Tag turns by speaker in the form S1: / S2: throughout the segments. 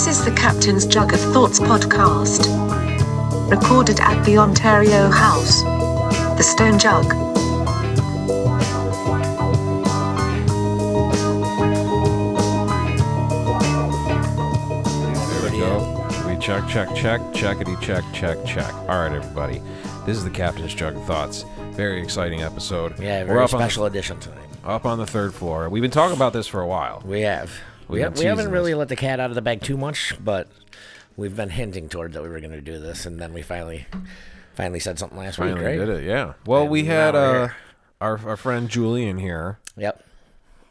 S1: is the Captain's Jug of Thoughts podcast. Recorded at the Ontario House. The Stone Jug.
S2: There we go. We check, checkity, check. All right, everybody. This is the Captain's Jug of Thoughts. Very exciting episode.
S3: Yeah, very special edition tonight.
S2: Up on the third floor. We've been talking about this for a while.
S3: We have. We haven't really let the cat out of the bag too much, but we've been hinting toward that we were going to do this, and then we finally said something last week, right?
S2: Did it, yeah. Well,
S3: and
S2: we had our friend Julian here.
S3: Yep.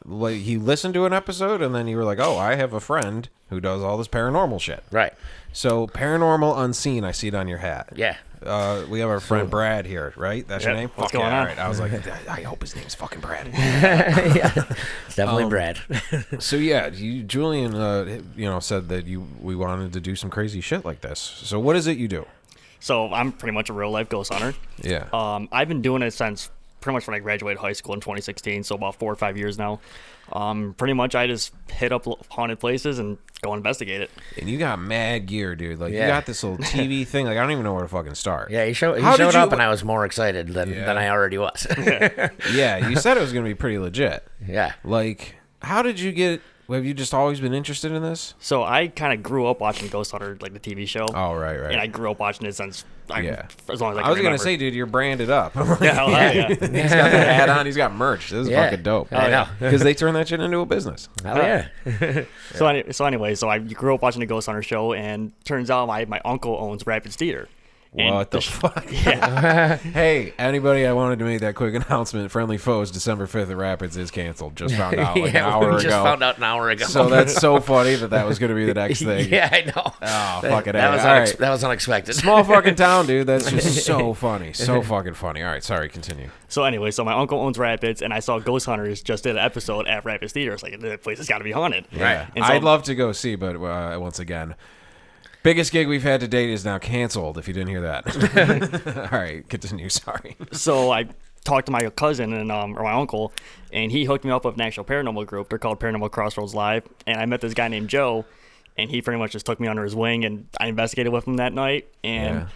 S2: He listened to an episode, and then you were like, oh, I have a friend who does all this paranormal shit.
S3: Right.
S2: So, Paranormal Unseen, I see it on your hat.
S3: Yeah.
S2: We have our friend Brad here, right? That's your name?
S4: What's going on?
S2: All right. I was like, I hope his name's fucking Brad.
S3: Yeah, it's definitely Brad.
S2: So yeah, Julian, said that we wanted to do some crazy shit like this. So what is it you do?
S4: So I'm pretty much a real life ghost hunter.
S2: Yeah.
S4: I've been doing it since pretty much when I graduated high school in 2016. So about 4 or 5 years now. Pretty much I just hit up haunted places and go investigate it.
S2: And you got mad gear, dude. Like you
S3: Yeah.
S2: got this little TV thing. Like I don't even know where to fucking start.
S3: Yeah, he showed up, and I was more excited than I already was.
S2: Yeah, you said it was gonna be pretty legit.
S3: Yeah.
S2: Like, how did you get? Have you just always been interested in this?
S4: So I kind of grew up watching Ghost Hunter, like the TV show.
S2: Oh, right.
S4: And I grew up watching it since as long as I can
S2: was
S4: remember.
S2: gonna say, dude, you're branded up.
S4: Yeah, hell yeah.
S2: He's got the hat on. He's got merch. This is fucking dope.
S3: I know.
S2: Because they turn that shit into a business.
S3: Oh yeah.
S4: So I grew up watching the Ghost Hunter show, and turns out my uncle owns Rapids Theater. And
S2: What the fuck?
S4: Yeah.
S2: Hey, anybody, I wanted to make that quick announcement. Friendly Phoes, December 5th at Rapids is canceled. Just found out like an hour ago.
S3: We just found out an hour ago.
S2: So that's so funny that was going to be the next thing.
S3: Yeah, I know.
S2: Oh, fucking
S3: that was unexpected.
S2: Small fucking town, dude. That's just so funny. So fucking funny. All right, sorry, continue.
S4: So anyway, my uncle owns Rapids, and I saw Ghost Hunters just did an episode at Rapids Theater. It's like, the place has got to be haunted.
S2: Right.
S4: And so,
S2: I'd love to go see, but once again, biggest gig we've had to date is now canceled, if you didn't hear that. All right, continue. Sorry.
S4: So I talked to my cousin or my uncle, and he hooked me up with an actual paranormal group. They're called Paranormal Crossroads Live, and I met this guy named Joe, and he pretty much just took me under his wing, and I investigated with him that night. And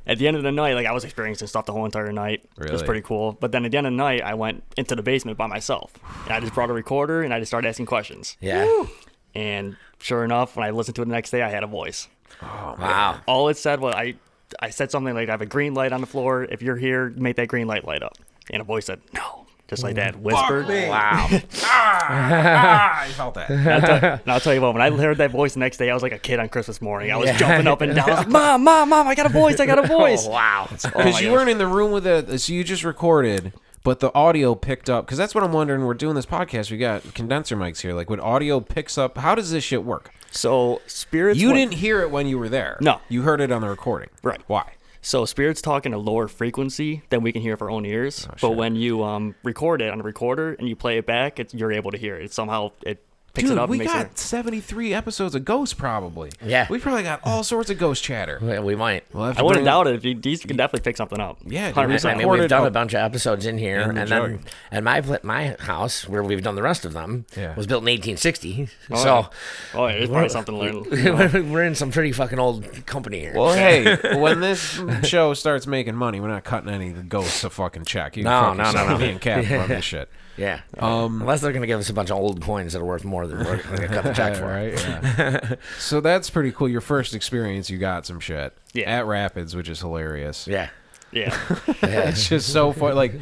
S4: at the end of the night, like I was experiencing stuff the whole entire night.
S2: Really?
S4: It was pretty cool. But then at the end of the night, I went into the basement by myself, and I just brought a recorder, and I just started asking questions.
S3: Yeah.
S4: Woo! And sure enough, when I listened to it the next day, I had a voice.
S2: Oh,
S3: Wow.
S4: All it said was, I said something like, I have a green light on the floor. If you're here, make that green light light up. And a voice said, no. Just like that. Whispered.
S3: Wow.
S2: I felt that.
S4: And I'll tell you what, when I heard that voice the next day, I was like a kid on Christmas morning. I was jumping up and down. I was like, Mom, I got a voice.
S3: Oh, wow.
S2: Because you weren't in the room with it, so you just recorded, but the audio picked up. Because that's what I'm wondering. We're doing this podcast. We got condenser mics here. Like, when audio picks up, how does this shit work?
S4: So spirits...
S2: You didn't hear it when you were there.
S4: No.
S2: You heard it on the recording.
S4: Right.
S2: Why?
S4: So spirits talk in a lower frequency than we can hear with our own ears. But when you record it on a recorder and you play it back, you're able to hear it. Somehow it picks it up
S2: we
S4: and makes
S2: got
S4: it...
S2: 73 episodes of Ghost, probably.
S3: Yeah.
S2: We probably got all sorts of ghost chatter.
S3: Yeah, we might.
S2: We'll have to
S4: I wouldn't
S2: bring-
S4: doubt it. These could definitely pick something up.
S2: Yeah, dude,
S4: 100%.
S3: I mean,
S2: recorded
S3: we've done
S2: up-
S3: a bunch of episodes in here,
S2: in the
S3: and
S2: jug.
S3: then and my house where we've done the rest of them was built in 1860.
S4: Oh,
S3: so
S4: yeah. Oh, yeah, there's probably something to learn.
S3: we're in some pretty fucking old company here.
S2: Well, hey, when this show starts making money, we're not cutting any of the ghosts a fucking check. You can
S3: No.
S2: Me and Cap on this shit.
S3: Yeah. Unless they're gonna give us a bunch of old coins that are worth more than we're gonna cut the check for.
S2: Right? Yeah. So that's pretty cool. Your first experience, you got some shit at Rapids, which is hilarious.
S3: Yeah.
S4: Yeah.
S2: It's just so fun. Like,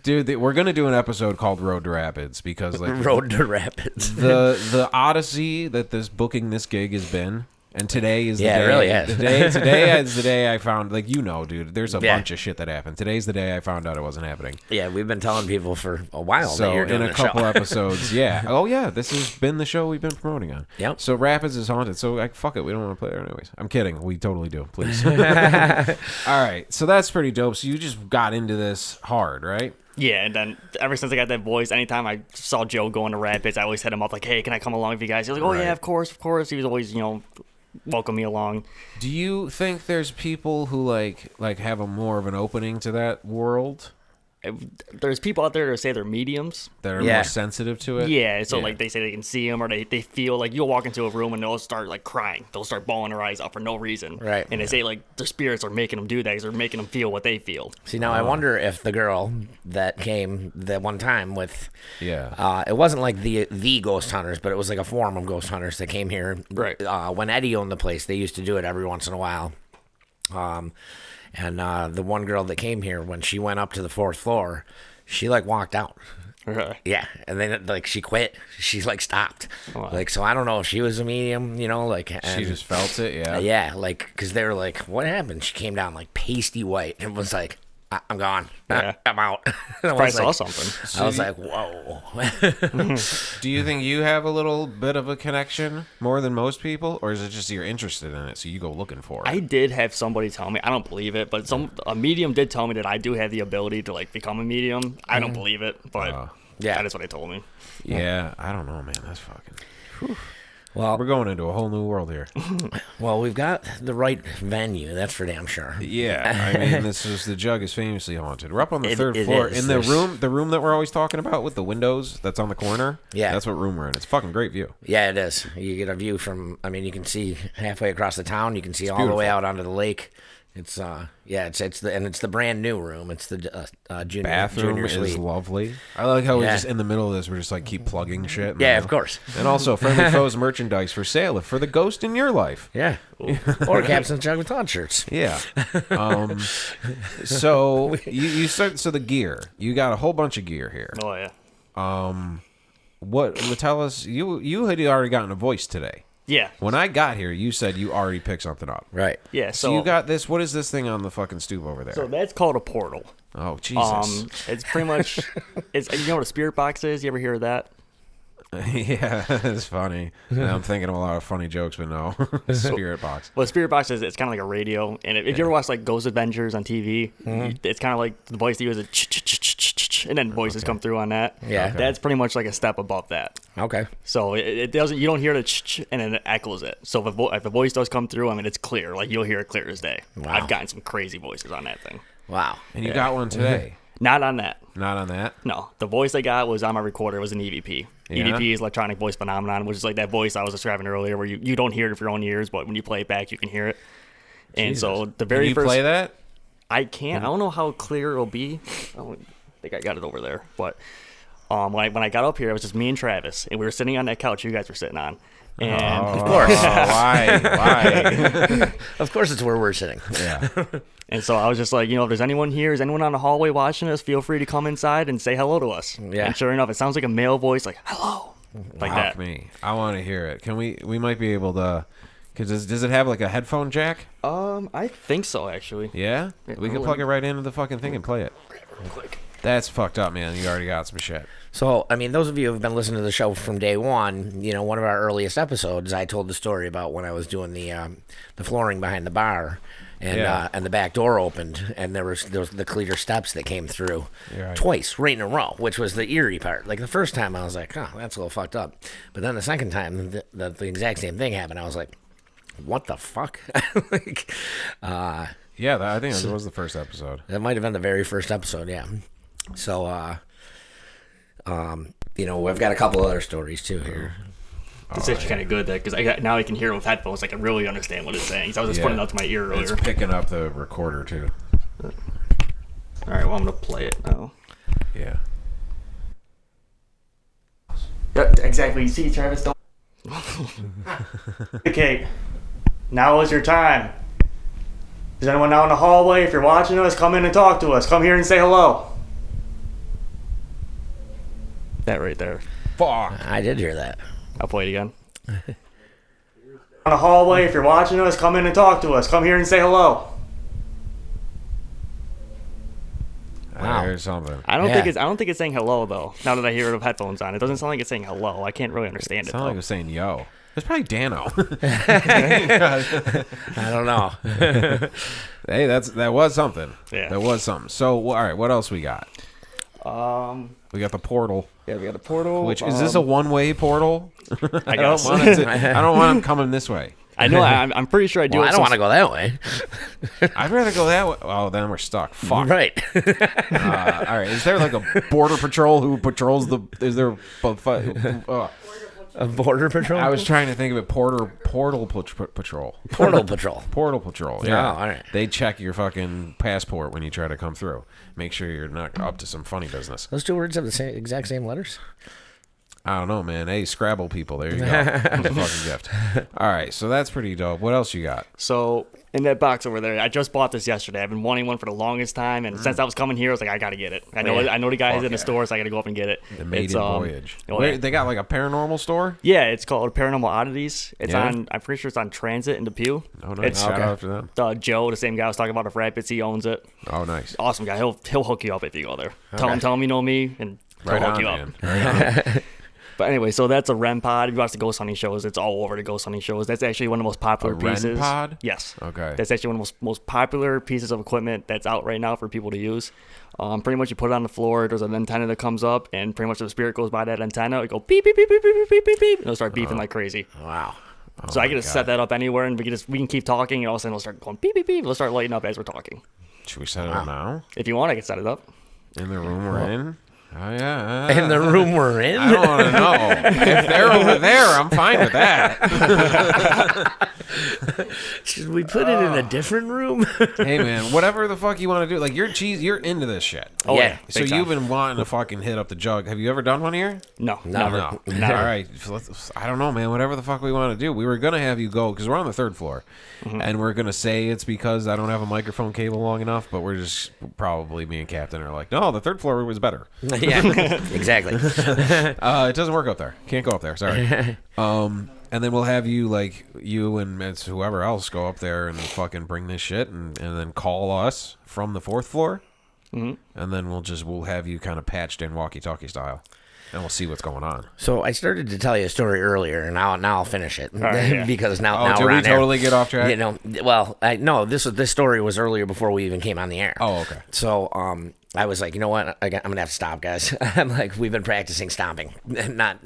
S2: dude, we're gonna do an episode called Road to Rapids because like
S3: Road to Rapids.
S2: the odyssey that booking this gig has been. And today is the day.
S3: It really is.
S2: Today is the day I found, like, dude, there's a bunch of shit that happened. Today's the day I found out it wasn't happening.
S3: Yeah, we've been telling people for a while
S2: So
S3: that you're doing
S2: in a
S3: the
S2: couple
S3: show.
S2: episodes, yeah. Oh, yeah, this has been the show we've been promoting on.
S3: Yep.
S2: So Rapids is haunted. So, like, fuck it. We don't want to play there anyways. I'm kidding. We totally do. Please. All right. So that's pretty dope. So you just got into this hard, right?
S4: Yeah, and then ever since I got that voice, anytime I saw Joe going to Rapids, I always hit him up like, hey, can I come along with you guys? He was like, oh, yeah, of course. He was always, welcome me along.
S2: Do you think there's people who like have a more of an opening to that world?
S4: there's people out there that say they're mediums.
S2: That are more sensitive to it.
S4: Yeah, so like they say they can see them, or they feel like you'll walk into a room and they'll start like crying. They'll start bawling their eyes out for no reason.
S3: Right.
S4: And they say like their spirits are making them do that because they're making them feel what they feel.
S3: See, now I wonder if the girl that came that one time with,
S2: it
S3: wasn't like the ghost hunters, but it was like a form of ghost hunters that came here.
S4: Right.
S3: When Eddie owned the place, they used to do it every once in a while. And the one girl that came here, when she went up to the 4th floor, she like walked out.
S4: Right.
S3: Yeah, and then like she quit. She like stopped.
S4: Wow.
S3: Like, so I don't know if she was a medium, like
S2: she just felt it. Yeah.
S3: Yeah, like because they were like, "What happened?" She came down like pasty white and was like, "I'm gone.
S4: Yeah.
S3: I'm out." And
S4: I saw something.
S3: I was like, "Whoa."
S2: Do you think you have a little bit of a connection more than most people, or is it just you're interested in it, so you go looking for it?
S4: I did have somebody tell me. I don't believe it, but a medium did tell me that I do have the ability to like become a medium. I don't believe it, but that is what they told me.
S2: Yeah, I don't know, man. That's fucking. Whew.
S3: Well,
S2: we're going into a whole new world here.
S3: Well, we've got the right venue, that's for damn sure.
S2: Yeah, I mean, the Jug is famously haunted. We're up on the 3rd floor in the room that we're always talking about with the windows that's on the corner. Yeah, that's what room we're in. It's a fucking great view.
S3: Yeah, it is. You get a view from. I mean, you can see halfway across the town. You can see all the way out onto the lake. It's it's the brand new room. It's the junior
S2: bathroom
S3: suite.
S2: is lovely. I like how we're just in the middle of this. We're just like keep plugging shit.
S3: Yeah, of course.
S2: And also Friendly Foes merchandise for sale for the ghost in your life.
S3: Yeah, or Captain Jug with Todd shirts.
S2: Yeah. So you start. So the gear. You got a whole bunch of gear here.
S4: Oh yeah.
S2: What? Tell us. You had already gotten a voice today.
S4: Yeah.
S2: When I got here, you said you already picked something up.
S3: Right.
S4: Yeah.
S2: So you got this. What is this thing on the fucking stoop over there?
S4: So that's called a portal.
S2: Oh Jesus!
S4: It's pretty much. You know what a spirit box is? You ever hear of that?
S2: Yeah, it's funny. I'm thinking of a lot of funny jokes, but no. Spirit box.
S4: Well, spirit box it's kind of like a radio, and if you ever watch like Ghost Adventures on TV, it's kind of like the voice they use is and then voices come through on that.
S3: Yeah,
S4: that's pretty much like a step above that.
S3: Okay.
S4: So it doesn't. You don't hear the and then it echoes it. So if a voice does come through, I mean it's clear. Like you'll hear it clear as day.
S3: Wow.
S4: I've gotten some crazy voices on that thing.
S3: Wow.
S2: And you got one today.
S4: Not on that.
S2: Not on that?
S4: No. The voice I got was on my recorder. It was an EVP.
S2: Yeah.
S4: EVP is electronic voice phenomenon, which is like that voice I was describing earlier where you don't hear it with your own ears, but when you play it back, you can hear it. And
S2: Jesus.
S4: so the very
S2: Can you
S4: first...
S2: play that?
S4: I can't. I don't know how clear it'll be. I don't think I got it over there. But when I got up here, it was just me and Travis, and we were sitting on that couch you guys were sitting on. And
S3: of course.
S2: Why?
S3: Of course it's where we're sitting.
S2: Yeah.
S4: And so I was just like, if there's anyone here, is anyone on the hallway watching us, feel free to come inside and say hello to us.
S3: Yeah.
S4: And sure enough, it sounds like a male voice, like, hello. Like that.
S2: Me. I want to hear it. Can we might be able to, because does it have like a headphone jack?
S4: I think so, actually.
S2: Yeah? We can plug it right into the fucking thing and play it.
S4: Real quick.
S2: That's fucked up, man. You already got some shit.
S3: So, I mean, those of you who have been listening to the show from day one, one of our earliest episodes, I told the story about when I was doing the flooring behind the bar, and the back door opened, and there was the clear steps that came through twice, right in a row, which was the eerie part. Like the first time, I was like, "Oh, that's a little fucked up," but then the second time, the exact same thing happened. I was like, "What the fuck?"
S2: Yeah, I think that was the first episode.
S3: That might have been the very first episode. Yeah. So, we've got a couple other stories too here.
S4: It's actually kind of good because now I can hear it with headphones. I can really understand what it's saying. So I was just putting it out to my ear earlier.
S2: It's picking up the recorder too.
S4: All right, well I'm gonna play it now.
S2: Yeah.
S4: Yep, exactly. You see, Travis, don't. Okay, now is your time. Is anyone out in the hallway? If you're watching us, come in and talk to us. Come here and say hello. That right there.
S2: Fuck.
S3: I did hear that.
S4: I'll play it again. On the hallway, if you're watching us, come in and talk to us. Come here and say hello.
S2: Wow. I heard something.
S4: I don't think it's saying hello though. Now that I hear it with headphones on, it doesn't sound like it's saying hello. I can't really understand it.
S2: Sound like it was saying yo. It's probably Dano.
S3: I don't know.
S2: Hey, that was something.
S4: Yeah.
S2: That was something. So, all right, what else we got? We got the portal.
S4: Yeah, we got the portal.
S2: Which is this a one-way portal?
S4: I guess.
S2: I don't want him coming this way.
S4: I know. I'm pretty sure I do.
S3: Well, I don't want to go that way.
S2: I'd rather go that way. Oh, then we're stuck. Fuck.
S3: Right.
S2: All right. Is there like a border patrol who patrols the? Is there?
S3: A border patrol?
S2: I was trying to think of it. Portal patrol.
S3: Portal patrol.
S2: Portal patrol. Yeah.
S3: Oh, all right.
S2: They check your fucking passport when you try to come through. Make sure you're not up to some funny business.
S3: Those two words have the exact same letters?
S2: I don't know, man. Hey, Scrabble people. There you go. That was a fucking gift. All right. So that's pretty dope. What else you got?
S4: So in that box over there, I just bought this yesterday. I've been wanting one for the longest time, and since I was coming here, I was like, I gotta get it. I know the guys in the store, so I gotta go up and get it.
S2: The maiden voyage.
S4: Wait,
S2: they got like a paranormal store?
S4: Yeah, it's called Paranormal Oddities. It's
S2: Yeah?
S4: on. I'm pretty sure it's on Transit in Depew.
S2: Oh, nice.
S4: It's
S2: Shout out to them.
S4: Joe, the same guy I was talking about of Rapids. He owns it.
S2: Oh, nice.
S4: Awesome guy. He'll hook you up if you go there. Tell him you know me, and he'll
S2: Right
S4: hook
S2: on,
S4: you
S2: man.
S4: up.
S2: Right on.
S4: But anyway, so that's a REM pod. If you watch the ghost hunting shows, it's all over the ghost hunting shows. That's actually one of the most popular
S2: A REM
S4: pieces.
S2: pod?
S4: Yes.
S2: Okay.
S4: That's actually one of the most popular pieces of equipment that's out right now for people to use. Pretty much you put it on the floor, there's an antenna that comes up, and pretty much if the spirit goes by that antenna, it go beep, beep, beep, beep, beep, beep, beep, beep, and it'll start beeping like crazy.
S3: Wow.
S4: So I can just set that up anywhere, and we can keep talking, and all of a sudden it'll start going beep, beep, beep. It'll start lighting up as we're talking.
S2: Should we set it up now?
S4: If you want, I can set it up.
S2: In the room we're in? Oh, yeah.
S3: In the room we're in?
S2: I don't want to know. If they're over there, I'm fine with that.
S3: Should we put it in a different room?
S2: Hey, man, whatever the fuck you want to do. Like, you're into this shit.
S4: Oh,
S3: Yeah.
S2: So
S4: big time.
S2: you've been wanting to fucking hit up the jug. Have you ever done one here?
S4: No,
S3: No.
S4: never.
S2: All right. I don't know, man. Whatever the fuck we want to do. We were going to have you go, because we're on the third floor. And we're going to say it's because I don't have a microphone cable long enough, but we're just probably, me and Captain are like, no, the third floor was better.
S3: Yeah, exactly.
S2: It doesn't work up there. Can't go up there. Sorry. And then we'll have you, like, you and it's whoever else go up there and fucking bring this shit and then call us from the fourth floor. And then we'll have you kind of patched in walkie-talkie style. And we'll see what's going on.
S3: So I started to tell you a story earlier, and now I'll finish it
S4: right, yeah.
S3: because now
S2: Did
S3: we're
S2: we
S3: on air.
S2: totally get off track?
S3: You know, well, this story was earlier before we even came on the air.
S2: Oh, okay.
S3: So I was like, you know what, I'm gonna have to stop, guys. I'm like, we've been practicing stomping, not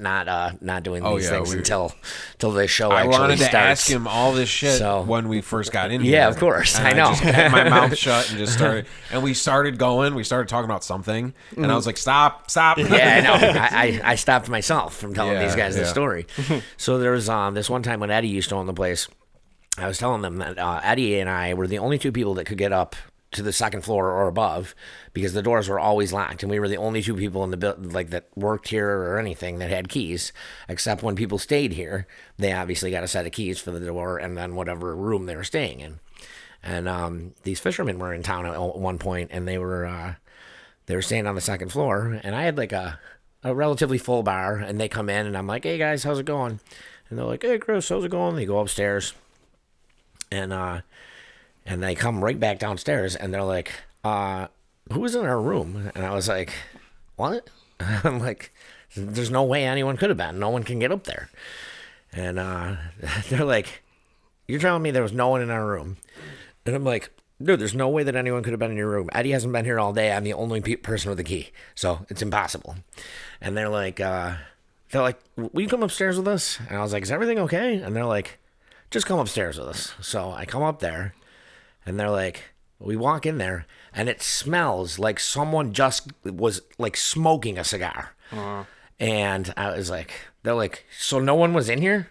S3: doing these things until the show
S2: I
S3: actually
S2: wanted to
S3: starts.
S2: ask him all this shit when we first got in here.
S3: Yeah, of course.
S2: And
S3: I know.
S2: just kept my mouth shut and just started. And we started talking about something. And I was like, stop.
S3: Yeah, I know. I stopped myself from telling these guys the
S2: yeah.
S3: story. So there was this one time when Eddie used to own the place. I was telling them that Eddie and I were the only two people that could get up to the second floor or above because the doors were always locked, and we were the only two people in the that worked here or anything that had keys. Except when people stayed here, they obviously got a set of keys for the door and then whatever room they were staying in. And these fishermen were in town at one point, and they were staying on the second floor, and I had like a relatively full bar, and they come in, and I'm like, hey guys, how's it going? And they're like, hey Chris, how's it going? They go upstairs, and they come right back downstairs, and they're like, who's in our room? And I was like, what? I'm like, there's no way anyone could have been. No one can get up there. And they're like, you're telling me there was no one in our room? And I'm like, dude, there's no way that anyone could have been in your room. Eddie hasn't been here all day. I'm the only person with the key, so it's impossible. And they're like, will you come upstairs with us? And I was like, is everything okay? And they're like, just come upstairs with us. So I come up there, and they're like, we walk in there, and it smells like someone just was like smoking a cigar. And I was like, they're like, so no one was in here?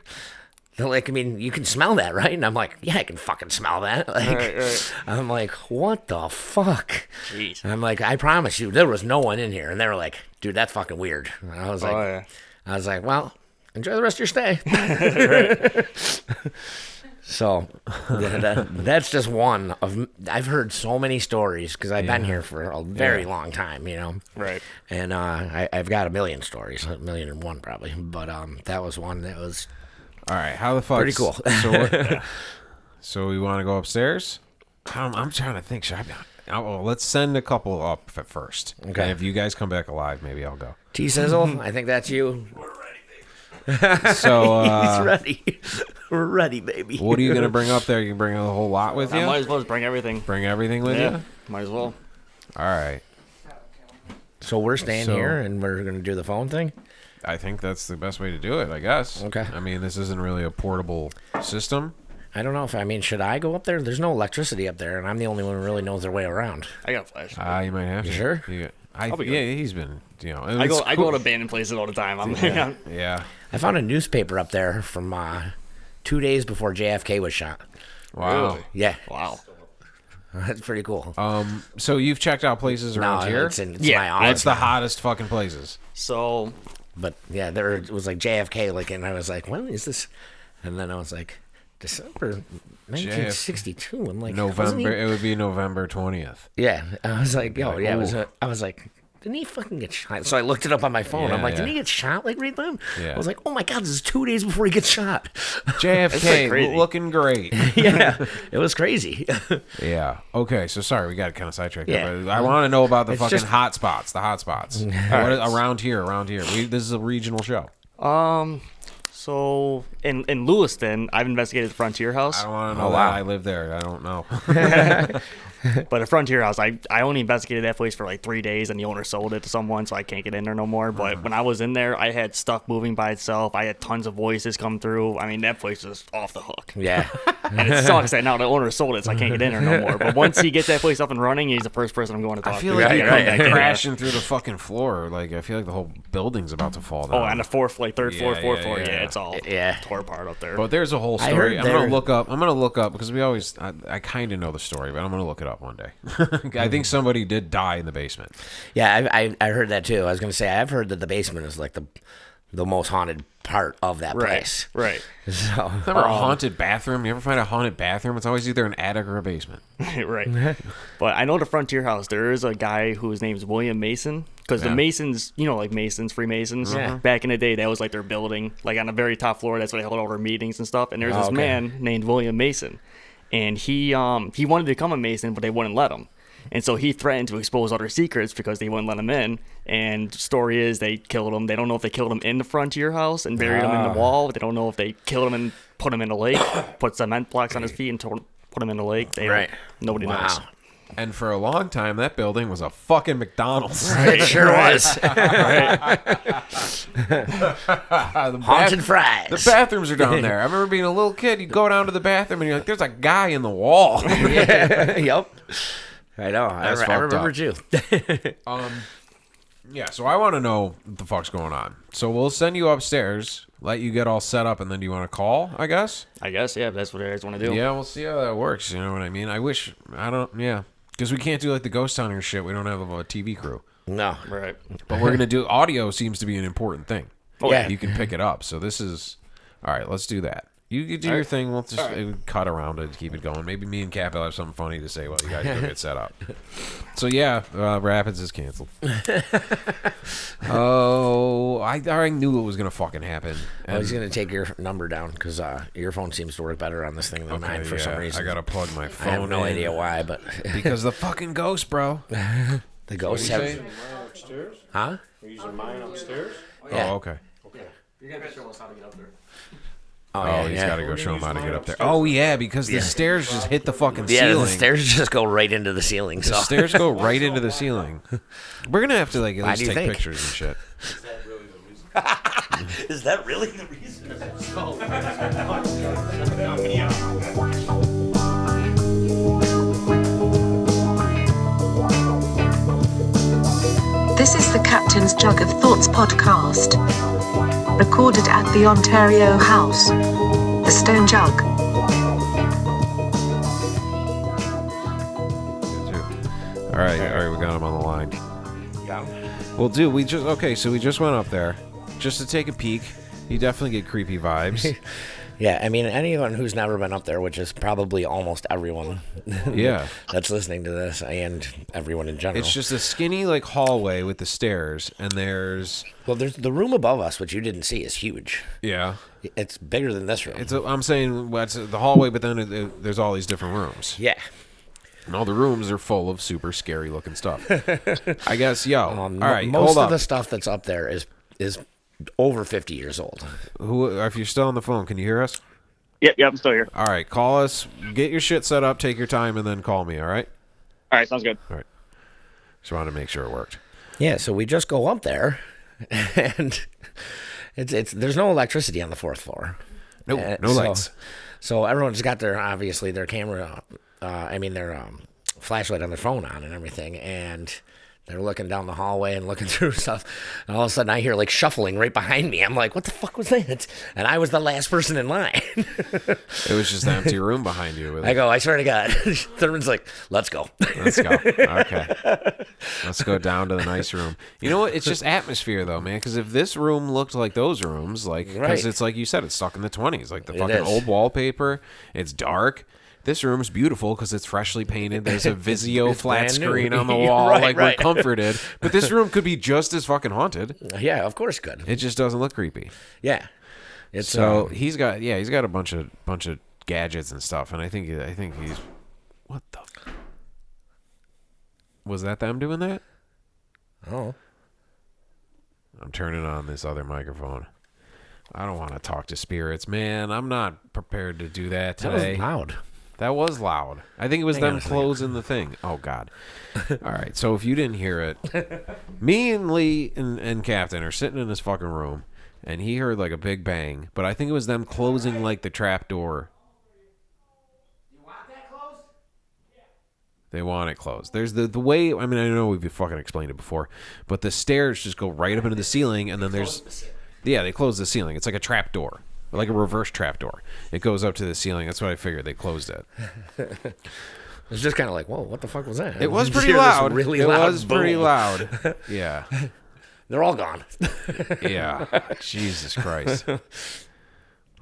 S3: They're like, I mean, you can smell that, right? And I'm like, yeah, I can fucking smell that. Like,
S4: Right.
S3: I'm like, what the fuck?
S4: Jeez.
S3: And I'm like, I promise you, there was no one in here. And they were like, dude, that's fucking weird. And I was like, well, enjoy the rest of your stay. So that's just one of. I've heard so many stories because I've been here for a very long time, you know.
S4: Right.
S3: And I've got a million stories, 1,000,001 probably, but that was one that was.
S2: All right, how the fuck?
S3: Pretty cool.
S2: So we want to go upstairs? I'm trying to think. Should I? Well, let's send a couple up at first.
S3: Okay.
S2: And if you guys come back alive, maybe I'll go.
S3: T-Sizzle, I think that's you.
S2: So
S3: He's ready. We're ready, baby.
S2: what are you gonna bring up there? You can bring a whole lot with you.
S4: I might as well just bring everything.
S2: Bring everything with
S4: Yeah,
S2: you.
S4: might as well.
S2: All right.
S3: So we're staying here, and we're gonna do the phone thing.
S2: I think that's the best way to do it. I guess.
S3: Okay.
S2: I mean, this isn't really a portable system.
S3: I don't know if should I go up there? There's no electricity up there, and I'm the only one who really knows their way around.
S4: I got a flashlight.
S2: You might have to.
S3: You sure?
S2: He's been,
S4: I go to abandoned places all the time.
S2: Yeah.
S3: I found a newspaper up there from 2 days before JFK was shot.
S2: Wow.
S4: Really?
S3: Yeah.
S4: Wow.
S3: That's pretty cool.
S2: So you've checked out places around here?
S3: It's
S4: Yeah,
S3: my office.
S2: What's the hottest fucking places?
S4: So,
S3: But yeah, it was like JFK, and I was like, when is this? And then I was like, December 1962. I'm like, wasn't he-
S2: November. It would be November 20th.
S3: Yeah, I was like, yo,
S2: Like,
S3: yeah,
S2: ooh.
S3: I was like, didn't he fucking get shot? So I looked it up on my phone. I'm
S2: Yeah,
S3: like,
S2: yeah.
S3: didn't he get shot like right then?
S2: Yeah.
S3: I was like, oh my god, this is 2 days before he gets shot.
S2: JFK
S4: crazy.
S2: looking great.
S3: Yeah, it was crazy.
S2: Yeah. Okay. So sorry, we got kind of sidetracked.
S3: Yeah.
S2: There, but I want to know about the
S3: It's
S2: fucking
S3: just-
S2: hot spots. The hot spots. What is, around here. This is a regional show.
S4: so in Lewiston, I've investigated the Frontier House.
S2: I don't want to know
S3: Oh,
S2: that.
S3: wow.
S2: I live there. I don't know.
S4: But a Frontier House, I only investigated that place for like 3 days, and the owner sold it to someone, so I can't get in there no more. But when I was in there, I had stuff moving by itself. I had tons of voices come through. I mean, that place is off the hook.
S3: Yeah,
S4: And it sucks that now the owner sold it, so I can't get in there no more. But once he gets that place up and running, he's the first person I'm going to talk
S2: I feel
S4: to.
S2: like
S3: Right,
S2: you
S3: right,
S2: come
S3: right.
S2: crashing through the fucking floor. Like I feel like the whole building's about to fall down.
S4: Oh, on the third floor,
S2: Yeah,
S4: fourth
S2: yeah,
S4: floor.
S2: yeah.
S4: Yeah, it's all
S3: Yeah.
S4: tore apart up there.
S2: But there's a whole
S3: I
S2: story.
S3: heard
S2: I'm gonna
S3: there-
S2: look up. I'm gonna look up because I kind of know the story, but I'm gonna look it up one day. I think somebody did die in the basement.
S3: yeah, I heard that too. I was gonna say I've heard that the basement is like the most haunted part of that place.
S4: Right.
S3: So
S2: Remember a haunted bathroom? You ever find a haunted bathroom? It's always either an attic or a basement.
S4: Right. But I know the Frontier House, there is a guy whose name's William Mason. Because
S2: Yeah.
S4: the Masons, like Masons, Freemasons,
S3: Yeah.
S4: back in the day, that was like their building. Like on the very top floor, that's where they held all their meetings and stuff. And there's
S3: Oh,
S4: this
S3: okay.
S4: man named William Mason. And he wanted to become a Mason, but they wouldn't let him. And so he threatened to expose all their secrets because they wouldn't let him in. And story is they killed him. They don't know if they killed him in the Frontier House and buried him in the wall. They don't know if they killed him and put him in a lake, put cement blocks on his feet and put him in the lake.
S3: Right.
S4: Nobody knows.
S3: Wow.
S2: And for a long time, that building was a fucking McDonald's.
S3: It sure was.
S2: The
S3: Haunted fries.
S2: The bathrooms are down there. I remember being a little kid. You go down to the bathroom and you're like, "There's a guy in the wall."
S3: Yeah, yep. I know.
S2: That's
S3: I remember
S2: fucked
S3: too.
S2: Yeah. So I want to know what the fuck's going on. So we'll send you upstairs, let you get all set up, and then do you want to call? I guess.
S4: I guess, yeah, that's what you guys want to do.
S2: Yeah, we'll see how that works. You know what I mean? Yeah, because we can't do like the ghost hunter shit. We don't have a TV crew.
S3: No.
S4: Right.
S2: But we're gonna do audio. Seems to be an important thing.
S4: Oh,
S3: Yeah.
S2: You can pick it up. So this is all right. Let's do that. You can do your thing. We'll just cut around it, keep it going. Maybe me and Cap will have something funny to say while you guys go get set up. So yeah, Rapids is canceled. Oh, I already knew it was gonna fucking happen.
S3: I was gonna take your number down because your phone seems to work better on this thing than mine for some reason.
S2: I gotta plug my
S3: I
S2: phone.
S3: have no
S2: in
S3: idea why, but
S2: because the fucking ghost, bro.
S3: the ghosts
S2: What'd
S3: have.
S2: you say?
S5: Upstairs?
S3: Huh?
S5: We're using mine upstairs?
S3: Yeah.
S2: Oh, okay.
S4: You're going to show us how to get up there.
S2: Oh, he's got to go show him how to get up there. Oh yeah, because the stairs just hit the fucking
S3: Yeah,
S2: ceiling.
S3: the stairs just go right into the ceiling.
S2: The
S3: So
S2: stairs go right into the ceiling. We're gonna have to like at
S3: Why
S2: least
S3: do you
S2: take
S3: think?
S2: pictures and shit.
S3: is that really the reason?
S1: This is the Captain's Jug of Thoughts podcast. Recorded at the Ontario House. The Stone Jug.
S2: All right, we got him on the line.
S3: Yeah.
S2: Well, dude, we just went up there just to take a peek. You definitely get creepy vibes.
S3: Yeah, I mean, anyone who's never been up there, which is probably almost everyone
S2: Yeah.
S3: that's listening to this, and everyone in general.
S2: It's just a skinny like hallway with the stairs, and there's
S3: Well, there's the room above us, which you didn't see, is huge.
S2: yeah.
S3: It's bigger than this room.
S2: I'm saying it's the hallway, but then there's all these different rooms,
S3: Yeah.
S2: and all the rooms are full of super scary looking stuff. I guess, yo. All right,
S3: Most
S2: hold
S3: of
S2: up.
S3: the stuff that's up there is over 50 years old.
S2: If you're still on the phone, can you hear us?
S5: Yep, I'm still here.
S2: All right, call us. Get your shit set up. Take your time, and then call me. All right.
S5: All right, sounds good.
S2: All right. Just wanted to make sure it worked.
S3: Yeah, so we just go up there, and it's there's no electricity on the fourth floor.
S2: No, no lights.
S3: So everyone's got their camera, their flashlight on their phone on and everything, and they're looking down the hallway and looking through stuff, and all of a sudden I hear like shuffling right behind me. I'm like, what the fuck was that? And I was the last person in line.
S2: It was just an empty room behind you.
S3: I go, I swear to God. Thurman's like, let's go.
S2: Let's go. Okay. Let's go down to the nice room. You know what? It's just atmosphere, though, man. Because if this room looked like those rooms, like, because it's like you said, it's stuck in the 20s. Like the fucking old wallpaper. It's dark. This room's beautiful because it's freshly painted. There's a Vizio flat screen on the wall. We're comforted. But this room could be just as fucking haunted.
S3: Yeah, of course it could.
S2: It just doesn't look creepy.
S3: Yeah.
S2: He's got a bunch of gadgets and stuff, and I think he's what the was that them doing that?
S3: Oh.
S2: I'm turning on this other microphone. I don't want to talk to spirits, man. I'm not prepared to do that today.
S3: That was loud.
S2: That was loud. I think it was them closing the thing. Oh, God. All right, so if you didn't hear it, me and Lee and Captain are sitting in this fucking room, and he heard like a big bang, but I think it was them closing like the trap door.
S3: You want that closed?
S2: They want it closed. There's the way, I mean, I know we've fucking explained it before, but the stairs just go right up into the ceiling, and then they close the ceiling. It's like a trap door. Like a reverse trapdoor. It goes up to the ceiling. That's what I figured. They closed it.
S3: It's just kind of like, whoa, what the fuck was that?
S2: It was pretty loud.
S3: Really
S2: it
S3: loud
S2: was
S3: boom.
S2: pretty loud. Yeah.
S3: They're all gone.
S2: Yeah. Jesus Christ.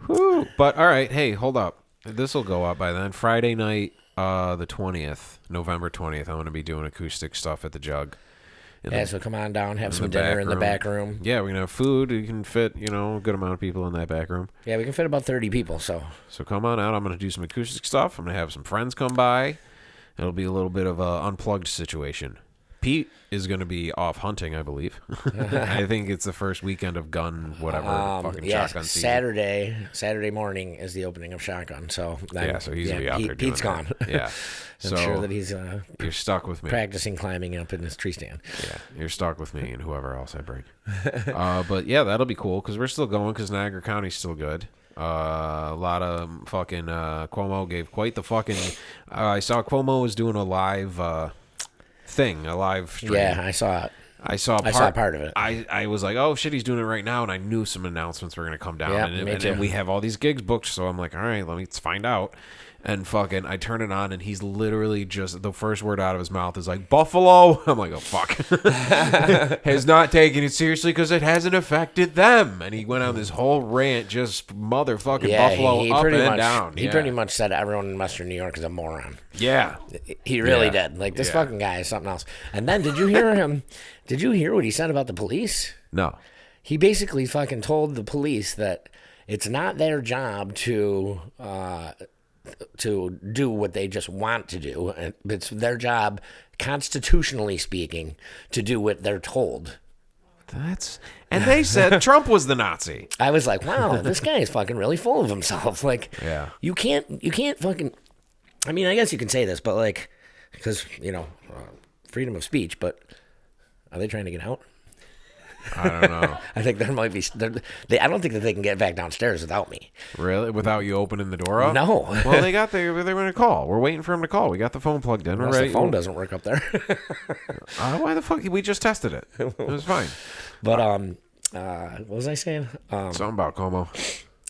S2: Whew. But all right. Hey, hold up. This will go up by then. Friday night, the 20th, November 20th. I'm going to be doing acoustic stuff at the Jug.
S3: So come on down, have some dinner in the back room.
S2: Yeah, we're going to have food. You can fit, a good amount of people in that back room.
S3: Yeah, we can fit about 30 people, so
S2: come on out. I'm going to do some acoustic stuff. I'm going to have some friends come by. It'll be a little bit of an unplugged situation. Pete is going to be off hunting, I believe. I think it's the first weekend of gun, whatever, fucking shotgun season.
S3: Saturday morning is the opening of shotgun. So
S2: so he's going to be out there doing
S3: Pete's gone.
S2: Yeah.
S3: I'm sure that he's
S2: you're stuck with me.
S3: Practicing climbing up in this tree stand.
S2: Yeah, you're stuck with me and whoever else I bring. But yeah, that'll be cool because we're still going because Niagara County's still good. A lot of fucking Cuomo gave quite the fucking. I saw Cuomo was doing a live thing, a live stream.
S3: Yeah, I saw it.
S2: I saw
S3: part of it.
S2: I was like, oh shit, he's doing it right now, and I knew some announcements were gonna come down, and we have all these gigs booked, so I'm like, all right, let's find out. And fucking, I turn it on, and he's literally just, the first word out of his mouth is like, Buffalo. I'm like, oh, fuck. Has not taken it seriously because it hasn't affected them. And he went on this whole rant, just motherfucking Buffalo up and down.
S3: He pretty much said everyone in Western New York is a moron.
S2: Yeah.
S3: He really did. Like, this fucking guy is something else. And then, did you hear him? Did you hear what he said about the police?
S2: No. He
S3: basically fucking told the police that it's not their job to do what they just want to do. It's their job, constitutionally speaking, to do what they're told.
S2: And they said Trump was the Nazi.
S3: I was like, wow, this guy is fucking really full of himself. Like, you can't fucking, I mean, I guess you can say this, but like, because, freedom of speech, but are they trying to get out?
S2: I don't know.
S3: I think there might be. I don't think that they can get back downstairs without me.
S2: Without you opening the door up?
S3: No.
S2: Well, they're going to call. We're waiting for him to call. We got the phone plugged in.
S3: Unless the phone doesn't work up there.
S2: Why the fuck? We just tested it. It was fine.
S3: But what was I saying?
S2: Something about Cuomo.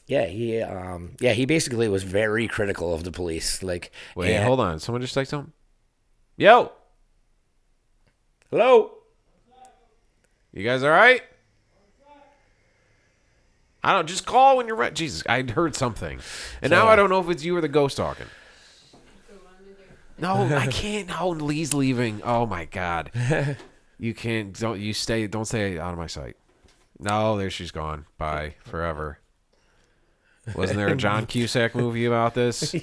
S3: Yeah, he basically was very critical of the police. Like,
S2: wait, hold on. Someone just say something. Yo.
S3: Hello.
S2: You guys all right? I don't. Just call when you're ready. Jesus, I heard something, and now I don't know if it's you or the ghost talking. No, I can't. No, Lee's leaving. Oh my God, you can't. Don't you stay? Don't stay out of my sight. No, there she's gone. Bye forever. Wasn't there a John Cusack movie about this?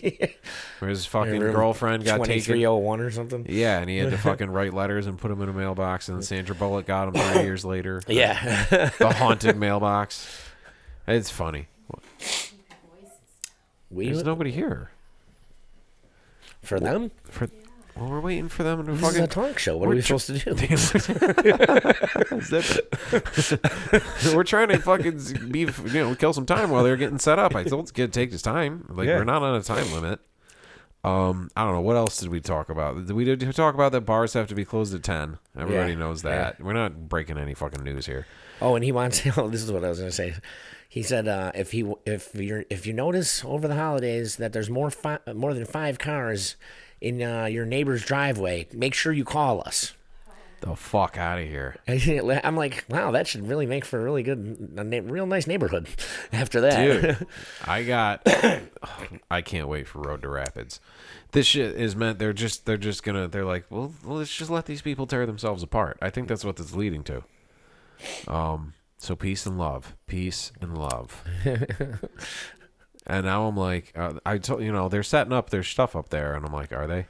S2: Where his fucking girlfriend got taken?
S3: 2301 or something?
S2: Yeah, and he had to fucking write letters and put them in a mailbox, and then Sandra Bullock got him 3 years later.
S3: Yeah.
S2: The haunted mailbox. It's funny. There's nobody here.
S3: For them?
S2: Well, we're waiting for them to
S3: This is
S2: fucking.
S3: a talk show. What are we supposed to do?
S2: We're trying to fucking kill some time while they're getting set up. I told the kid to take his time. Like we're not on a time limit. I don't know. What else did we talk about? Did we talk about that bars have to be closed at 10? Everybody knows that.
S3: Yeah.
S2: We're not breaking any fucking news here.
S3: Oh, and he wants. Oh, this is what I was going to say. He said if you notice over the holidays that there's more than 5 cars in your neighbor's driveway, make sure you call us.
S2: The fuck out of here.
S3: I'm like, wow, that should really make for a really good, real nice neighborhood after that.
S2: Dude, I can't wait for Road to Rapids. This shit is meant, they're like, well, let's just let these people tear themselves apart. I think that's what this is leading to. So peace and love. Peace and love. And now I'm like, they're setting up their stuff up there, and I'm like, are they?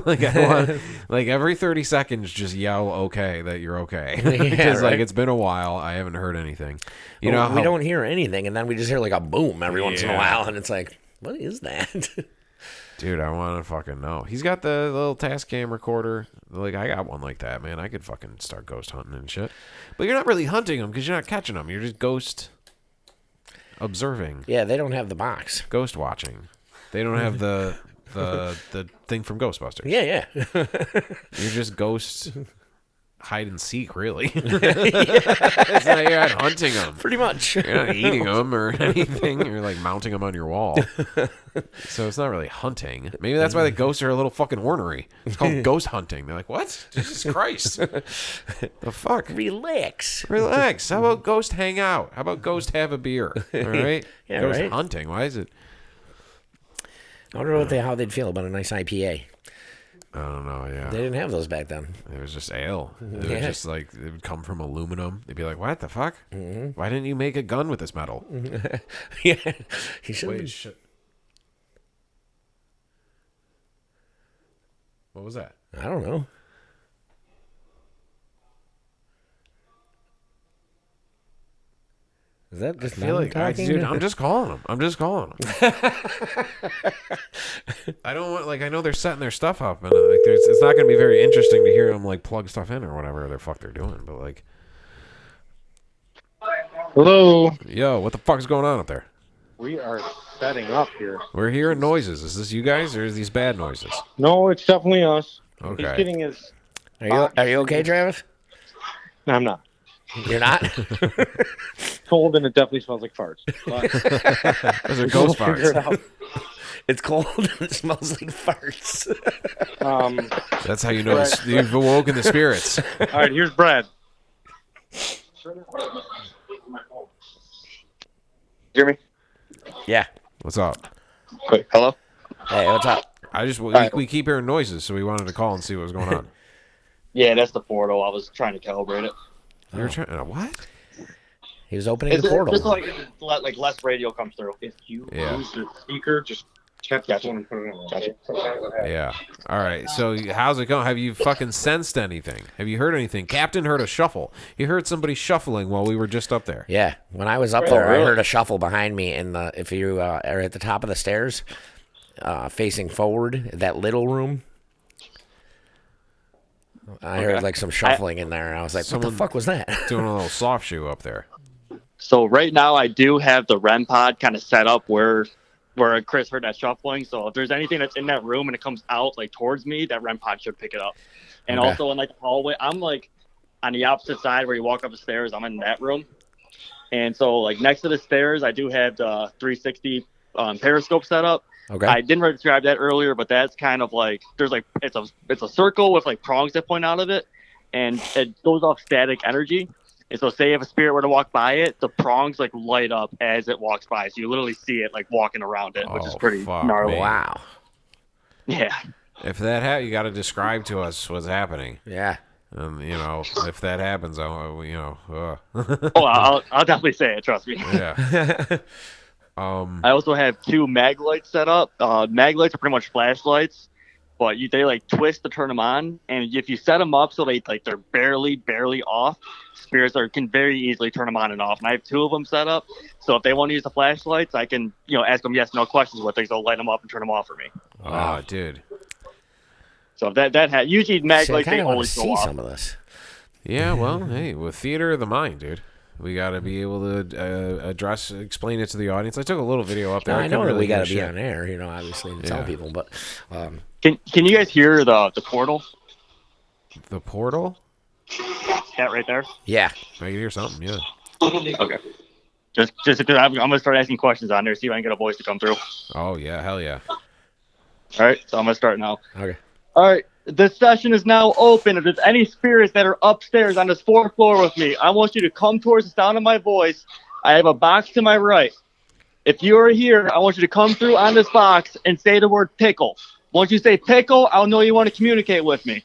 S2: Like, I want, like every 30 seconds, just yell "okay" that you're okay, because like it's been a while, I haven't heard anything. You know,
S3: we don't hear anything, and then we just hear like a boom every once in a while, and it's like, what is that?
S2: Dude, I want to fucking know. He's got the little task cam recorder. Like, I got one like that, man. I could fucking start ghost hunting and shit. But you're not really hunting them because you're not catching them. You're just ghost observing.
S3: Yeah, they don't have the box.
S2: Ghost watching. They don't have the thing from Ghostbusters.
S3: Yeah.
S2: You're just ghost hide and seek, really. It's not, you're not hunting them.
S3: Pretty much.
S2: You're not eating them or anything. You're like mounting them on your wall. So it's not really hunting. Maybe that's why the ghosts are a little fucking ornery. It's called ghost hunting. They're like, what? Jesus Christ. The fuck?
S3: Relax.
S2: How about ghost hang out? How about ghost have a beer? All right?
S3: Yeah,
S2: ghost
S3: right.
S2: hunting. Why is it?
S3: I wonder how they'd feel about a nice IPA.
S2: I don't know, yeah.
S3: They didn't have those back then.
S2: It was just ale. It was
S3: Yeah.
S2: just like, it would come from aluminum. They'd be like, what the fuck? Why didn't you make a gun with this metal?
S3: Yeah, he should.
S2: Wait, shit. What was that?
S3: I don't know. Is that just
S2: I feel like, dude, I'm just calling them. I don't want, like, I know they're setting their stuff up, and like, it's not going to be very interesting to hear them like plug stuff in or whatever the fuck they're doing. But like,
S5: Hello.
S2: yo, what the fuck is going on up there?
S5: We are setting up here.
S2: We're hearing noises. Is this you guys, or is these bad noises?
S5: No, it's definitely us.
S2: Okay.
S5: He's getting his.
S3: Are you okay, Travis?
S5: No, I'm not.
S3: You're not.
S5: Cold and it definitely smells like farts. But
S2: Those are ghost
S5: we'll figure it
S2: farts.
S5: out.
S3: It's cold and it smells like farts.
S2: That's how you know you've awoken the spirits.
S5: All right, here's Brad. Hear me?
S3: Yeah.
S2: What's up?
S5: Wait, hello?
S3: Hey, what's up?
S2: We keep hearing noises, so we wanted to call and see what was going on.
S5: Yeah, that's the portal. I was trying to calibrate it.
S2: You were trying what?
S3: He was opening the portal.
S5: Just like less radio comes through. If you
S2: Yeah.
S5: lose the speaker, just tap that one and put it on. Gotcha.
S2: Yeah. All right. So how's it going? Have you fucking sensed anything? Have you heard anything? Captain heard a shuffle. He heard somebody shuffling while we were just up there.
S3: Yeah, when I was up there, I heard a shuffle behind me. If you are at the top of the stairs, facing forward, that little room, I heard like some shuffling in there. And I was like, what the fuck was that?
S2: Doing a little soft shoe up there.
S5: So right now I do have the REM pod kind of set up where Chris heard that shuffling. So if there's anything that's in that room and it comes out like towards me, that REM pod should pick it up. And also in like the hallway, I'm like on the opposite side where you walk up the stairs. I'm in that room. And so like next to the stairs, I do have the 360 periscope set up.
S3: Okay.
S5: I didn't describe that earlier, but that's kind of like there's like it's a circle with like prongs that point out of it, and it goes off static energy. And so, say if a spirit were to walk by it, the prongs like light up as it walks by, so you literally see it like walking around it, which is pretty gnarly.
S2: Me.
S3: Wow.
S5: Yeah.
S2: If that you got to describe to us what's happening.
S3: Yeah.
S2: If that happens,
S5: Oh, I'll definitely say it. Trust me.
S2: Yeah.
S5: I also have 2 mag lights set up. Mag lights are pretty much flashlights, but they like twist to turn them on. And if you set them up so they're barely off, spirits can very easily turn them on and off. And I have 2 of them set up, so if they want to use the flashlights, I can ask them yes no questions with things. They'll light them up and turn them off for me.
S2: Oh, dude.
S5: So that usually Mag
S3: See, I
S5: like
S3: kind
S5: they
S3: of want to
S5: always go
S3: see
S5: off.
S3: some of this.
S2: Yeah, well, hey, with theater of the mind, dude, we got to be able to explain it to the audience. I took a little video up there.
S3: I know that
S2: really
S3: we got
S2: give
S3: to
S2: a
S3: be
S2: shit.
S3: on air, obviously, to tell people. But
S5: Can you guys hear the portal?
S2: The portal?
S5: That right there.
S3: yeah,
S2: I can hear something. Yeah.
S5: Okay. Just because I'm gonna start asking questions on there, see if I can get a voice to come through.
S2: Oh yeah, hell yeah.
S5: All right, so I'm gonna start now.
S3: okay.
S5: All right, this session is now open. If there's any spirits that are upstairs on this fourth floor with me, I want you to come towards the sound of my voice. I have a box to my right. If you are here, I want you to come through on this box and say the word pickle. Once you say pickle, I'll know you want to communicate with me.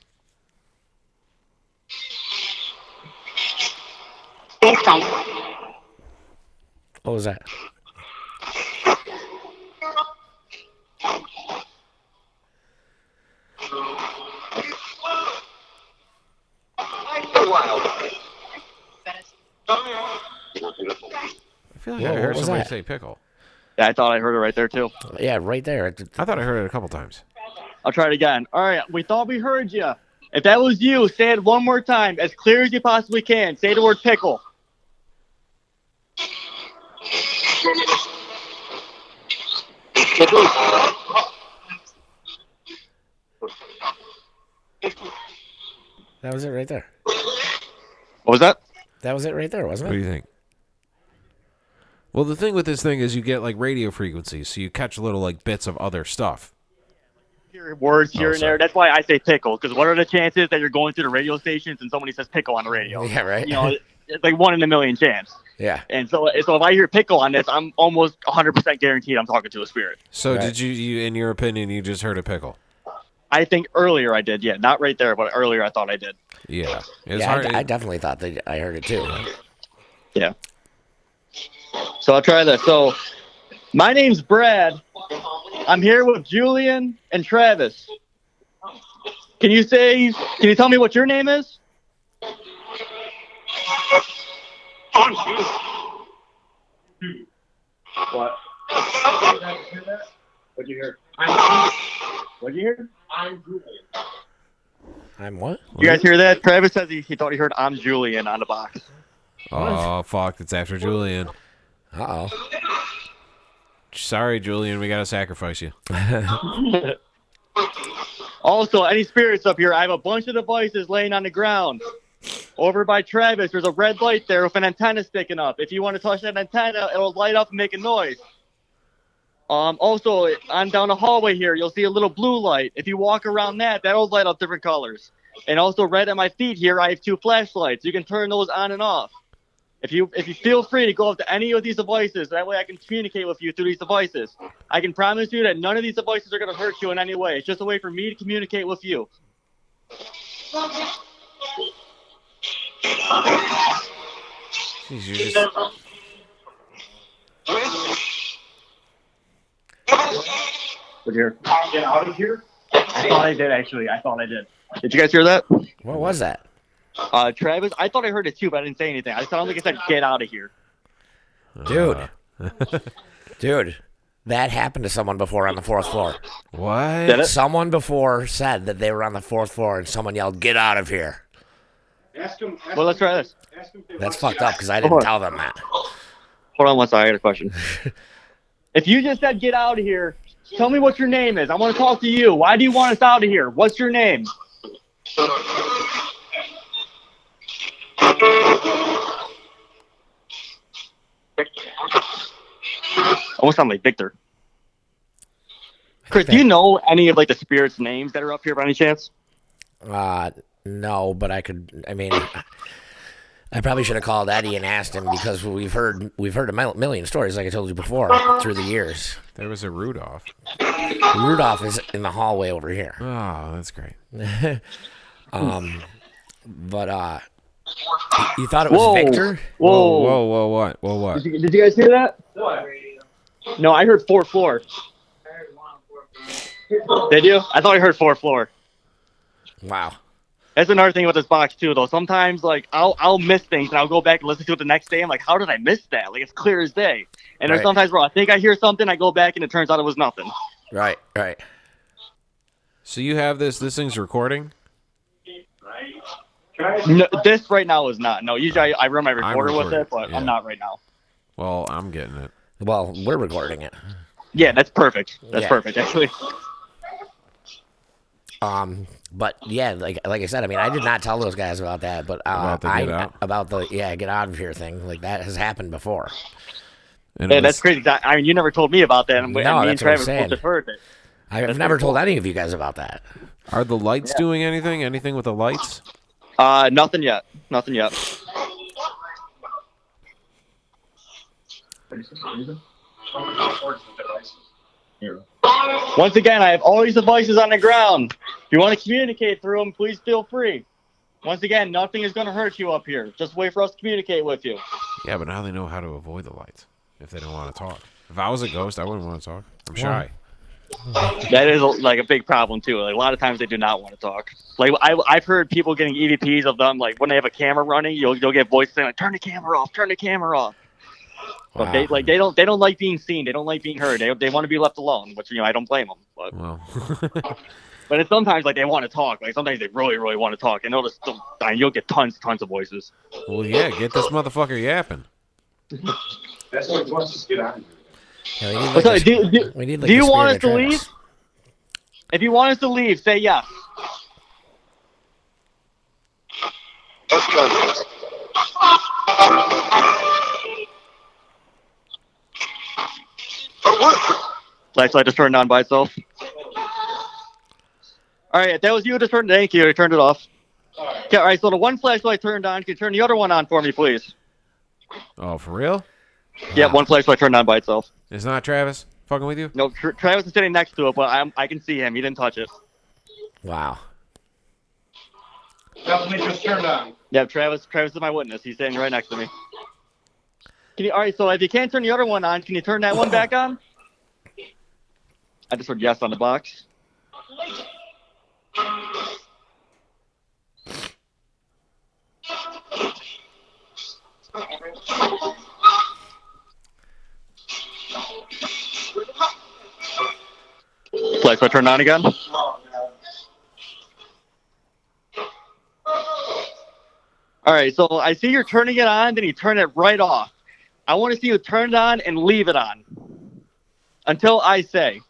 S3: What was that?
S2: I feel like
S3: Whoa,
S2: I
S3: what
S2: heard
S3: was
S2: somebody
S3: that?
S2: say pickle.
S5: Yeah, I thought I heard it right there too.
S3: Yeah, right there.
S2: I thought I heard it a couple times.
S5: I'll try it again. All right, we thought we heard you. If that was you, say it one more time, as clear as you possibly can. Say the word pickle.
S3: That was it right there.
S5: What was that?
S3: That was it right there,
S2: What
S3: wasn't
S2: do
S3: it?
S2: you think? Well, the thing with this thing is you get like radio frequencies, so you catch little like bits of other stuff.
S5: Hear words here and
S2: sorry.
S5: there. That's why I say pickle, because what are the chances that you're going through the radio stations and somebody says pickle on the radio?
S3: Yeah, right.
S5: You know, it's like 1 in a million chance.
S3: Yeah.
S5: And so if I hear pickle on this, I'm almost 100% guaranteed I'm talking to a spirit.
S2: So
S3: Right.
S2: did you, in your opinion, you just heard a pickle?
S5: I think earlier I did, yeah. Not right there, but earlier I thought I did.
S2: Yeah. It's
S3: Yeah,
S2: hard.
S3: I definitely thought that I heard it too.
S5: Yeah. So I'll try this. So my name's Brad. I'm here with Julian and Travis. Can you tell me what your name is? What? What'd you hear? What'd you hear?
S3: I'm what?
S5: You guys hear that? Travis says he thought he heard I'm Julian on the box.
S2: Oh, fuck. It's after Julian.
S3: Uh-oh.
S2: Sorry, Julian. We got to sacrifice you.
S5: Also, any spirits up here, I have a bunch of devices laying on the ground. Over by Travis, there's a red light there with an antenna sticking up. If you want to touch that antenna, it'll light up and make a noise. Also, on down the hallway here, you'll see a little blue light. If you walk around that'll light up different colors. And also, right at my feet here, I have 2 flashlights. You can turn those on and off. If you feel free to go up to any of these devices, that way I can communicate with you through these devices. I can promise you that none of these devices are going to hurt you in any way. It's just a way for me to communicate with you.
S2: Jeez, you just...
S5: Get out of here? I thought I did, actually. I thought I did. Did you guys hear that?
S3: What was that?
S5: Travis, I thought I heard it too, but I didn't say anything. I sounded like I said, get out of here.
S3: Dude. Dude. That happened to someone before on the 4th floor.
S2: What?
S5: Did it?
S3: Someone before said that they were on the 4th floor and someone yelled, "Get out of here."
S5: Well, let's try this.
S3: That's fucked up because I didn't tell them that.
S5: Hold on one second. I got a question. If you just said, get out of here, tell me what your name is. I want to talk to you. Why do you want us out of here? What's your name? Almost sound like Victor. Chris, do you know any of like the spirits' names that are up here by any chance?
S3: No, but I probably should have called Eddie and asked him because we've heard a million stories, like I told you before, through the years.
S2: There was a Rudolph.
S3: Rudolph is in the hallway over here.
S2: Oh, that's great.
S3: But you thought it was
S5: Whoa.
S3: Victor?
S2: Whoa, what?
S5: Did you guys hear that? No, I heard 4th floor. Did you? I thought I heard 4th floor.
S3: Wow.
S5: That's another thing with this box too, though. Sometimes, like, I'll miss things and I'll go back and listen to it the next day. I'm like, how did I miss that? Like, it's clear as day. And there's
S3: Right.
S5: sometimes where I think I hear something, I go back and it turns out it was nothing.
S3: Right.
S2: So you have this thing's recording?
S5: No, this right now is not. No, usually I run my recorder with
S2: recording,
S5: it, but
S2: yeah.
S5: I'm not right now.
S2: Well, I'm getting it.
S3: Well, we're recording it.
S5: Yeah, that's perfect. That's
S3: Yeah.
S5: perfect, actually.
S3: But yeah, like I said, I mean, I did not tell those guys about that, but
S2: About the get out?
S3: about the get out of here thing. Like that has happened before.
S2: And
S5: Yeah,
S2: it
S5: that's
S2: was-
S5: crazy. I mean, you never told me about that, and me
S3: No,
S5: and
S3: that's what I'm
S5: Travis
S3: saying.
S5: both just heard it.
S3: I've never told any of you guys about that.
S2: Are the lights doing anything? Anything with the lights?
S5: Nothing yet. Nothing yet. Once again, I have all these devices on the ground. If you want to communicate through them, please feel free. Once again, nothing is going to hurt you up here. Just wait for us to communicate with you.
S2: Yeah, but now they know how to avoid the lights if they don't want to talk. If I was a ghost, I wouldn't want to talk. I'm shy.
S5: That is like a big problem too. Like, a lot of times they do not want to talk. Like I've heard people getting EVPs of them. Like when they have a camera running, you'll get voices saying like, "Turn the camera off, turn the camera off." But
S3: Wow.
S5: they don't like being seen. They don't like being heard. They want to be left alone, which I don't blame them. But
S2: Well,
S5: but it's sometimes like they want to talk. Like sometimes they really want to talk, and you'll get tons of voices.
S2: well, yeah. Get this motherfucker yapping.
S6: That's what he wants us to get on.
S3: Yeah, we need,
S5: But
S3: like,
S5: sorry,
S3: a- we need, like,
S5: do you
S3: the
S5: want us
S3: spirit
S5: to
S3: of
S5: leave?
S3: Travis.
S5: If you want us to leave, say yes.
S6: Let's go.
S5: Flashlight just turned on by itself. All right, if that was you, just turned. Thank you. I turned it off. Okay, all right, so the one flashlight turned on. Can you turn the other one on for me, please?
S2: Oh, for real?
S5: Yeah, one flashlight turned on by itself.
S2: It's not Travis fucking with you?
S5: No, Travis is sitting next to it, but I can see him. He didn't touch it.
S3: Wow.
S6: Definitely just turned on.
S5: Yeah, Travis is my witness. He's standing right next to me. All right, so if you can't turn the other one on, can you turn that one back on? I just heard yes on the box. Flashlight turned on again. All right, so I see you're turning it on, then you turn it right off. I want to see you turn it on and leave it on until I say.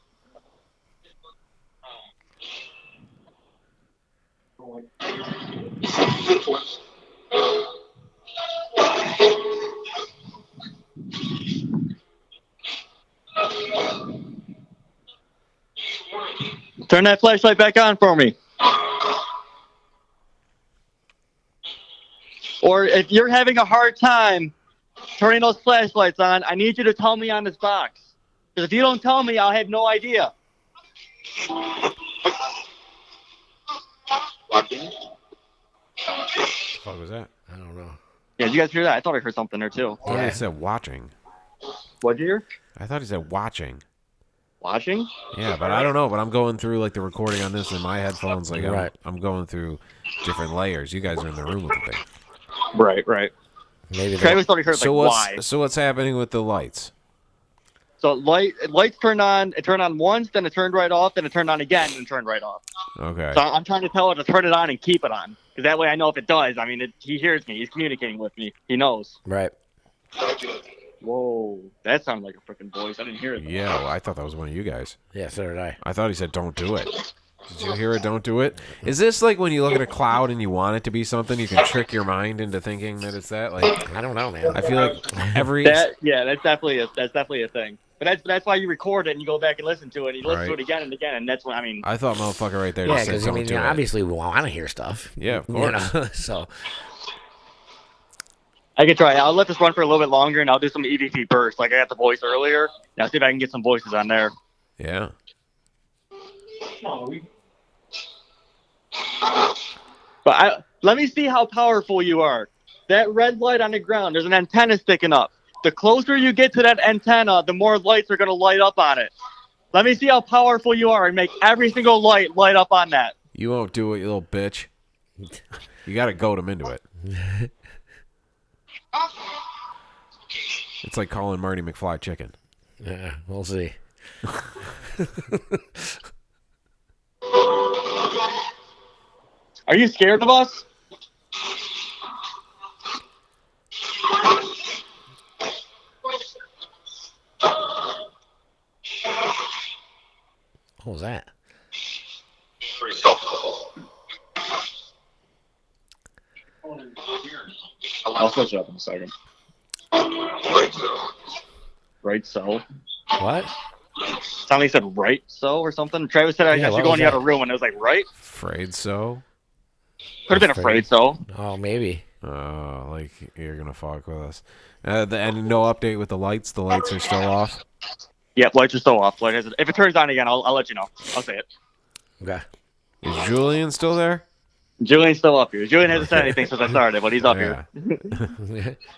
S5: Turn that flashlight back on for me. Or if you're having a hard time turning those flashlights on, I need you to tell me on this box. Because if you don't tell me, I'll have no idea.
S2: What the fuck was that?
S3: I don't know.
S5: Yeah, did you guys hear that? I thought I heard something there too.
S2: I thought he said watching.
S5: What'd you hear?
S2: I thought he said watching.
S5: Watching?
S2: Yeah, but I don't know. But I'm going through like the recording on this in my headphones. Like
S3: Right.
S2: I'm going through different layers. You guys are in the room with the thing.
S5: Right.
S3: Maybe they-
S5: Travis thought he heard
S2: So
S5: like
S2: what's
S5: why.
S2: so what's happening with the lights?
S5: So lights turned on. It turned on once, then it turned right off, then it turned on again, and turned right off.
S2: Okay.
S5: So I'm trying to tell it to turn it on and keep it on, because that way I know if it does. I mean, he hears me. He's communicating with me. He knows.
S3: Right.
S5: Whoa, that sounded like a freaking voice. I didn't hear it. Though.
S2: Yeah, well, I thought that was one of you guys.
S3: Yeah, so did I.
S2: I thought he said don't do it. Did you hear it? Don't do it. Is this like when you look at a cloud and you want it to be something, you can trick your mind into thinking that it's that? Like
S3: I don't know, man.
S2: I feel like every
S5: That's definitely a thing. But that's why you record it and you go back and listen to it. And you listen to
S2: Right.
S5: it again and again, and that's when I mean.
S2: I thought motherfucker right there
S3: Yeah,
S2: just said
S3: because I
S2: don't
S3: mean,
S2: do
S3: you know,
S2: it.
S3: obviously we want to hear stuff.
S2: Yeah, of
S3: You
S2: course.
S3: know? So
S5: I can try. I'll let this run for a little bit longer, and I'll do some EVP bursts, like I got the voice earlier. Now see if I can get some voices on there.
S2: Yeah.
S5: But let me see how powerful you are. That red light on the ground, there's an antenna sticking up. The closer you get to that antenna, the more lights are going to light up on it. Let me see how powerful you are and make every single light light up on that.
S2: You won't do it, you little bitch. You gotta goad him into it. It's like calling Marty McFly chicken.
S3: yeah, we'll see.
S5: Are you scared of us?
S3: What was that?
S5: I'll switch it up in a second. Right so.
S3: What?
S5: Tommy said right so or something. Travis said I should go in the other room, and it was like right.
S2: Afraid so?
S5: Could have been afraid so.
S3: Oh, maybe.
S2: Like you're gonna fuck with us. And no update with the lights. The lights are still off.
S5: Yep, lights are still off. Like I said, if it turns on again, I'll let you know. I'll say it.
S3: Okay.
S2: Is Julian still there?
S5: Julian's still up here. Julian hasn't said anything since I started, but he's up here.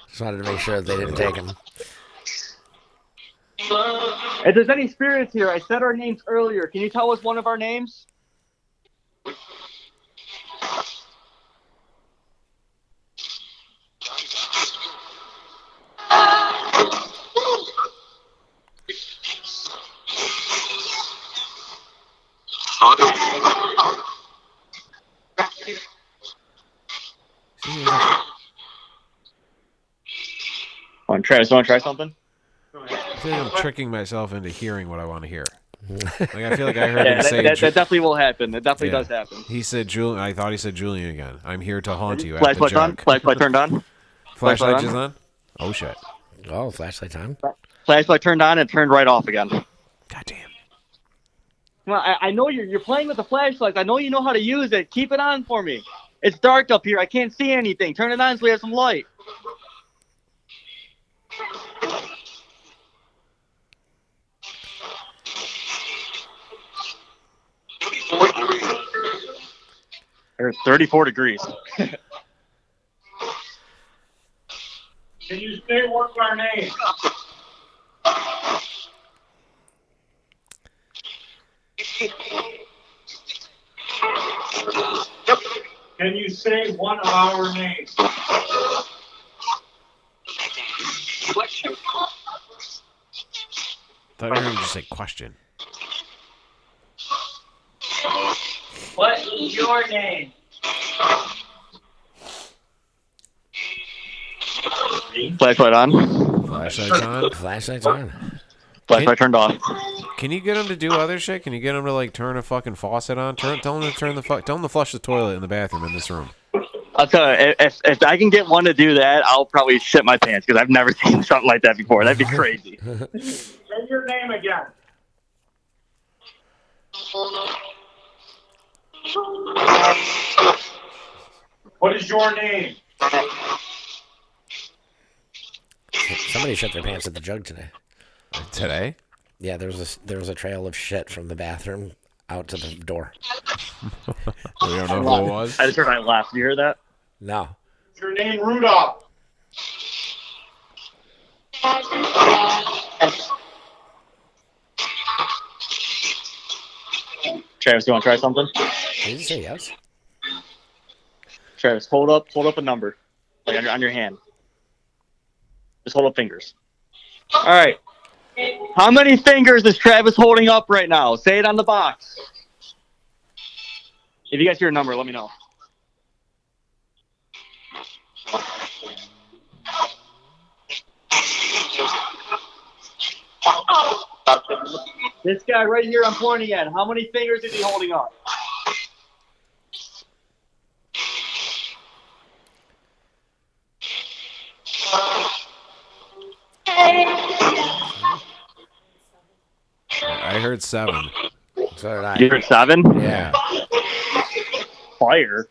S3: Just wanted to make sure they didn't take him.
S5: If there's any spirits here, I said our names earlier. Can you tell us one of our names? On Travis, you want to try something?
S2: I feel like I'm tricking myself into hearing what I want to hear. Like I feel like I heard him say.
S5: That definitely will happen. That definitely does happen.
S2: He said Julian. I thought he said Julian again. I'm here to haunt you.
S5: Flashlight on. Flashlight turned on.
S2: Flashlight is on. Oh shit.
S3: Oh, flashlight's on.
S5: Flashlight turned on and turned right off again.
S2: Goddamn.
S5: Well, I know you're playing with the flashlights. I know you know how to use it. Keep it on for me. It's dark up here. I can't see anything. Turn it on so we have some light. There's 34 degrees.
S6: Can you say what's our name? Can you say one of our names?
S2: Thought I heard him just say question.
S6: What is your name?
S5: Flashlight on.
S2: Flashlight's on.
S3: Flashlight's on.
S5: Flashlight turned off.
S2: Can you get him to do other shit? Can you get him to like turn a fucking faucet on? Tell him to tell him to flush the toilet in the bathroom in this room.
S5: I'll tell you, if I can get one to do that, I'll probably shit my pants because I've never seen something like that before. That'd be crazy.
S6: Say your name again. What is your name?
S3: Somebody shit their pants at the jug today.
S2: Today?
S3: Yeah, there was a trail of shit from the bathroom out to the door.
S2: We don't know who it was.
S5: I just heard I laughed. You hear that?
S3: No.
S6: Is your name Rudolph?
S5: Travis, you want to try something?
S3: Did you say yes?
S5: Travis, hold up a number, like on your hand. Just hold up fingers. All right. How many fingers is Travis holding up right now? Say it on the box. If you guys hear a number, let me know. This guy right here I'm pointing at, how many fingers is he holding up?
S2: I heard 7.
S3: So did I.
S5: You heard 7?
S3: Yeah.
S5: Fire.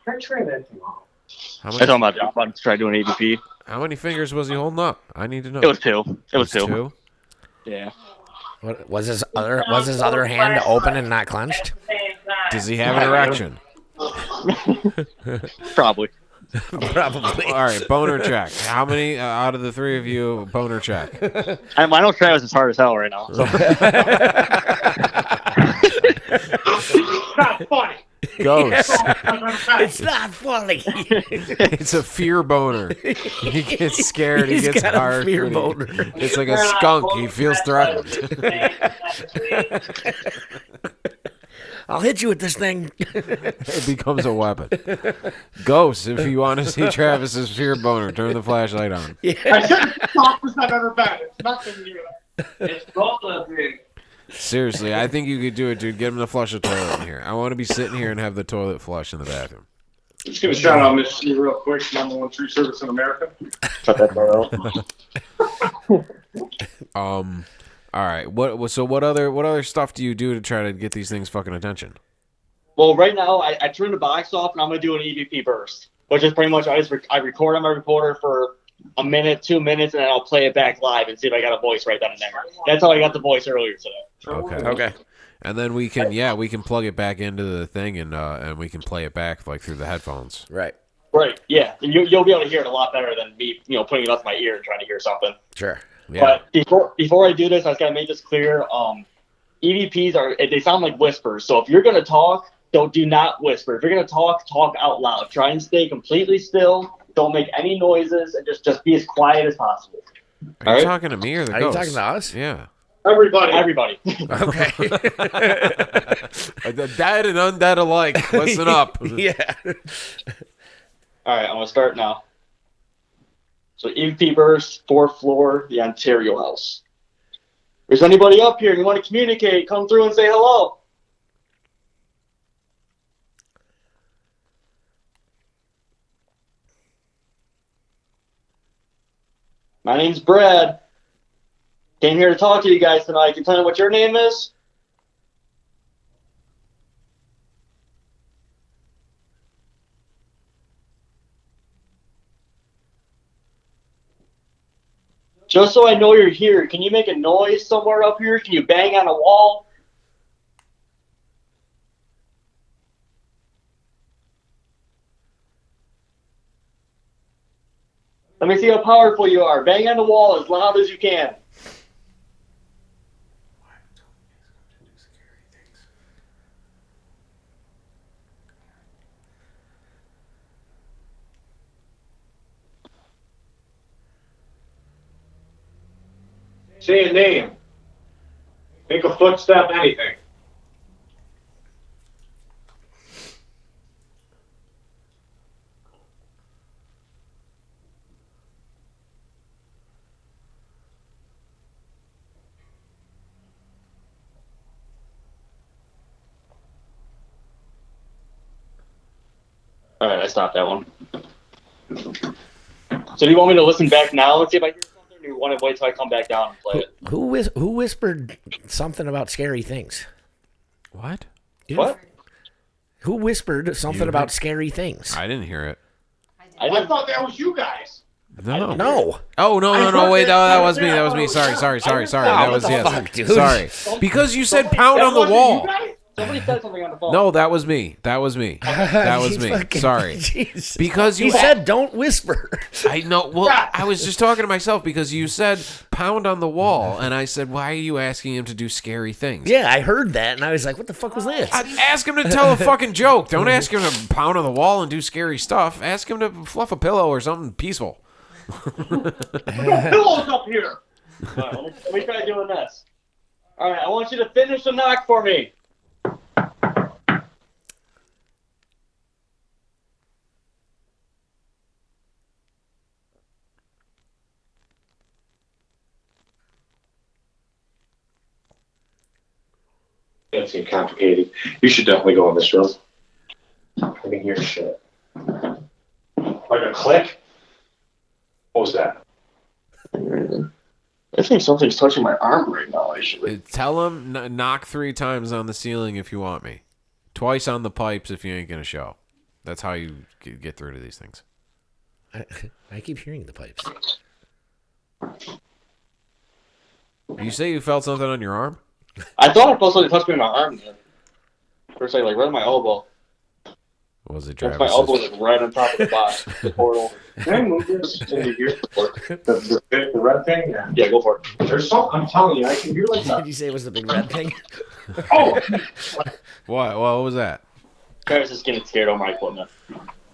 S2: How
S5: I'm talking about I'm about to try doing ABP.
S2: How many fingers was he holding up? I need to know.
S5: It was 2. It was 2.
S2: 2?
S5: Yeah.
S3: What was his other hand open and not clenched?
S2: Does he have an erection?
S5: Probably.
S3: Probably.
S2: All right, boner check. How many out of the 3 of you boner check?
S5: I know Travis is hard as hell right now. So.
S6: It's not funny.
S2: Ghost.
S3: It's not funny.
S2: It's a fear boner. He gets scared. He
S3: He's
S2: gets
S3: got a
S2: hard.
S3: fear
S2: but
S3: boner.
S2: It's like a skunk. He feels threatened.
S3: I'll hit you with this thing.
S2: It becomes a weapon. Ghosts, if you want to see Travis's fear boner, turn the flashlight on.
S6: I said it's the softest I've ever been. It's nothing new. It's cold up here.
S2: Seriously, I think you could do it, dude. Get him to flush a toilet in here. I want to be sitting here and have the toilet flush in the bathroom.
S6: Just gonna shout out Miss C real quick. #1 tree service in America.
S5: Cut that part out.
S2: All right. What other stuff do you do to try to get these things fucking attention?
S5: Well, right now I turned the box off and I'm gonna do an EVP burst, which is pretty much I record on my recorder for a minute, 2 minutes, and then I'll play it back live and see if I got a voice right then and there. That's how I got the voice earlier today.
S2: Okay. And then we can plug it back into the thing and we can play it back like through the headphones.
S3: Right.
S5: Right. Yeah. And you'll be able to hear it a lot better than me, putting it up my ear and trying to hear something.
S3: Sure.
S2: Yeah.
S5: But before I do this, I just gotta make this clear. EVPs they sound like whispers. So if you're gonna talk, do not whisper. If you're gonna talk out loud. Try and stay completely still. Don't make any noises, and just be as quiet as possible.
S2: Are you talking to me or the
S3: Are
S2: ghost?
S3: you talking to us?
S2: Yeah.
S5: Everybody.
S3: Okay.
S2: The dead and undead alike. Listen up.
S3: Yeah.
S5: All right, I'm gonna start now. So EVP burst, 4th floor, the Ontario House. If there's anybody up here and you want to communicate, come through and say hello. My name's Brad. Came here to talk to you guys tonight. Can you tell me what your name is? Just so I know you're here, can you make a noise somewhere up here? Can you bang on a wall? Let me see how powerful you are. Bang on the wall as loud as you can.
S6: Say a name. Make a footstep, anything.
S5: All right, I stopped that one. So do you want me to listen back now and see if I hear something, or do you want to wait till I come back down and play it?
S3: Who whispered something about scary things?
S2: What?
S5: What?
S3: Who whispered something about scary things?
S2: I didn't hear it.
S6: I thought that was you guys.
S3: No.
S2: Oh no! Wait, that was me. That was me. Sorry. That was
S3: fuck, dude?
S2: Sorry. Because you said pound on the wall.
S5: Somebody said something on the phone.
S2: No, that was me. That was me. Sorry.
S3: Jeez.
S2: Because you
S3: said don't whisper.
S2: I know. Well, I was just talking to myself because you said pound on the wall, and I said, why are you asking him to do scary things?
S3: Yeah, I heard that, and I was like, what the fuck was this?
S2: Ask him to tell a fucking joke. Don't ask him to pound on the wall and do scary stuff. Ask him to fluff a pillow or something peaceful.
S6: Pillows up here.
S5: All right, let me try doing this. All right, I want you to finish the knock for me.
S6: That seems complicated. You should definitely go in this room. I can hear shit. Like a click? What was that?
S5: I think something's touching my arm right now, actually.
S2: Tell him knock 3 times on the ceiling if you want me. Twice on the pipes if you ain't gonna show. That's how you get through to these things.
S3: I keep hearing the pipes.
S2: You say you felt something on your arm?
S5: I thought I felt something touch me on my arm. First, like right on my elbow.
S2: Was it
S5: My
S2: Travis?
S5: elbow was like, right on top of the box. The portal.
S6: Can I move this into here? The red thing?
S5: Yeah, go for it.
S6: There's something, I'm telling you, I can hear like
S3: Did
S6: that.
S3: you say it was the big red thing?
S6: Oh!
S2: What was that?
S5: Travis is getting scared over my equipment.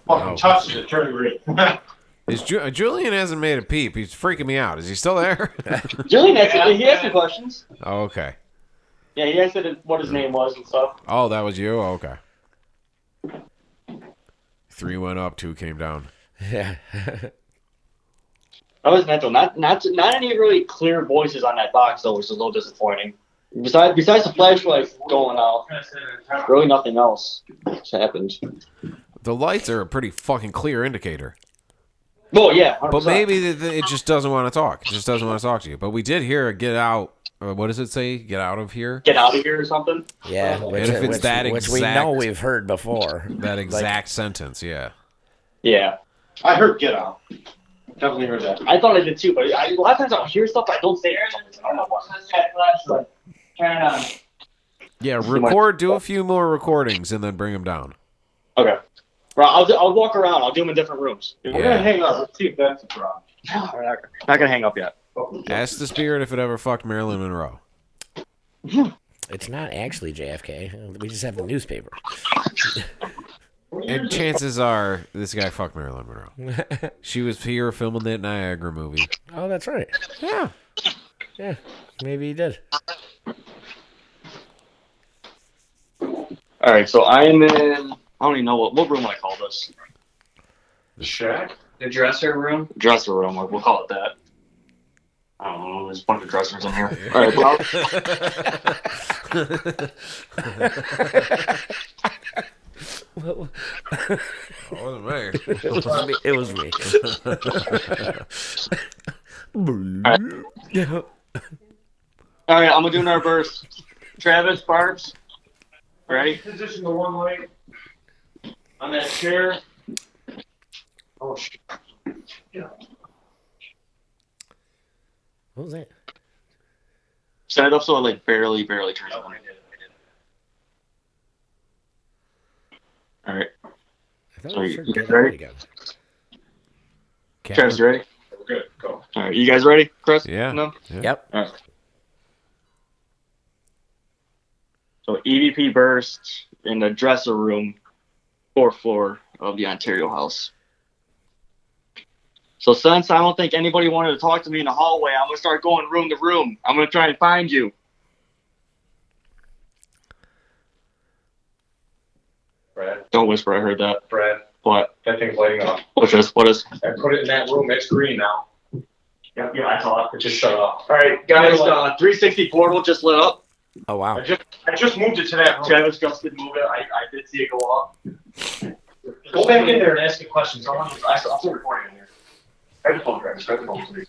S6: Fucking touches it, turn green.
S2: Julian hasn't made a peep. He's freaking me out. Is he still there?
S5: Julian, he asked me questions.
S2: Oh, okay.
S5: Yeah, he asked what his name was and stuff.
S2: Oh, that was you? Oh, okay. 3 went up, 2 came down.
S3: Yeah.
S5: That was mental. Not any really clear voices on that box though, which is a little disappointing. Besides the flashlight going out, really nothing else has happened.
S2: The lights are a pretty fucking clear indicator.
S5: Well, yeah, 100%.
S2: But maybe it just doesn't want to talk. It just doesn't want to talk to you. But we did hear a get out. What does it say? Get out of here?
S5: Get out of here or something?
S3: Yeah.
S2: And if it's that
S3: which we
S2: exact-
S3: know we've heard before.
S2: That exact sentence, yeah.
S5: Yeah.
S6: I heard get out. Definitely heard that.
S5: I thought I did too, but a lot of times I'll hear stuff I don't say. I don't know what. Turn it on.
S2: Yeah, do a few more recordings and then bring them down.
S5: Okay. Well, I'll walk around. I'll do them in different rooms.
S6: We're gonna hang up. Let's see if that's a problem.
S5: No, we're not gonna hang up yet.
S2: Ask the spirit if it ever fucked Marilyn Monroe.
S3: It's not actually JFK. We just have the newspaper.
S2: And chances are this guy fucked Marilyn Monroe. She was here filming that Niagara movie.
S3: Oh, that's right.
S2: Yeah.
S3: Yeah, maybe he did.
S5: All right, so I am in. I don't even know what room I call this.
S6: The shack?
S5: The dresser room. Dresser room. We'll call it that. I don't know. There's a bunch of dressers in here. All right, well.
S2: It wasn't me.
S3: It was me.
S5: All right, I'm gonna do another verse. Travis, Barbs, ready?
S6: Position the one light on that chair. Oh shit. Yeah.
S3: What was that?
S5: Set it up so it like barely turns on. All right.
S3: I thought
S5: So
S3: we
S5: you
S3: should
S5: guys
S3: get
S5: ready?
S3: it again.
S5: Travis, you ready?
S6: We're good. Go.
S5: All right, you guys ready, Chris?
S2: Yeah.
S5: No.
S2: Yeah.
S3: Yep.
S5: All right. So EVP burst in the dresser room, 4th floor of the Ontario House. So since I don't think anybody wanted to talk to me in the hallway, I'm gonna start going room to room. I'm gonna try and find you.
S6: Brad.
S5: Don't whisper. I heard that.
S6: Brad.
S5: What?
S6: That thing's lighting up.
S5: What's this? What is?
S6: I put it in that room. It's green now.
S5: Yeah, I saw it.
S6: It just shut off.
S5: All right, guys. 360 portal just lit up.
S3: Oh, wow.
S6: I just moved it to that room.
S5: Travis just did move it. I did see it go off.
S6: Go back in there and ask me questions. I'm still recording in here. Grab the phone, Travis. Grab the phone, please.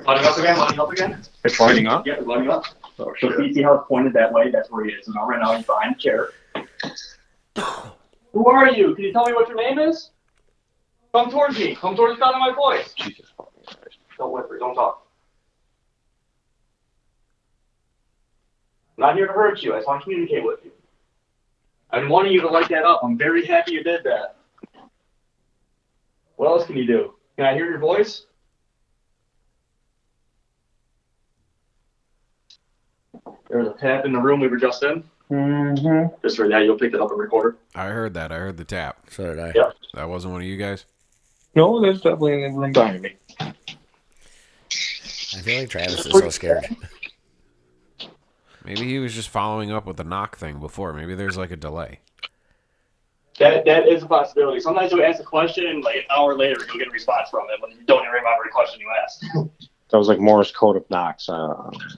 S5: Lighting up again. Lighting up again.
S6: It's lighting up?
S5: Yeah, it's lighting up.
S6: Oh,
S5: So
S6: shit.
S5: you see how it's pointed that way? That's where he is. And right now he's behind the chair. Who are you? Can you tell me what your name is? Come towards me. Come towards the sound of my voice.
S6: Jesus fucking Christ.
S5: Don't whisper. Don't talk. I'm not here to hurt you. I just want to communicate with you. I've been wanting you to light that up. I'm very happy you did that. What else can you do? Can I hear your voice? There was a tap in the room we were just in.
S6: Mm-hmm.
S5: Just for that, you'll pick it up and record.
S2: I heard that. I heard the tap.
S3: So did I.
S5: Yeah.
S2: That wasn't one of you guys?
S6: No, there's definitely in the room behind me.
S3: I feel like Travis is so scared.
S2: Maybe he was just following up with the knock thing before. Maybe there's like a delay.
S5: That is a possibility. Sometimes you'll ask a question and like an hour later you'll get a response from it when you don't even remember the question you asked.
S6: That was like Morse code of knocks.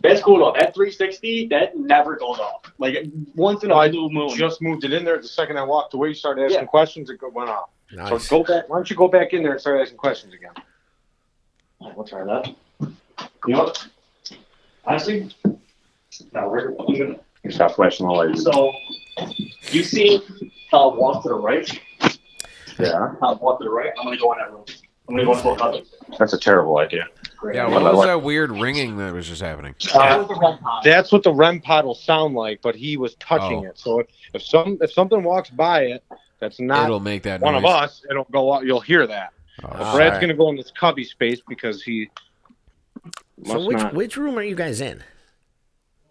S5: That's cool though. That 360, that never goes off. Like once in a blue moon.
S6: Just moved it in there. The second I walked away, you started asking questions, it went off.
S3: Nice.
S6: So go back. Why don't you go back in there and start asking questions again?
S5: We'll try that. You know what? Honestly, no, we're gonna.
S6: You stop flashing the lights.
S5: So you see how it walks to the right?
S6: Yeah.
S5: How it walks to the right? I'm gonna go in that room. I'm gonna go into a closet.
S6: That's a terrible idea.
S2: Yeah, what was that weird ringing that was just happening?
S5: That was the REM pod.
S6: That's what the REM pod will sound like, but he was touching it. So if something walks by it, that's not
S2: It'll make that
S6: one
S2: noise.
S6: of us. It'll go out. You'll hear that.
S2: Oh,
S6: Brad's
S3: right.
S6: gonna go in this cubby space because he.
S3: So
S6: Must not.
S3: which room are you guys in?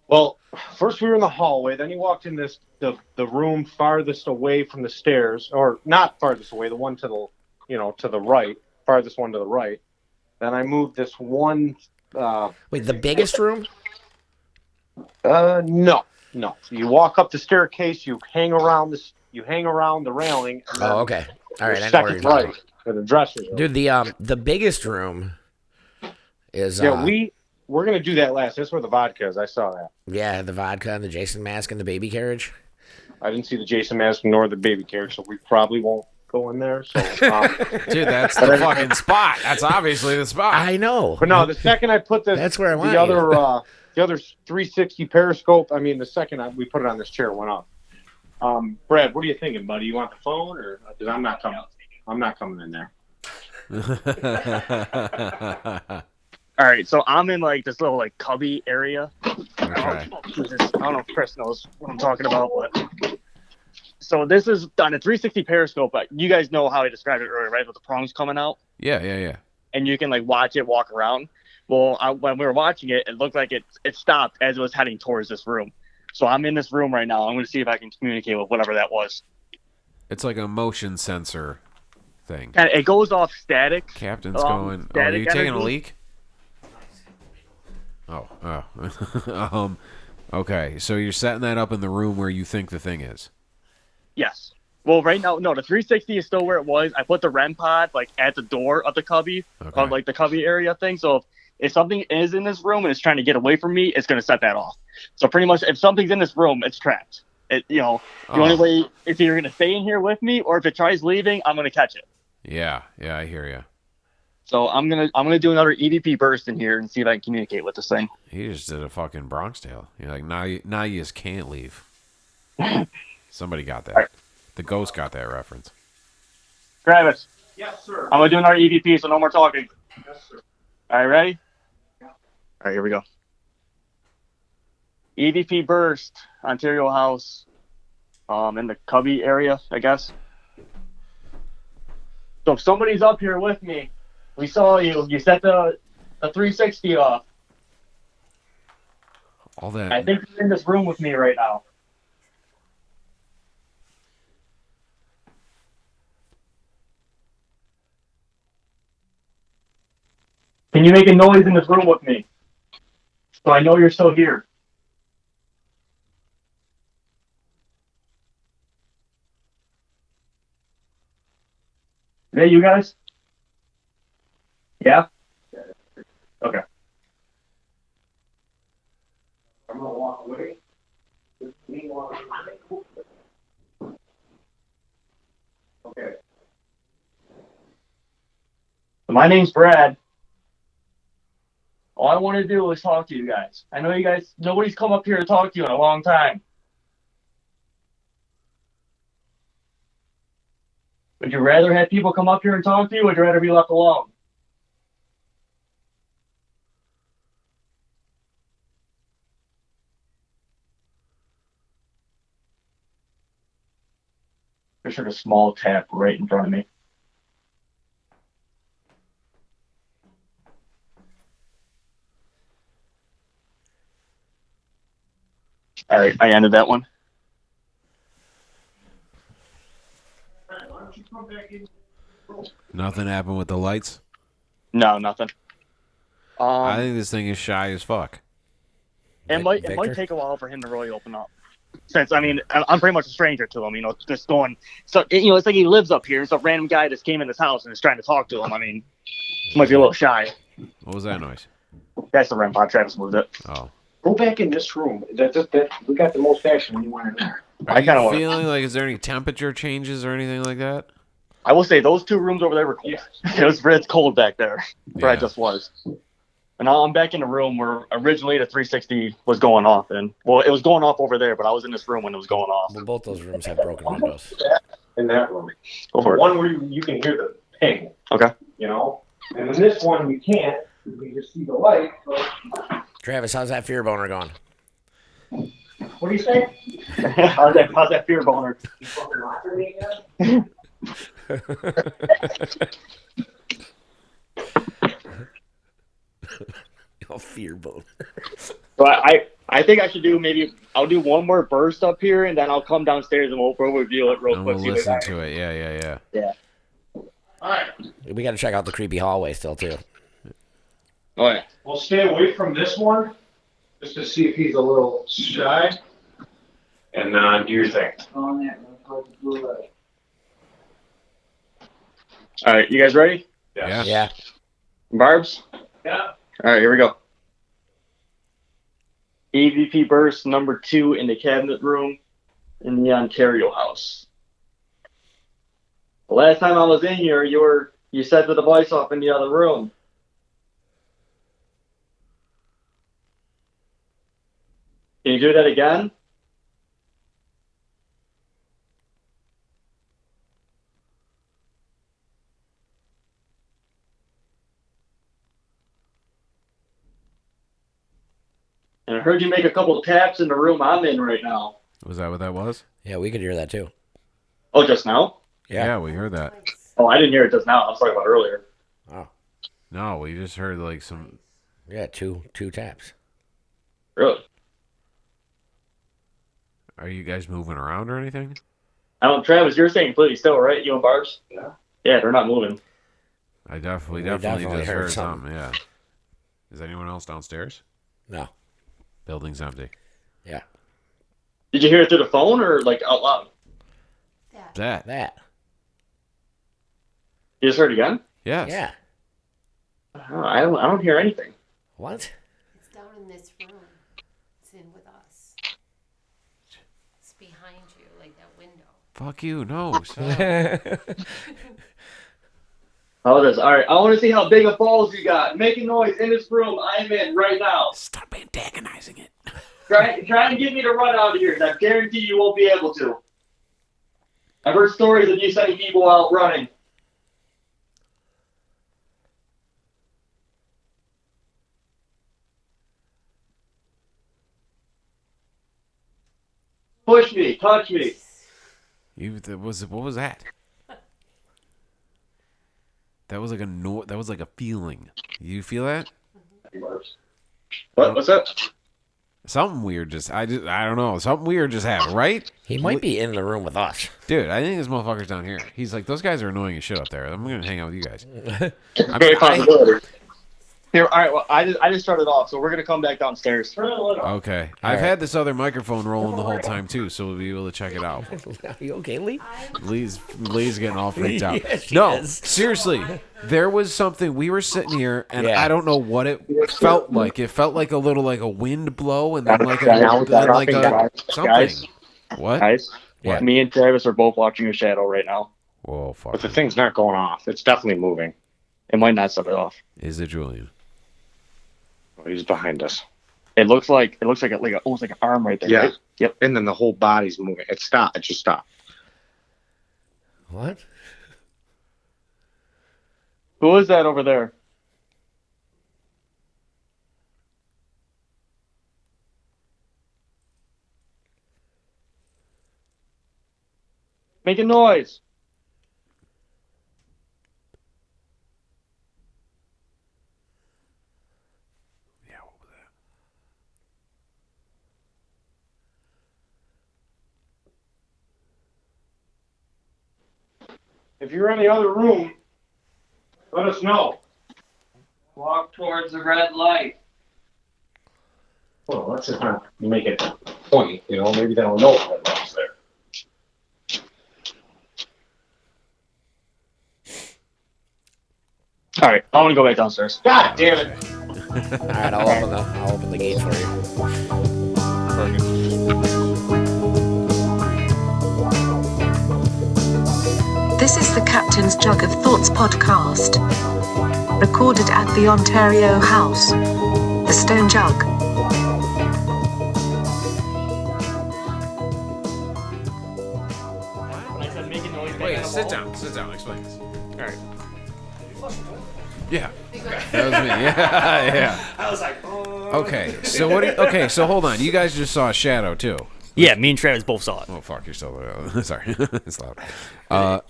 S6: Well, first we were in the hallway. Then he walked in the room farthest away from the stairs, or not farthest away, the one to the to the right, farthest one to the right. Then I moved this one.
S3: Wait, the biggest room?
S6: No. You walk up the staircase. You hang around this. You hang around the railing. And then
S3: Oh, okay. All right,
S6: your
S3: I know what you're
S6: second
S3: talking
S6: right
S3: about.
S6: for the dressers.
S3: Dude, the biggest room is
S6: Yeah, we're gonna do that last. That's where the vodka is. I saw that.
S3: yeah, the vodka and the Jason mask and the baby carriage.
S6: I didn't see the Jason mask nor the baby carriage, so we probably won't go in there. So,
S2: Dude, that's the fucking spot. That's obviously the spot.
S3: I know.
S6: but no, the second I put
S3: That's where I want
S6: the
S3: you.
S6: other 360 periscope. I mean, the second we put it on this chair, it went off. Brad, what are you thinking, buddy? You want the phone or? Because I'm not coming. I'm not coming in there.
S5: All right, so I'm in like this little like cubby area.
S2: Okay.
S5: I don't know if Chris knows what I'm talking about, but so this is on a 360 periscope. But you guys know how I described it earlier, right? With the prongs coming out,
S2: Yeah.
S5: and you can like watch it walk around. Well, when we were watching it, it looked like it stopped as it was heading towards this room. So I'm in this room right now. I'm going to see if I can communicate with whatever that was.
S2: It's like a motion sensor thing.
S5: And it goes off static.
S2: Captain's going. Oh, are you
S5: static
S2: taking a
S5: energy.
S2: leak? Oh. Okay, so you're setting that up in the room where you think the thing is.
S5: Yes. Well, right now, no, the 360 is still where it was. I put the REM pod like at the door of the cubby,
S2: Okay.
S5: of like the cubby area thing. So if something is in this room and it's trying to get away from me, it's going to set that off. So pretty much, if something's in this room, it's trapped. The only way it's either going to stay in here with me, or if it tries leaving, I'm going to catch it.
S2: Yeah, I hear you.
S5: So I'm gonna do another EVP burst in here and see if I can communicate with this thing.
S2: He just did a fucking Bronx tale. You're like, now you just can't leave. Somebody got that.
S5: All right.
S2: The ghost got that reference.
S5: Travis.
S6: Yes, sir.
S5: I'm gonna do another EVP, so no more talking.
S6: Yes, sir.
S5: All right, ready? Yeah. All right, here we go. EVP burst, Ontario House, in the cubby area, I guess. So if somebody's up here with me, we saw you. You set the 360 off.
S2: All that.
S5: I think you're in this room with me right now. Can you make a noise in this room with me? So I know you're still here. Hey, you guys? Yeah? Okay.
S6: I'm gonna walk away. Okay.
S5: My name's Brad. All I want to do is talk to you guys. I know you guys, nobody's come up here to talk to you in a long time. Would you rather have people come up here and talk to you, or would you rather be left alone? There's sort of a small tap right in front of me. All right, I ended that one.
S2: Nothing happened with the lights.
S5: No, nothing.
S2: I think this thing is shy as fuck.
S5: It might
S3: Victor?
S5: take a while for him to really open up. Since I'm pretty much a stranger to him, just going. So it's like he lives up here. Some random guy just came in this house and is trying to talk to him. He might be a little shy.
S2: What was that noise?
S5: That's the REM pod. Travis moved it.
S2: Oh.
S6: Go back in this room. That we got the most action when you went in there.
S2: Are
S5: kinda
S2: you
S5: wanna-
S2: feeling like, is there any temperature changes or anything like that?
S5: I will say those two rooms over there were cold. It's cold back there where I
S2: Yeah.
S5: just was. And now I'm back in the room where originally the 360 was going off. And well, it was going off over there, but I was in this room when it was going off.
S3: Well, both those rooms have broken windows.
S6: In that room.
S5: Go for it.
S6: One where you can hear the ping,
S5: Okay.
S6: And in this one you can't. We just see the light. So.
S3: Travis, how's that fear boner going?
S6: What do you say?
S5: how's that fear boner?
S6: You fucking laughing at me again?
S3: Oh, fear boner.
S5: So I think I should I'll do one more burst up here, and then I'll come downstairs and we'll review it real
S2: And
S5: quick.
S2: we'll
S5: see what
S2: listen
S5: I-
S2: to it. Yeah.
S5: Yeah.
S6: All right.
S3: We got to check out the creepy hallway still, too.
S5: Oh yeah.
S6: We'll stay away from this one. just to see if he's a little shy. And do your thing.
S5: All right, you guys ready?
S2: Yeah.
S3: Yeah.
S5: Barbs?
S6: Yeah.
S5: All right, here we go. EVP burst number 2 in the cabinet room in the Ontario house. The last time I was in here, you set the device off in the other room. Can you do that again? And I heard you make a couple of taps in the room I'm in right now.
S2: Was that what that was?
S3: Yeah, we could hear that too.
S5: Oh, just now?
S2: Yeah, we heard that.
S5: Oh, I didn't hear it just now. I was talking about earlier.
S3: Oh.
S2: No, we just heard like some.
S3: Yeah, two taps.
S5: Really?
S2: Are you guys moving around or anything?
S5: Travis, you're staying completely still, right? You and Barbs? Yeah. Yeah, they're not moving.
S2: I definitely
S3: We definitely
S2: just
S3: heard
S2: heard
S3: something.
S2: something. Yeah. Is anyone else downstairs?
S3: No.
S2: Building's empty.
S3: Yeah.
S5: Did you hear it through the phone or like out loud?
S2: That.
S5: You just heard it again?
S2: Yes.
S3: Yeah.
S5: Oh, I don't hear anything.
S3: What?
S7: It's down in this room. It's in with us. It's behind you, like that window.
S2: Fuck you. No. Stop.
S5: Oh, this. All right. I want to see how big of balls you got. Make a noise in this room I'm in right now.
S2: Stop antagonizing it.
S5: Try and get me to run out of here. I guarantee you won't be able to. I've heard stories of you sending people out running. Push me, touch me.
S2: What was that? That was like that was like a feeling. You feel that?
S5: What? What's that?
S2: Something weird I don't know. Something weird just happened, right?
S3: He might be in the room with us.
S2: Dude, I think this motherfucker's down here. He's like, those guys are annoying as shit up there. I'm gonna hang out with you guys.
S5: Very possibility. Here, all right. Well, I just started off, so we're gonna come back downstairs.
S2: Okay. I've had this other microphone rolling the whole time too, so we'll be able to check it out.
S3: Are you okay, Lee?
S2: Lee's getting all freaked out.
S3: Yeah, she
S2: No,
S3: is.
S2: seriously. There was something. We were sitting here, and
S3: Yeah.
S2: I don't know what it felt like. It felt like a little like a wind blow, and then like something.
S5: Guys.
S2: What?
S5: Guys,
S2: What?
S5: me and Travis are both watching a shadow right now.
S2: Whoa, fuck.
S6: But the thing's not going off. It's definitely moving.
S5: It might not set it off.
S2: Is it Julian?
S6: Oh, he's behind us.
S5: It looks like almost like an arm right there.
S6: Yeah.
S5: Right? Yep.
S6: And then the whole body's moving. It stopped. It just stopped.
S3: What?
S5: Who is that over there? Make a noise.
S2: Yeah, what was that?
S6: If you're in the other room, let us know.
S5: Walk towards the red light.
S6: Well, let's just not make it point. Maybe they don't know what that's there.
S5: All right, I want to go back downstairs.
S6: God damn it!
S3: All right, I'll open the gate for you.
S1: This is the Captain's Jug of Thoughts podcast. Recorded at the Ontario House. The Stone Jug.
S4: When I said make a noise,
S2: Wait, sit down. Explain this.
S4: All right.
S2: Yeah, that was me. Yeah, yeah.
S4: I was like, oh.
S2: Okay, so okay, so hold on. You guys just saw a shadow too.
S4: Yeah, me and Travis both saw it.
S2: Oh fuck, you're still sorry. It's loud.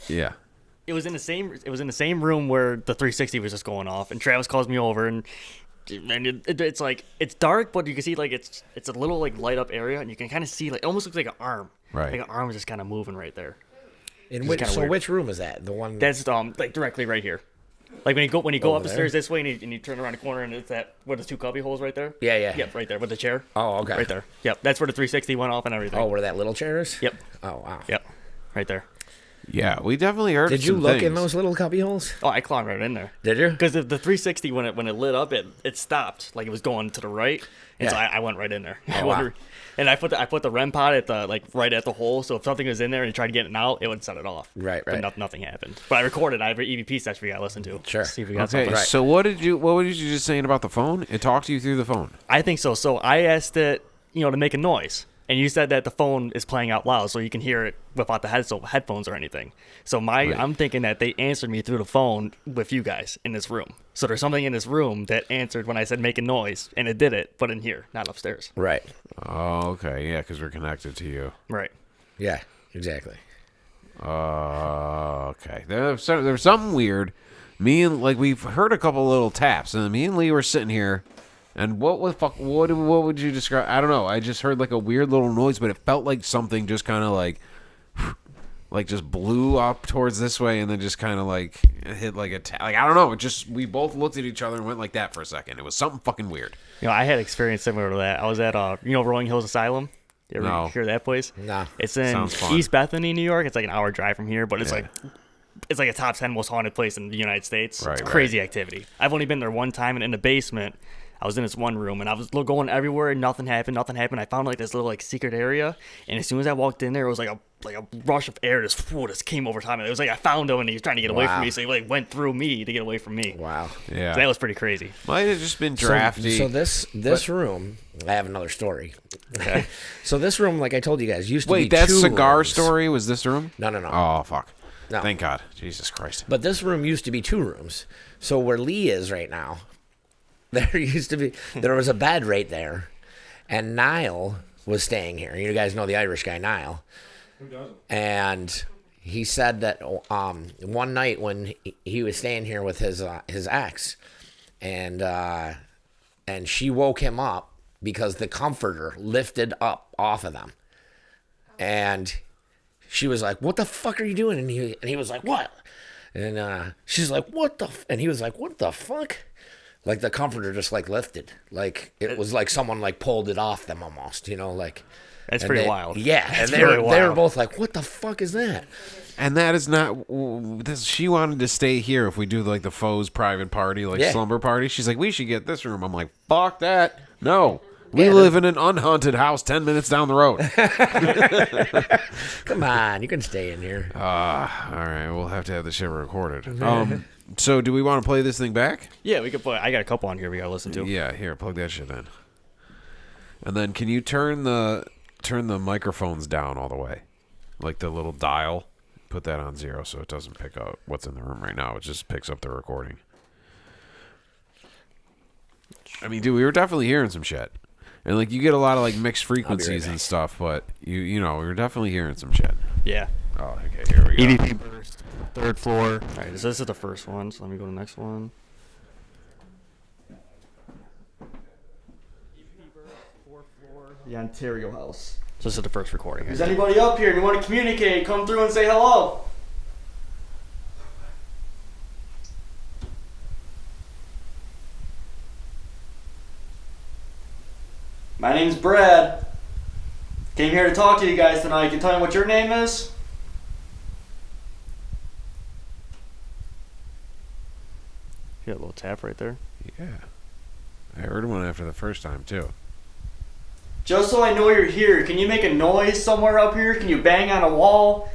S2: Yeah.
S4: It was in the same room where the 360 was just going off, and Travis calls me over, and it's like it's dark, but you can see like it's a little like light up area, and you can kind of see like it almost looks like an arm.
S2: Right.
S4: Like an arm is just kind of moving right there.
S3: In
S4: It's
S3: which
S4: kinda weird.
S3: which room is that? The one
S4: That's like directly right here. Like when you go
S3: Over
S4: up the stairs this way and you turn around the corner and it's that where there's 2 cubby holes right there.
S3: Yeah.
S4: Yep, right there with the chair.
S3: Oh, okay.
S4: Right there. Yep, that's where the 360 went off and everything.
S3: Oh, where that little chair is?
S4: Yep.
S3: Oh, wow.
S4: Yep, right there.
S2: Yeah, we definitely heard.
S3: Did you
S2: some
S3: look
S2: things.
S3: in those little cubby holes?
S4: Oh, I climbed right in there.
S3: Did you?
S4: Because the 360 when it lit up, it stopped like it was going to the right, and so I went right in there.
S3: Oh, wow.
S4: And I put the REM pod at the right at the hole, so if something was in there and you tried to get it out, it would set it off.
S3: Right.
S4: But nothing happened. But I recorded. I have an EVP session we got to listen to.
S3: Sure.
S4: See if we got
S2: Okay,
S4: something.
S2: so what were you just saying about the phone? It talked to you through the phone.
S4: I think so. So I asked it, to make a noise. And you said that the phone is playing out loud, so you can hear it without the headphones or anything. So I'm thinking that they answered me through the phone with you guys in this room. So there's something in this room that answered when I said make a noise, and it did it, but in here, not upstairs.
S3: Right.
S2: Oh, okay, yeah, because we're connected to you.
S4: Right.
S3: Yeah, exactly.
S2: Okay. There's something weird. We've heard a couple little taps, and me and Lee were sitting here. And what would you describe? I don't know. I just heard like a weird little noise, but it felt like something just kind of like just blew up towards this way, and then just kind of like hit like a I don't know. It just we both looked at each other and went like that for a second. It was something fucking weird.
S4: I had experience similar to that. I was at Rolling Hills Asylum. You ever hear that place?
S3: No.
S4: It's in East Bethany, New York. It's like an hour drive from here, but it's like a top 10 most haunted place in the United States.
S2: Right,
S4: it's crazy activity. I've only been there one time, and in the basement. I was in this one room, and I was going everywhere, and nothing happened. I found like this little secret area, and as soon as I walked in there, it was like a rush of air just came over top of me. It was like I found him, and he was trying to get away from me, so he went through me to get away from me.
S3: Wow.
S2: Yeah.
S4: So that was pretty crazy.
S2: Might have just been drafty.
S3: So this room, I have another story. Okay. So this room, like I told you guys, used to be
S2: Wait, that
S3: two
S2: cigar
S3: rooms.
S2: story was this room?
S3: No.
S2: Oh, fuck.
S3: No.
S2: Thank God. Jesus Christ.
S3: But this room used to be 2 rooms. So where Lee is right now, there was a bed right there, and Niall was staying here. You guys know the Irish guy Niall. Who doesn't? And he said that one night when he was staying here with his ex, and she woke him up because the comforter lifted up off of them, and she was like, "What the fuck are you doing?" And he was like, "What?" And she's like, "What the?" And he was like, "What the fuck?" Like the comforter just like lifted, like it was like someone like pulled it off them almost, like.
S4: That's pretty wild.
S3: Yeah,
S4: That's
S3: and they were both like, "What the fuck is that?"
S2: And that is not. She wanted to stay here if we do like the Phoes private party, slumber party. She's like, we should get this room. I'm like, fuck that. No, we live in an unhaunted house 10 minutes down the road.
S3: Come on, you can stay in here.
S2: All right, we'll have to have the shit recorded. So do we want to play this thing back?
S4: Yeah, we could play. I got a couple on here we gotta listen to.
S2: Yeah, here, plug that shit in. And then can you turn the microphones down all the way, like the little dial? Put that on 0 so it doesn't pick up what's in the room right now. It just picks up the recording. I mean, dude, we were definitely hearing some shit, and like you get a lot of like mixed frequencies and stuff, but you know we were definitely hearing some shit.
S4: Yeah.
S2: Oh, okay, here we go.
S4: EVP burst, 3rd floor. All right, this is the first one, so let me go to the next one. EVP burst, 4th floor, the Ontario House. So this is the first recording. Is anybody up here and you want to communicate? Come through and say hello. My name's Brad. Came here to talk to you guys tonight. Can you tell me what your name is? You got a little tap right there.
S2: Yeah, I heard one after the first time too.
S4: Just so I know you're here, can you make a noise somewhere up here? Can you bang on a wall?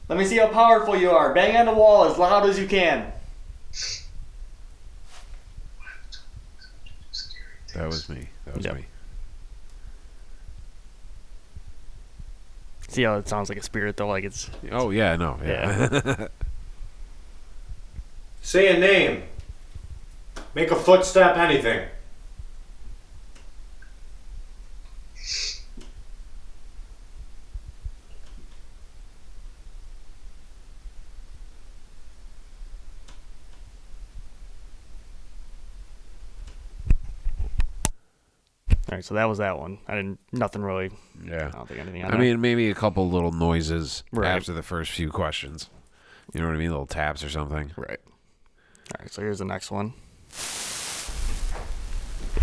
S4: Let me see how powerful you are. Bang on the wall as loud as you can.
S2: That was me. That was me.
S4: See how it sounds like a spirit though, like it's...
S2: Oh yeah, no, yeah.
S6: Say a name. Make a footstep, anything.
S4: All right, so that was that one. Nothing really.
S2: Yeah.
S4: I don't think anything.
S2: I mean, maybe a couple little noises
S4: Right.
S2: after the first few questions. You know what I mean? Little taps or something.
S4: Right. All right, so here's the next one.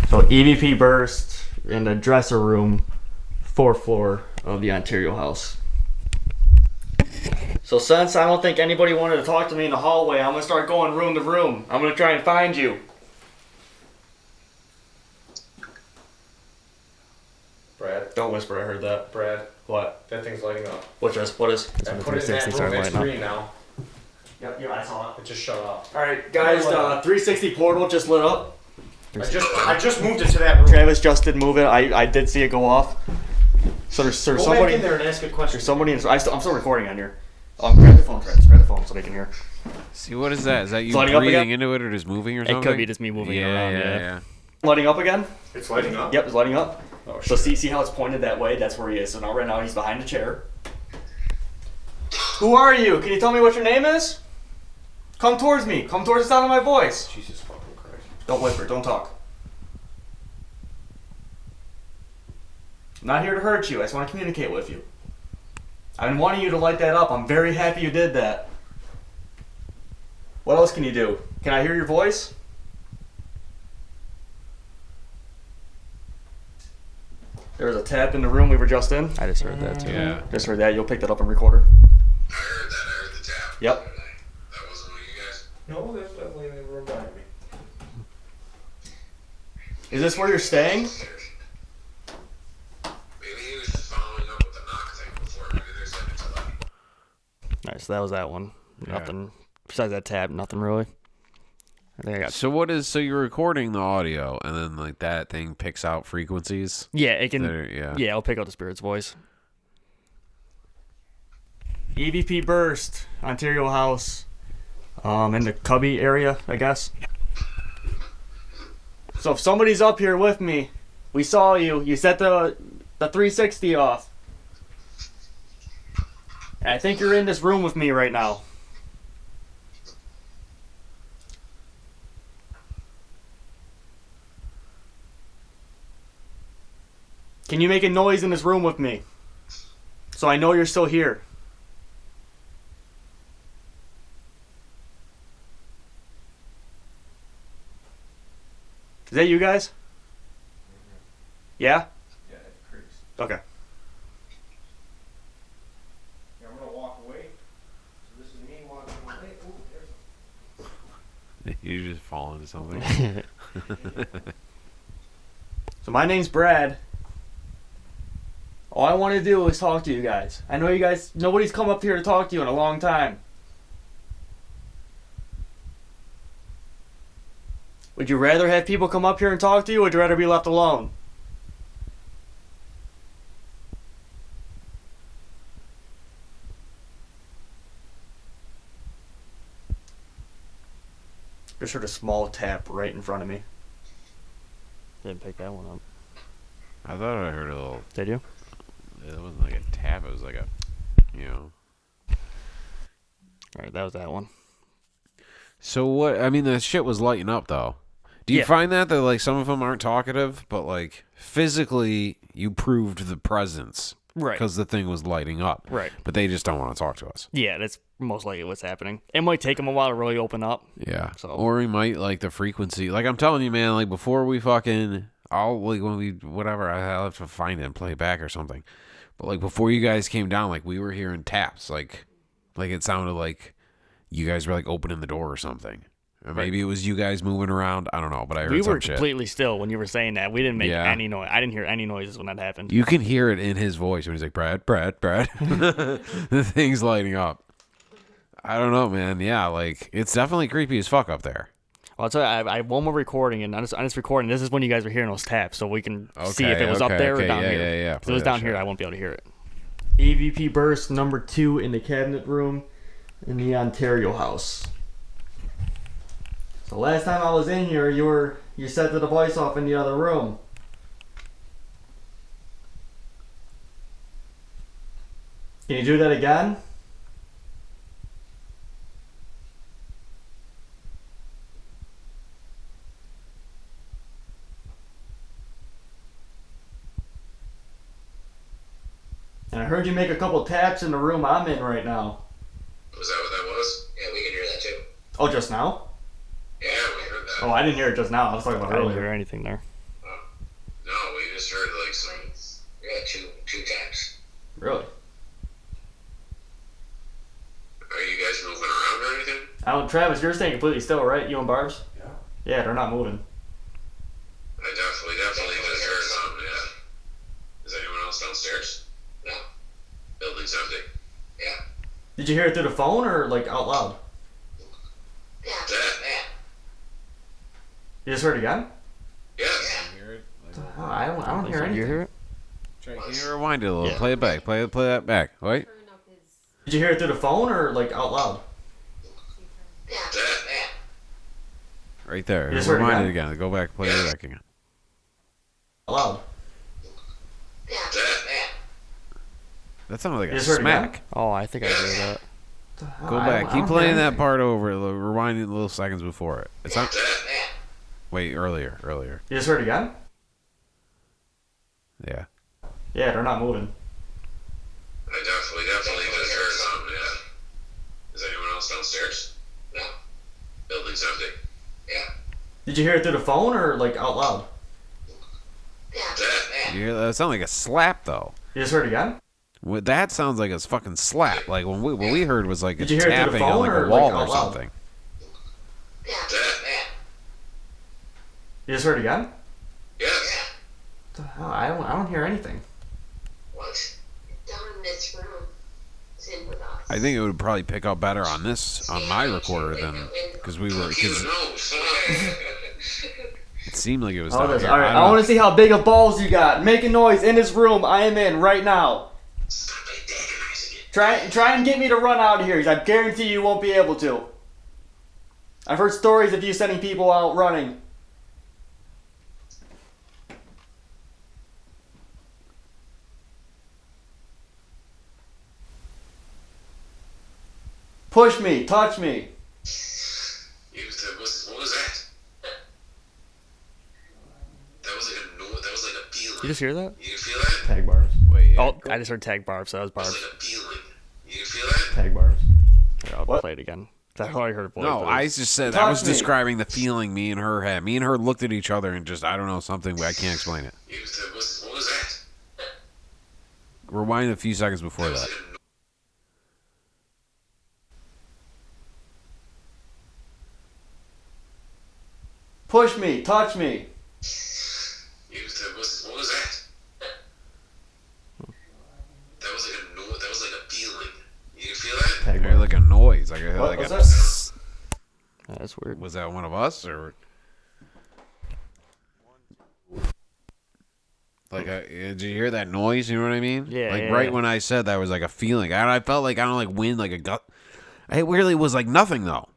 S4: So EVP burst in the dresser room, 4th floor of the Ontario House. So since I don't think anybody wanted to talk to me in the hallway, I'm going to start going room to room. I'm going to try and find you.
S8: Brad,
S4: Don't whisper, I heard that.
S8: Brad,
S4: What?
S8: that thing's lighting up.
S4: What is?
S8: I put it in that
S4: 360
S8: room
S4: started
S8: next
S4: lighting
S8: to
S4: up.
S8: me now.
S4: Yep, I saw it.
S8: It just shut off.
S4: Alright, guys, the 360 portal just lit up.
S8: I just moved it to that room.
S4: Travis just did move it. I did see it go off. So there's
S8: Go
S4: somebody
S8: back in there and ask a question.
S4: There's somebody in. I'm still recording on here. Grab the phone, Travis. Grab the phone so they can hear.
S2: See, what is that? Is that you
S4: Lighting up
S2: breathing
S4: again?
S2: into it or just moving or
S4: It
S2: something?
S4: could be just me moving around.
S2: Yeah.
S4: Lighting up again?
S8: It's lighting up?
S4: Yep, it's lighting up.
S8: Oh,
S4: So
S8: shit.
S4: see how it's pointed that way? That's where he is. So now right now he's behind the chair. Who are you? Can you tell me what your name is? Come towards me. Come towards the sound of my voice.
S8: Jesus fucking Christ.
S4: Don't whisper. Don't talk. I'm not here to hurt you. I just want to communicate with you. I've been wanting you to light that up. I'm very happy you did that. What else can you do? Can I hear your voice? There was a tap in the room we were just in. I just heard that too.
S2: Yeah.
S4: Just heard that. You'll pick that up and recorder.
S9: I heard that. I heard the tap.
S4: Yep.
S9: That wasn't one of you guys.
S8: No, that's definitely in the room behind me.
S4: Is this where you're staying?
S9: Maybe he was just following up with the knock thing before. Maybe there's like a delay.
S4: Alright, so that was that one.
S2: Yeah.
S4: Nothing. Besides that tab, nothing really. I think I got.
S2: So you're recording the audio and then like that thing picks out frequencies?
S4: Yeah, it can.
S2: Yeah.
S4: I'll pick out the spirit's voice. EVP burst, Ontario House, in the cubby area, I guess. So if somebody's up here with me, we saw you. You set the 360 off. And I think you're in this room with me right now. Can you make a noise in this room with me? So I know you're still here. Is that you guys? Yeah?
S8: Yeah, it creeps.
S4: Okay.
S8: Yeah, I'm gonna walk away. So this is me walking away. Ooh, there's
S2: You just fall into something.
S4: So my name's Brad. All I want to do is talk to you guys. I know you guys, nobody's come up here to talk to you in a long time. Would you rather have people come up here and talk to you, or would you rather be left alone? Just heard a small tap right in front of me. Didn't pick that one up.
S2: I thought I heard a little.
S4: Did you?
S2: It wasn't like a tap. It was like a, you know.
S4: Alright, that was that one.
S2: So what? I mean, the shit was lighting up though. Do you
S4: Yeah.
S2: find that like some of them aren't talkative, but like physically you proved the presence,
S4: Right.
S2: Because the thing was lighting up,
S4: Right.
S2: But they just don't want to talk to us.
S4: Yeah, that's most likely what's happening. It might take them a while to really open up.
S2: Yeah.
S4: So-
S2: Or we might like the frequency. Like I'm telling you, man. Like before we fucking, I'll like when we whatever. I'll have to find it and play it back or something. But like before you guys came down, like we were hearing taps. Like it sounded like you guys were like opening the door or something. Or maybe it was you guys moving around. I don't know, but I heard
S4: We
S2: some
S4: were
S2: shit.
S4: completely still when you were saying that. We didn't make
S2: Yeah.
S4: any noise. I didn't hear any noises when that happened.
S2: You can hear it in his voice when he's like, Brad. The thing's lighting up. I don't know, man. Yeah, like, it's definitely creepy as fuck up there.
S4: Well, I'll tell you, I have one more recording, and on this recording, this is when you guys were hearing those taps, so we can see if it was up there or down here.
S2: Yeah.
S4: If it was down here, I won't be able to hear it. EVP burst number 2 in the cabinet room in the Ontario House. So last time I was in here, you set the device off in the other room. Can you do that again? you make a couple taps in the room I'm in right now.
S9: Was that what that was? Yeah, we can hear that too.
S4: Oh, just now?
S9: Yeah, we heard that.
S4: Oh, I didn't hear it just now. I was talking about
S10: I didn't
S4: earlier.
S10: hear anything there.
S9: No, we just heard like some. Yeah, two taps.
S4: Really?
S9: Are you guys moving around or anything?
S4: Travis, you're staying completely still, right? You and Barb's?
S6: Yeah.
S4: Yeah, they're not moving.
S9: I definitely just heard something. Yeah. Is anyone else downstairs? No. Building's empty. Yeah.
S4: Did you hear it through the phone or like out loud?
S9: Yeah.
S4: You just heard it again?
S9: Yes.
S2: You hear it?
S4: Oh, I don't hear anything.
S10: You hear it?
S2: Can you rewind it a little?
S10: Yeah.
S2: Play it back. Play that back. Wait.
S7: Turn up his
S4: Did you hear it through the phone or like out loud?
S7: speaker.
S2: Right there.
S4: You just heard it
S2: Rewind it
S4: again?
S2: again. Go back. Play it back again.
S4: Out loud.
S2: That sounded like
S4: You
S2: a
S4: just heard it
S2: smack.
S4: again?
S10: Oh, I think I hear that.
S2: Go back. Keep playing that part over. Rewind it little seconds before it. It's not. Wait, earlier.
S4: You just heard it again?
S2: Yeah.
S4: Yeah, they're not moving.
S9: I definitely just heard something. Yeah. Is anyone else downstairs? No. Building's empty. Yeah.
S4: Did you hear it through the phone or like out loud?
S2: You hear that? That sounds like a slap though.
S4: You just heard it again?
S2: That sounds like a fucking slap. Like what we heard was like a
S4: Did you hear it through the
S2: tapping on
S4: phone
S2: like
S4: or,
S2: a wall
S4: like,
S2: or
S4: out loud?
S2: something.
S4: You just heard it again?
S9: Yes.
S4: Oh, I don't hear anything.
S9: What?
S7: Down in this room. It's in with us.
S2: I think it would probably pick up better on my recorder than because we were.
S9: He
S2: Cause
S9: knows.
S2: it seemed like it was.
S4: Oh,
S2: down
S4: this.
S2: here.
S4: All right,
S2: I
S4: I
S2: don't
S4: want
S2: know.
S4: to see how big of balls you got. Make a noise in this room I am in right now.
S9: Stop antagonizing it.
S4: Try and get me to run out of here, because I guarantee you won't be able to. I've heard stories of you sending people out running. Push me, touch me.
S9: What was that? That was like a noise. That was like a feeling.
S10: You just hear that?
S9: You feel that?
S4: Tag barbs.
S2: Wait. Yeah,
S10: Oh, I just heard tag barbs, so that was
S9: That was
S10: barbs.
S9: like a feeling. You feel that?
S4: Tag barbs.
S10: Here, I'll
S4: What?
S10: play it again. That's all I heard.
S2: No, I just said I
S4: Touch
S2: was
S4: me.
S2: describing the feeling me and her had. Me and her looked at each other and just I don't know something, but I can't explain it.
S9: What was that?
S2: Rewind a few seconds before
S9: That was
S2: that.
S9: like a
S4: Push me, touch me.
S9: What was that? That was like a noise. That was like a feeling. You feel that?
S4: Tag
S2: I heard like a noise, like a,
S4: What
S2: like
S4: was
S2: a.
S4: that?
S2: psst.
S10: That's weird.
S2: Was that one of us or? Like, did you hear that noise? You know what I mean?
S10: Yeah,
S2: Like
S10: yeah,
S2: right
S10: yeah.
S2: when I said that was like a feeling. I felt like I don't like wind, like a gut. It really was like nothing though.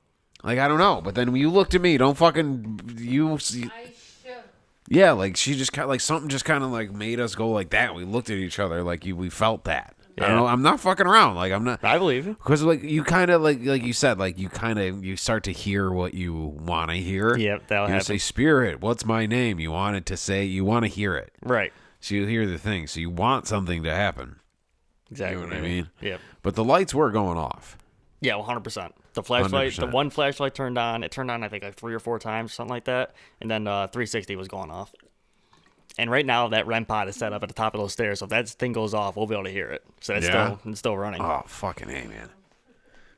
S2: Like I don't know. But then when you looked at me, don't fucking you.
S7: I shook.
S2: Yeah, like she just kind of like something just kind of like made us go like that. We looked at each other like we felt that. I don't
S10: Yeah.
S2: know. I'm not fucking around. Like I'm not.
S10: I believe you.
S2: Because like you kind of like you said, like you start to hear what you want to hear.
S10: Yep, that'll
S2: you
S10: happen.
S2: say, "Spirit, what's my name?" You want it to say. You want to hear it.
S10: Right.
S2: So you hear the thing. So you want something to happen.
S10: Exactly.
S2: You know what I mean?
S10: Yep.
S2: But the lights were going off.
S10: Yeah, 100%. The flashlight, the
S2: 100%.
S10: one flashlight turned on. It turned on, I think, like 3 or 4 times, something like that. And then 360 was going off. And right now, that REM pod is set up at the top of those stairs. So if that thing goes off, we'll be able to hear it. So
S2: Yeah?
S10: it's still running.
S2: Oh fucking A, man.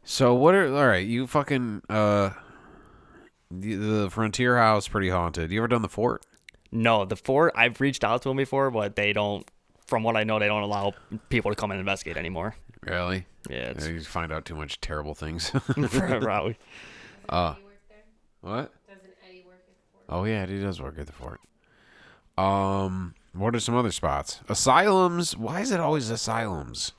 S2: So what are all right? You fucking the Frontier House pretty haunted. You ever done the Fort?
S10: No, the fort, I've reached out to them before, but they don't, from what I know, they don't allow people to come and investigate anymore.
S2: Really?
S10: Yeah, it's
S2: You find out too much terrible things.
S10: probably.
S7: Eddie work there?
S2: What?
S7: Doesn't Eddie work at the fort?
S2: Oh yeah, he does work at the Fort. What are some other spots? Asylums. Why is it always asylums?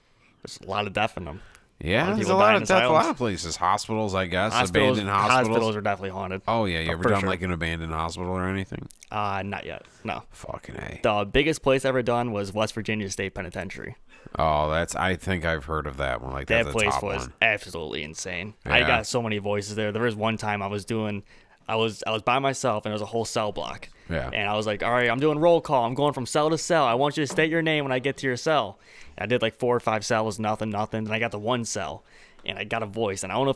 S10: There's a lot of death in them.
S2: Yeah,
S10: of
S2: there's a
S10: people
S2: lot
S10: die
S2: of
S10: in
S2: death. A lot
S10: asylums.
S2: of places. Hospitals, I guess.
S10: Hospitals
S2: Abandoned hospitals.
S10: are definitely haunted.
S2: Oh yeah, you ever
S10: for
S2: done
S10: sure.
S2: like an abandoned hospital or anything?
S10: Not yet. No.
S2: Fucking A.
S10: The biggest place ever done was West Virginia State Penitentiary.
S2: Oh, I think I've heard of that one. Like
S10: That
S2: that's the
S10: place
S2: top
S10: was
S2: one.
S10: absolutely insane. I
S2: Yeah.
S10: got so many voices there. There was one time I was by myself and there was a whole cell block.
S2: Yeah.
S10: And I was like, all right, I'm doing roll call. I'm going from cell to cell. I want you to state your name when I get to your cell. And I did like 4 or 5 cells, nothing. And I got to 1 cell, and I got a voice. And I don't know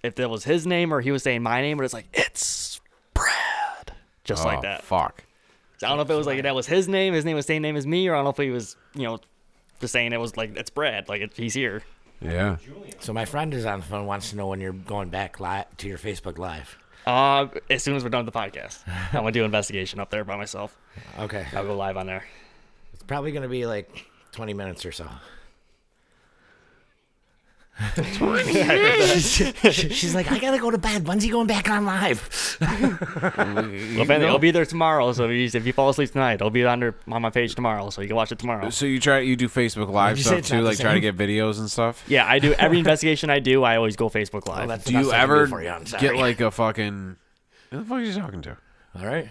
S10: if it was his name or he was saying my name, but it's like, it's Brad, just like that.
S2: Fuck.
S10: So I don't know if it was like that was his name was the same name as me, or I don't know if he was, just saying it was like, it's Brad, like he's here.
S2: Yeah.
S3: So my friend is on the phone, wants to know when you're going back to your Facebook Live.
S10: As soon as we're done with the podcast, I'm gonna do investigation up there by myself.
S3: Okay.
S10: I'll go live on there.
S3: It's probably going to be like 20 minutes or so. She's like, I gotta go to bed. When's he going back on live?
S10: Well, it'll be there tomorrow. So if you fall asleep tonight, it'll be on my page tomorrow, so you can watch it tomorrow.
S2: So you do Facebook Live stuff too, like try to get videos and stuff.
S10: Yeah, I do. Every investigation I do, I always go Facebook Live.
S3: Well,
S2: do you ever get like a fucking? Who the fuck are you talking to?
S3: All right.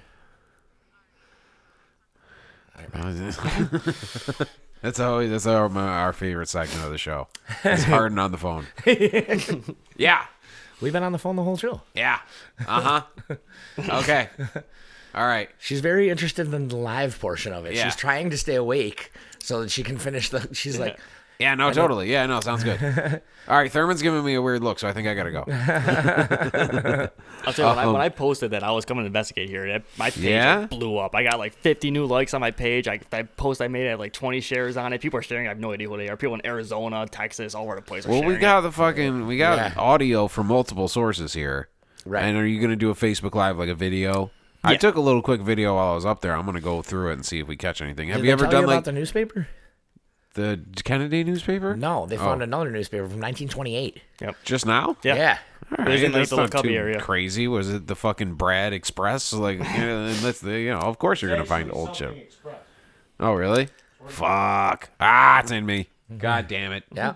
S2: That's our favorite segment of the show. It's Harden on the phone. Yeah.
S3: We've been on the phone the whole show.
S2: Yeah. Okay. All right.
S3: She's very interested in the live portion of it.
S2: Yeah.
S3: She's trying to stay awake so that she can finish she's like,
S2: yeah, no, totally. Yeah, no, sounds good. All right, Thurman's giving me a weird look, so I think I gotta go.
S10: I'll tell you, when I posted that I was coming to investigate here, my page blew up. I got like 50 new likes on my page. That post I made had like 20 shares on it. People are sharing. I have no idea who they are. People in Arizona, Texas, all over the place.
S2: Well, we got audio from multiple sources here.
S3: Right.
S2: And are you gonna do a Facebook Live, like a video? Yeah. I took a little quick video while I was up there. I'm gonna go through it and see if we catch anything. Have you ever done
S3: about the newspaper?
S2: The Kennedy newspaper?
S3: No, they found another newspaper from 1928.
S10: Yep.
S2: Just now?
S3: Yeah.
S2: All right,
S10: it was in
S2: that's
S10: the
S2: not
S10: Cubby
S2: too
S10: area.
S2: Crazy. Was it the fucking Brad Express? Like, of course you're gonna find old shit. Oh, really? Fuck. It's in me. God damn it.
S3: Yeah.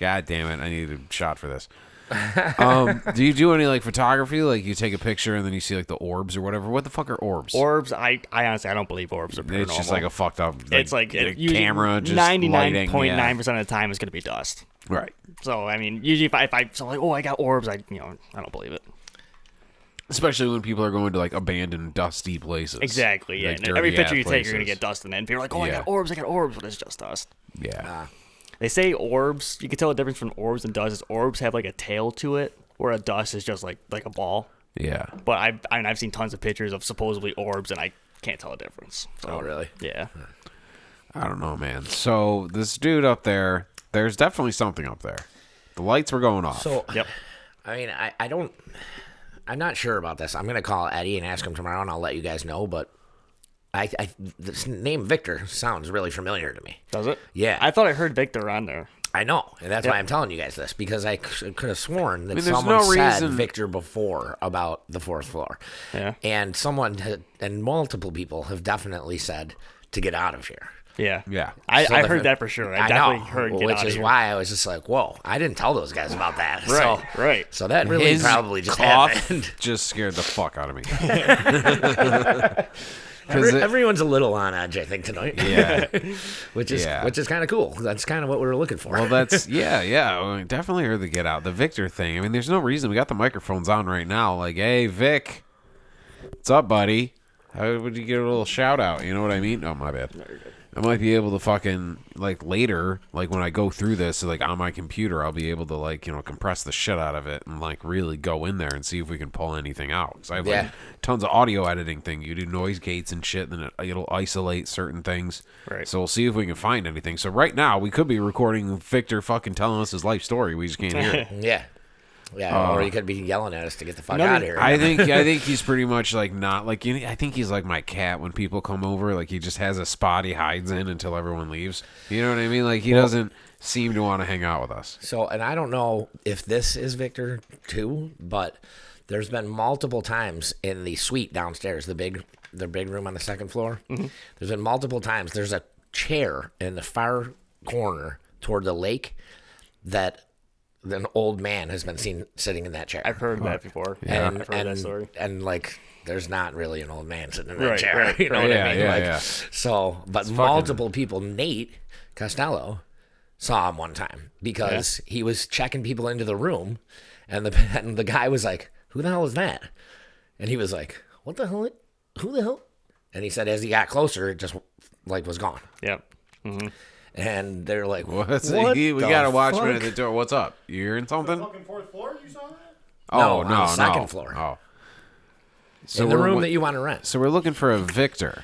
S2: God damn it. I need a shot for this. Do you do any like photography? Like you take a picture and then you see like the orbs or whatever? What the fuck are orbs?
S10: Orbs, I honestly I don't believe orbs are paranormal.
S2: It's just like a fucked up.
S10: It's like
S2: camera just
S10: 99.9% of the time is going to be dust.
S2: Right.
S10: So I mean, usually if I'm like, I got orbs, I don't believe it.
S2: Especially when people are going to like abandoned, dusty places.
S10: Exactly. Yeah.
S2: Like
S10: And every picture you
S2: places.
S10: take, you're gonna get dust in it. And people are like, I got orbs, but it's just dust.
S2: Yeah.
S10: They say orbs. You can tell the difference from orbs and dust. Is orbs have like a tail to it, where a dust is just like a ball.
S2: Yeah.
S10: But I've seen tons of pictures of supposedly orbs, and I can't tell the difference. So,
S3: Oh, really?
S10: Yeah.
S2: I don't know, man. So this dude up there, there's definitely something up there. The lights were going off.
S3: So,
S10: Yep.
S3: I mean, I'm not sure about this. I'm going to call Eddie and ask him tomorrow, and I'll let you guys know. But this name Victor sounds really familiar to me.
S10: Does it?
S3: Yeah.
S10: I thought I heard Victor on there.
S3: I know, and that's why I'm telling you guys this, because I could have sworn that
S2: there's
S3: someone
S2: no
S3: said
S2: reason-
S3: Victor before about the 4th floor.
S10: Yeah.
S3: And and multiple people have definitely said to get out of here.
S10: Yeah.
S2: Yeah.
S10: I
S3: So
S10: heard that for sure. I
S3: know,
S10: definitely heard get
S3: which
S10: out of
S3: is
S10: here.
S3: why I was just like, whoa, I didn't tell those guys about that.
S10: Right.
S3: So that really
S2: His
S3: probably just
S2: cough
S3: happened.
S2: just scared the fuck out of me.
S3: Everyone's a little on edge, I think, tonight.
S2: Yeah.
S3: which is kind of cool. That's kind of what we were looking for.
S2: Well, that's well, we definitely heard the get out, the Victor thing. I mean, there's no reason. We got the microphones on right now. Like, hey, Vic, what's up, buddy? How would you get a little shout out? You know what I mean? Oh, my bad. I might be able to fucking, like, later, like, when I go through this, like, on my computer, I'll be able to, like, compress the shit out of it and, like, really go in there and see if we can pull anything out. Because I have, like, tons of audio editing thing. You do noise gates and shit, then it'll isolate certain things.
S10: Right.
S2: So we'll see if we can find anything. So right now, we could be recording Victor fucking telling us his life story. We just can't hear it.
S3: Yeah, or he could be yelling at us to get the fuck out of here.
S2: I think he's pretty much like not like I think he's like my cat when people come over. Like he just has a spot he hides in until everyone leaves. You know what I mean? Like he doesn't seem to want to hang out with us.
S3: So, and I don't know if this is Victor too, but there's been multiple times in the suite downstairs, the big room on the 2nd floor. Mm-hmm. There's been multiple times. There's a chair in the far corner toward the lake that an old man has been seen sitting in that chair.
S10: I've heard that before.
S3: Yeah.
S10: I've heard that story.
S3: And like, there's not really an old man sitting in that
S10: Right,
S3: chair.
S10: right,
S3: You know what I mean?
S2: Yeah.
S3: So, but multiple people, Nate Costello saw him one time because he was checking people into the room, and the guy was like, "Who the hell is that?" And he was like, "What the hell? Who the hell?" And he said as he got closer, it just like was gone.
S10: Yep. Mm-hmm.
S3: And they're like,
S2: we
S3: the
S2: got a watchman
S3: fuck?
S2: at the door. What's up? You hearing something?
S8: Fucking fourth floor, you saw that?
S2: Oh,
S3: on
S2: no,
S3: the second
S2: no.
S3: floor.
S2: Oh. So
S3: in the
S2: we're-
S3: room that you want to rent.
S2: So we're looking for a Victor.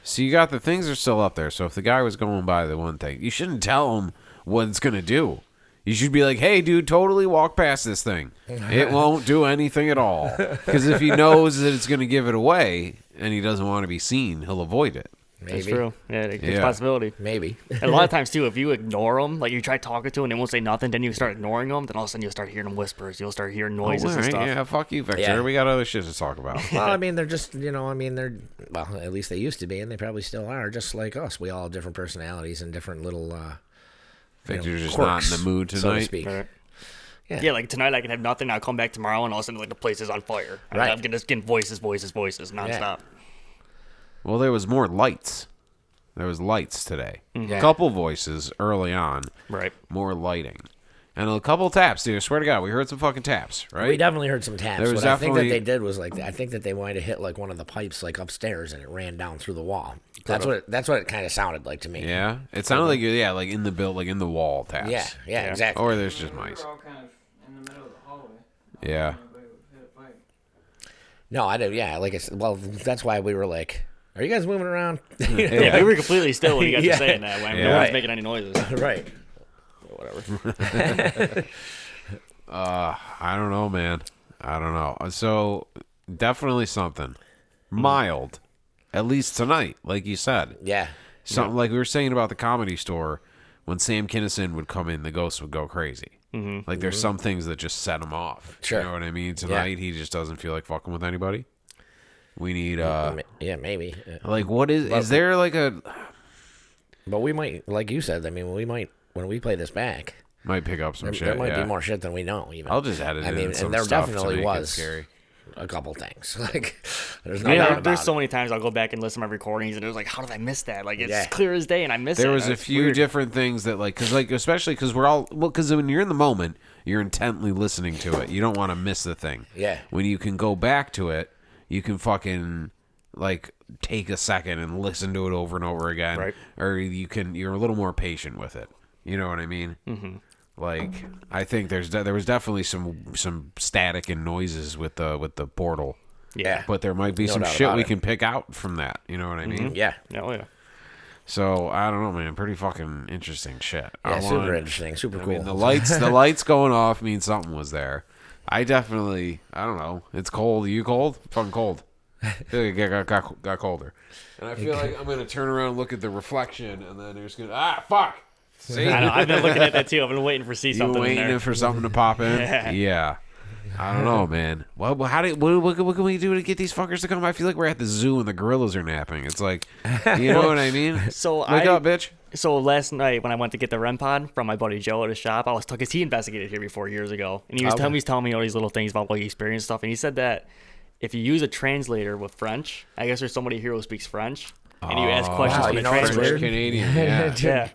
S2: So you got the things are still up there. So if the guy was going by the one thing, you shouldn't tell him what it's going to do. You should be like, hey, dude, totally walk past this thing. It won't do anything at all. Because if he knows that it's going to give it away and he doesn't want to be seen, he'll avoid it.
S3: Maybe.
S10: That's true. Yeah, it's
S2: Yeah.
S10: a possibility.
S3: Maybe.
S10: And a lot of times too, if you ignore them, like you try talking to them and they won't say nothing, then you start ignoring them, then all of a sudden you'll start hearing them whispers. You'll start hearing noises
S2: Oh,
S10: and
S2: alright,
S10: stuff.
S2: yeah, fuck you, Victor.
S3: Yeah.
S2: We got other shit to talk about.
S3: Well, I mean, they're just, they're, well, at least they used to be, and they probably still are, just like us. We all have different personalities and different little,
S2: Victor's just
S3: quirks,
S2: not in the mood
S3: so to
S2: tonight.
S3: speak.
S10: Right.
S3: Yeah.
S10: Like tonight I can have nothing. I'll come back tomorrow and all of a sudden like the place is on fire.
S3: Right.
S10: I'm just getting voices nonstop.
S2: Well, there was more lights. There was lights today.
S3: Yeah.
S2: A couple voices early on.
S10: Right.
S2: More lighting. And a couple taps, dude. I swear to God, we heard some fucking taps, right?
S3: We definitely heard some taps.
S2: There was
S3: What I think that
S2: definitely-
S3: they did was like, I think that they might have hit like one of the pipes like upstairs and it ran down through the wall. That's what it kind of sounded like to me.
S2: Yeah? It sounded like, yeah, like in the like in the wall taps.
S3: Yeah, exactly.
S2: Or there's just mice.
S8: We were all kind of in the middle of the hallway.
S2: Yeah.
S8: Everybody would hit a pipe.
S3: No, I did. Yeah, like I said, well, that's why we were like, "Are you guys moving around?"
S10: Yeah, we were completely still when you guys
S3: Yeah.
S10: were saying that. When
S2: Yeah.
S10: no one's
S3: Right.
S10: making any noises.
S3: Right.
S10: Whatever.
S2: I don't know, man. I don't know. So definitely something mild, at least tonight, like you said.
S3: Yeah.
S2: Something like we were saying about the Comedy Store. When Sam Kinison would come in, the ghosts would go crazy. Mm-hmm. Like there's some things that just set him off.
S3: Sure.
S2: You know what I mean? Tonight he just doesn't feel like fucking with anybody. We need
S3: Yeah, maybe.
S2: like what is there like a
S3: But we might, like you said, I mean, we might, when we play this back,
S2: might pick up some
S3: there,
S2: shit.
S3: there might
S2: yeah.
S3: be more shit than we know, even.
S2: I'll just edit
S3: I mean,
S2: in some
S3: and there
S2: stuff to
S3: definitely
S2: make it
S3: was
S2: scary.
S3: a couple things. Like, there's no
S10: Yeah,
S3: doubt about
S10: there's
S3: it.
S10: so many times I'll go back and listen to my recordings, and it was like, how did I miss that? Like, it's
S3: Yeah.
S10: clear as day, and I missed it.
S2: There was a
S10: It's
S2: few
S10: weird.
S2: different things that like especially because we're all because when you're in the moment you're intently listening to it, you don't want to miss the thing.
S3: Yeah.
S2: When you can go back to it, you can fucking like take a second and listen to it over and over again.
S10: Right.
S2: Or you're a little more patient with it. You know what I mean? Mm-hmm. Like I think there was definitely some static and noises with the portal.
S3: Yeah.
S2: But there might be
S3: No
S2: some
S3: doubt
S2: shit
S3: about
S2: we
S3: it.
S2: can pick out from that. You know what I mean?
S3: Yeah.
S10: Oh, yeah.
S2: So I don't know, man. Pretty fucking interesting shit.
S3: Yeah,
S2: I
S3: super
S2: want-
S3: interesting. Super
S2: I
S3: cool.
S2: mean, the lights going off means something was there. I don't know. It's cold. Are you cold? Fucking cold. I feel like it got colder. And I feel like I'm going to turn around and look at the reflection, and then there's going to, fuck. See?
S10: I know, I've been looking at that too. I've been waiting for see
S2: You
S10: something in
S2: waiting
S10: there.
S2: for something to pop in? Yeah. I don't know, man. Well, what can we do to get these fuckers to come? I feel like we're at the zoo and the gorillas are napping. It's like, you know what I mean?
S10: So
S2: Wake up, bitch.
S10: So last night when I went to get the REM pod from my buddy Joe at his shop, I was talking because he investigated here before years ago, and he was telling me all these little things about what he experienced stuff, and he said that if you use a translator with French, I guess there's somebody here who speaks French, and you ask questions
S3: wow,
S10: from
S3: you
S10: the
S3: know what's
S10: translator.
S3: weird?
S2: Canadian, yeah.
S10: Yeah.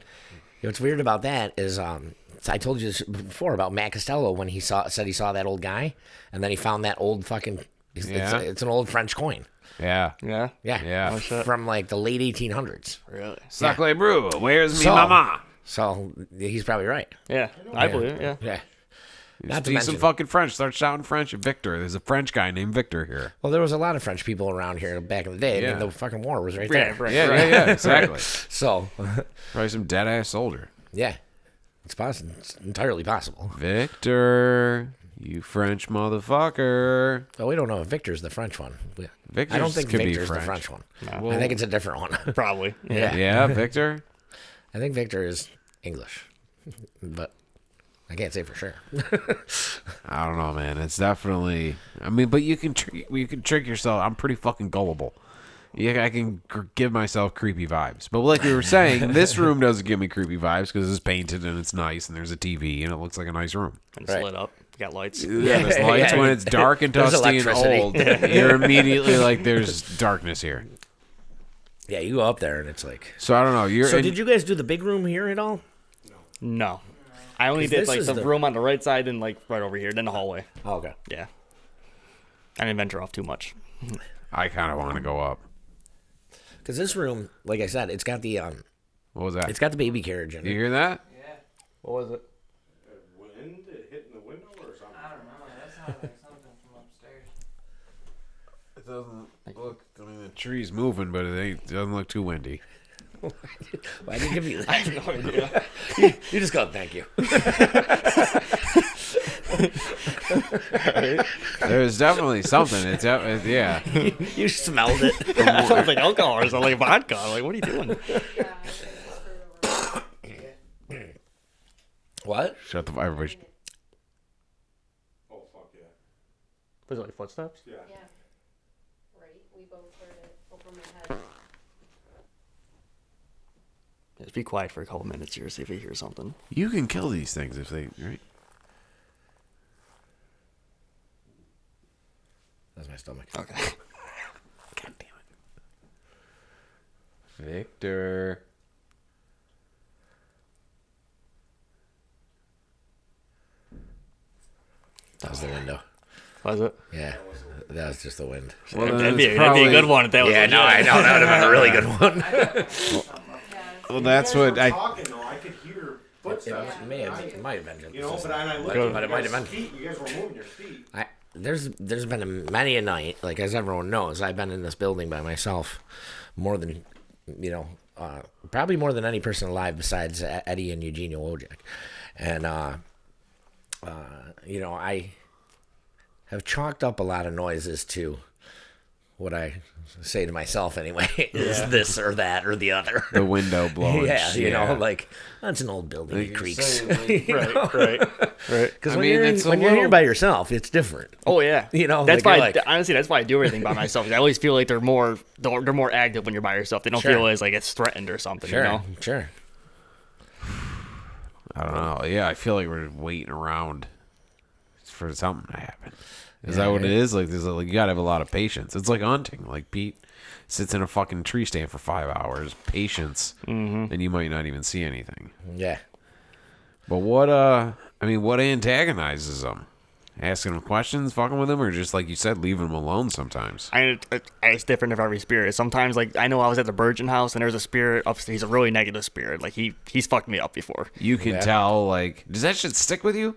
S3: What's weird about that is, I told you this before about Matt Costello when he said he saw that old guy, and then he found that old fucking.
S2: Yeah.
S3: It's an old French coin.
S2: Yeah.
S10: Yeah.
S3: Yeah.
S2: Yeah.
S10: Oh, shit.
S3: From like the late 1800s.
S10: Really?
S2: Sacre Brew, where's me
S3: So-
S2: mama?
S3: So he's probably right.
S10: Yeah. I believe it. Yeah.
S3: Yeah. Not to
S2: Speak some
S3: mention,
S2: fucking French. Start shouting French at Victor. There's a French guy named Victor here.
S3: well, there was a lot of French people around here back in the day. I
S2: Yeah.
S3: mean, the fucking war was right
S10: Yeah,
S3: there.
S10: right.
S2: Yeah, exactly.
S3: So,
S2: Probably some dead ass soldier.
S3: yeah, it's possible. It's entirely possible.
S2: Victor, you French motherfucker.
S3: But we don't know if Victor's the French one. I
S2: Victor's
S3: don't think
S2: could be
S3: Victor's the
S2: French.
S3: French one.
S10: No.
S3: I think it's a different one.
S10: Probably.
S3: Yeah.
S2: Yeah, Victor.
S3: I think Victor is English, but I can't say for sure.
S2: I don't know, man. It's definitely. I mean, but you can trick yourself. I'm pretty fucking gullible. Yeah, I can give myself creepy vibes. But like we were saying, this room doesn't give me creepy vibes because it's painted and it's nice and there's a TV and it looks like a nice room.
S10: And it's lit up. Got lights.
S2: Yeah, there's lights
S3: Yeah.
S2: when it's dark and
S3: There's
S2: dusty and
S3: electricity.
S2: old. You're immediately like, there's darkness here.
S3: Yeah, you go up there and it's like.
S2: So I don't know.
S3: So did you guys do the big room here at all?
S10: No. I only
S3: 'Cause
S10: did
S3: this
S10: like
S3: is
S10: the
S3: the-
S10: room on the right side and like right over here, then the hallway.
S3: Oh, okay.
S10: Yeah. I didn't venture off too much.
S2: I kind of want to go up.
S3: Because this room, like I said, it's got the
S2: What was that?
S3: it's got the baby carriage in
S2: You
S3: it.
S2: hear that?
S10: Yeah. What was it?
S8: Wind hitting the window or something?
S10: I don't know. That sounds like something from upstairs.
S2: It doesn't look. I mean, the tree's moving, but it doesn't look too windy.
S3: Why did you give me that?
S10: I have no idea.
S3: You just go, thank you.
S2: There's definitely something. Yeah.
S3: You smelled it.
S10: It sounds like alcohol or something, like vodka. Like, what are you doing?
S3: What?
S2: Shut the everybody.
S8: Oh, fuck yeah.
S10: Was it like footsteps?
S8: Yeah.
S7: Yeah. Right. We both heard it over my head.
S10: Just be quiet for a couple minutes here, see if you hear something.
S2: You can kill these things if they right.
S3: That's my stomach.
S10: Okay.
S2: God damn it, Victor.
S3: That was the window.
S10: Was it?
S3: Yeah, that was just the wind.
S2: Well,
S10: That'd be a good one if that was
S3: Yeah,
S10: legit.
S3: no, I know. That would have been a really good one.
S2: Well, that's what I.
S8: Talking though, I could hear footsteps.
S3: It might have been just
S8: You know, but I looked
S3: But
S8: at
S3: it might have been.
S8: feet. You guys were moving your feet.
S3: There's been many a night, like as everyone knows, I've been in this building by myself more than, probably more than any person alive besides Eddie and Eugenio Wojak. And, I have chalked up a lot of noises to what I say to myself anyway, is this or that or the other.
S2: The window blowing.
S3: Yeah, you know, like, that's an old building, it creaks.
S10: Right.
S3: Because
S2: I
S3: when
S2: mean,
S3: you're
S2: it's a
S3: when you're here
S2: little-
S3: by yourself, it's different.
S10: Oh yeah,
S3: You know,
S10: that's
S3: like,
S10: why.
S3: you're like-
S10: Honestly, that's why I do everything by myself. I always feel like they're more active when you're by yourself. They don't
S3: Sure.
S10: feel as like it's threatened or something.
S3: Sure,
S10: You know?
S3: sure.
S2: I don't know. Yeah, I feel like we're waiting around for something to happen. Is that what it is? Like, you gotta have a lot of patience. It's like hunting. Like Pete sits in a fucking tree stand for 5 hours, patience, and you might not even see anything.
S3: Yeah.
S2: But what antagonizes them? Asking them questions, fucking with them, or just like you said, leaving them alone sometimes.
S10: It's different of every spirit. Sometimes, like I know I was at the Virgin House and there's a spirit upstairs. He's a really negative spirit. Like he's fucked me up before.
S2: You can tell. Like, does that shit stick with you?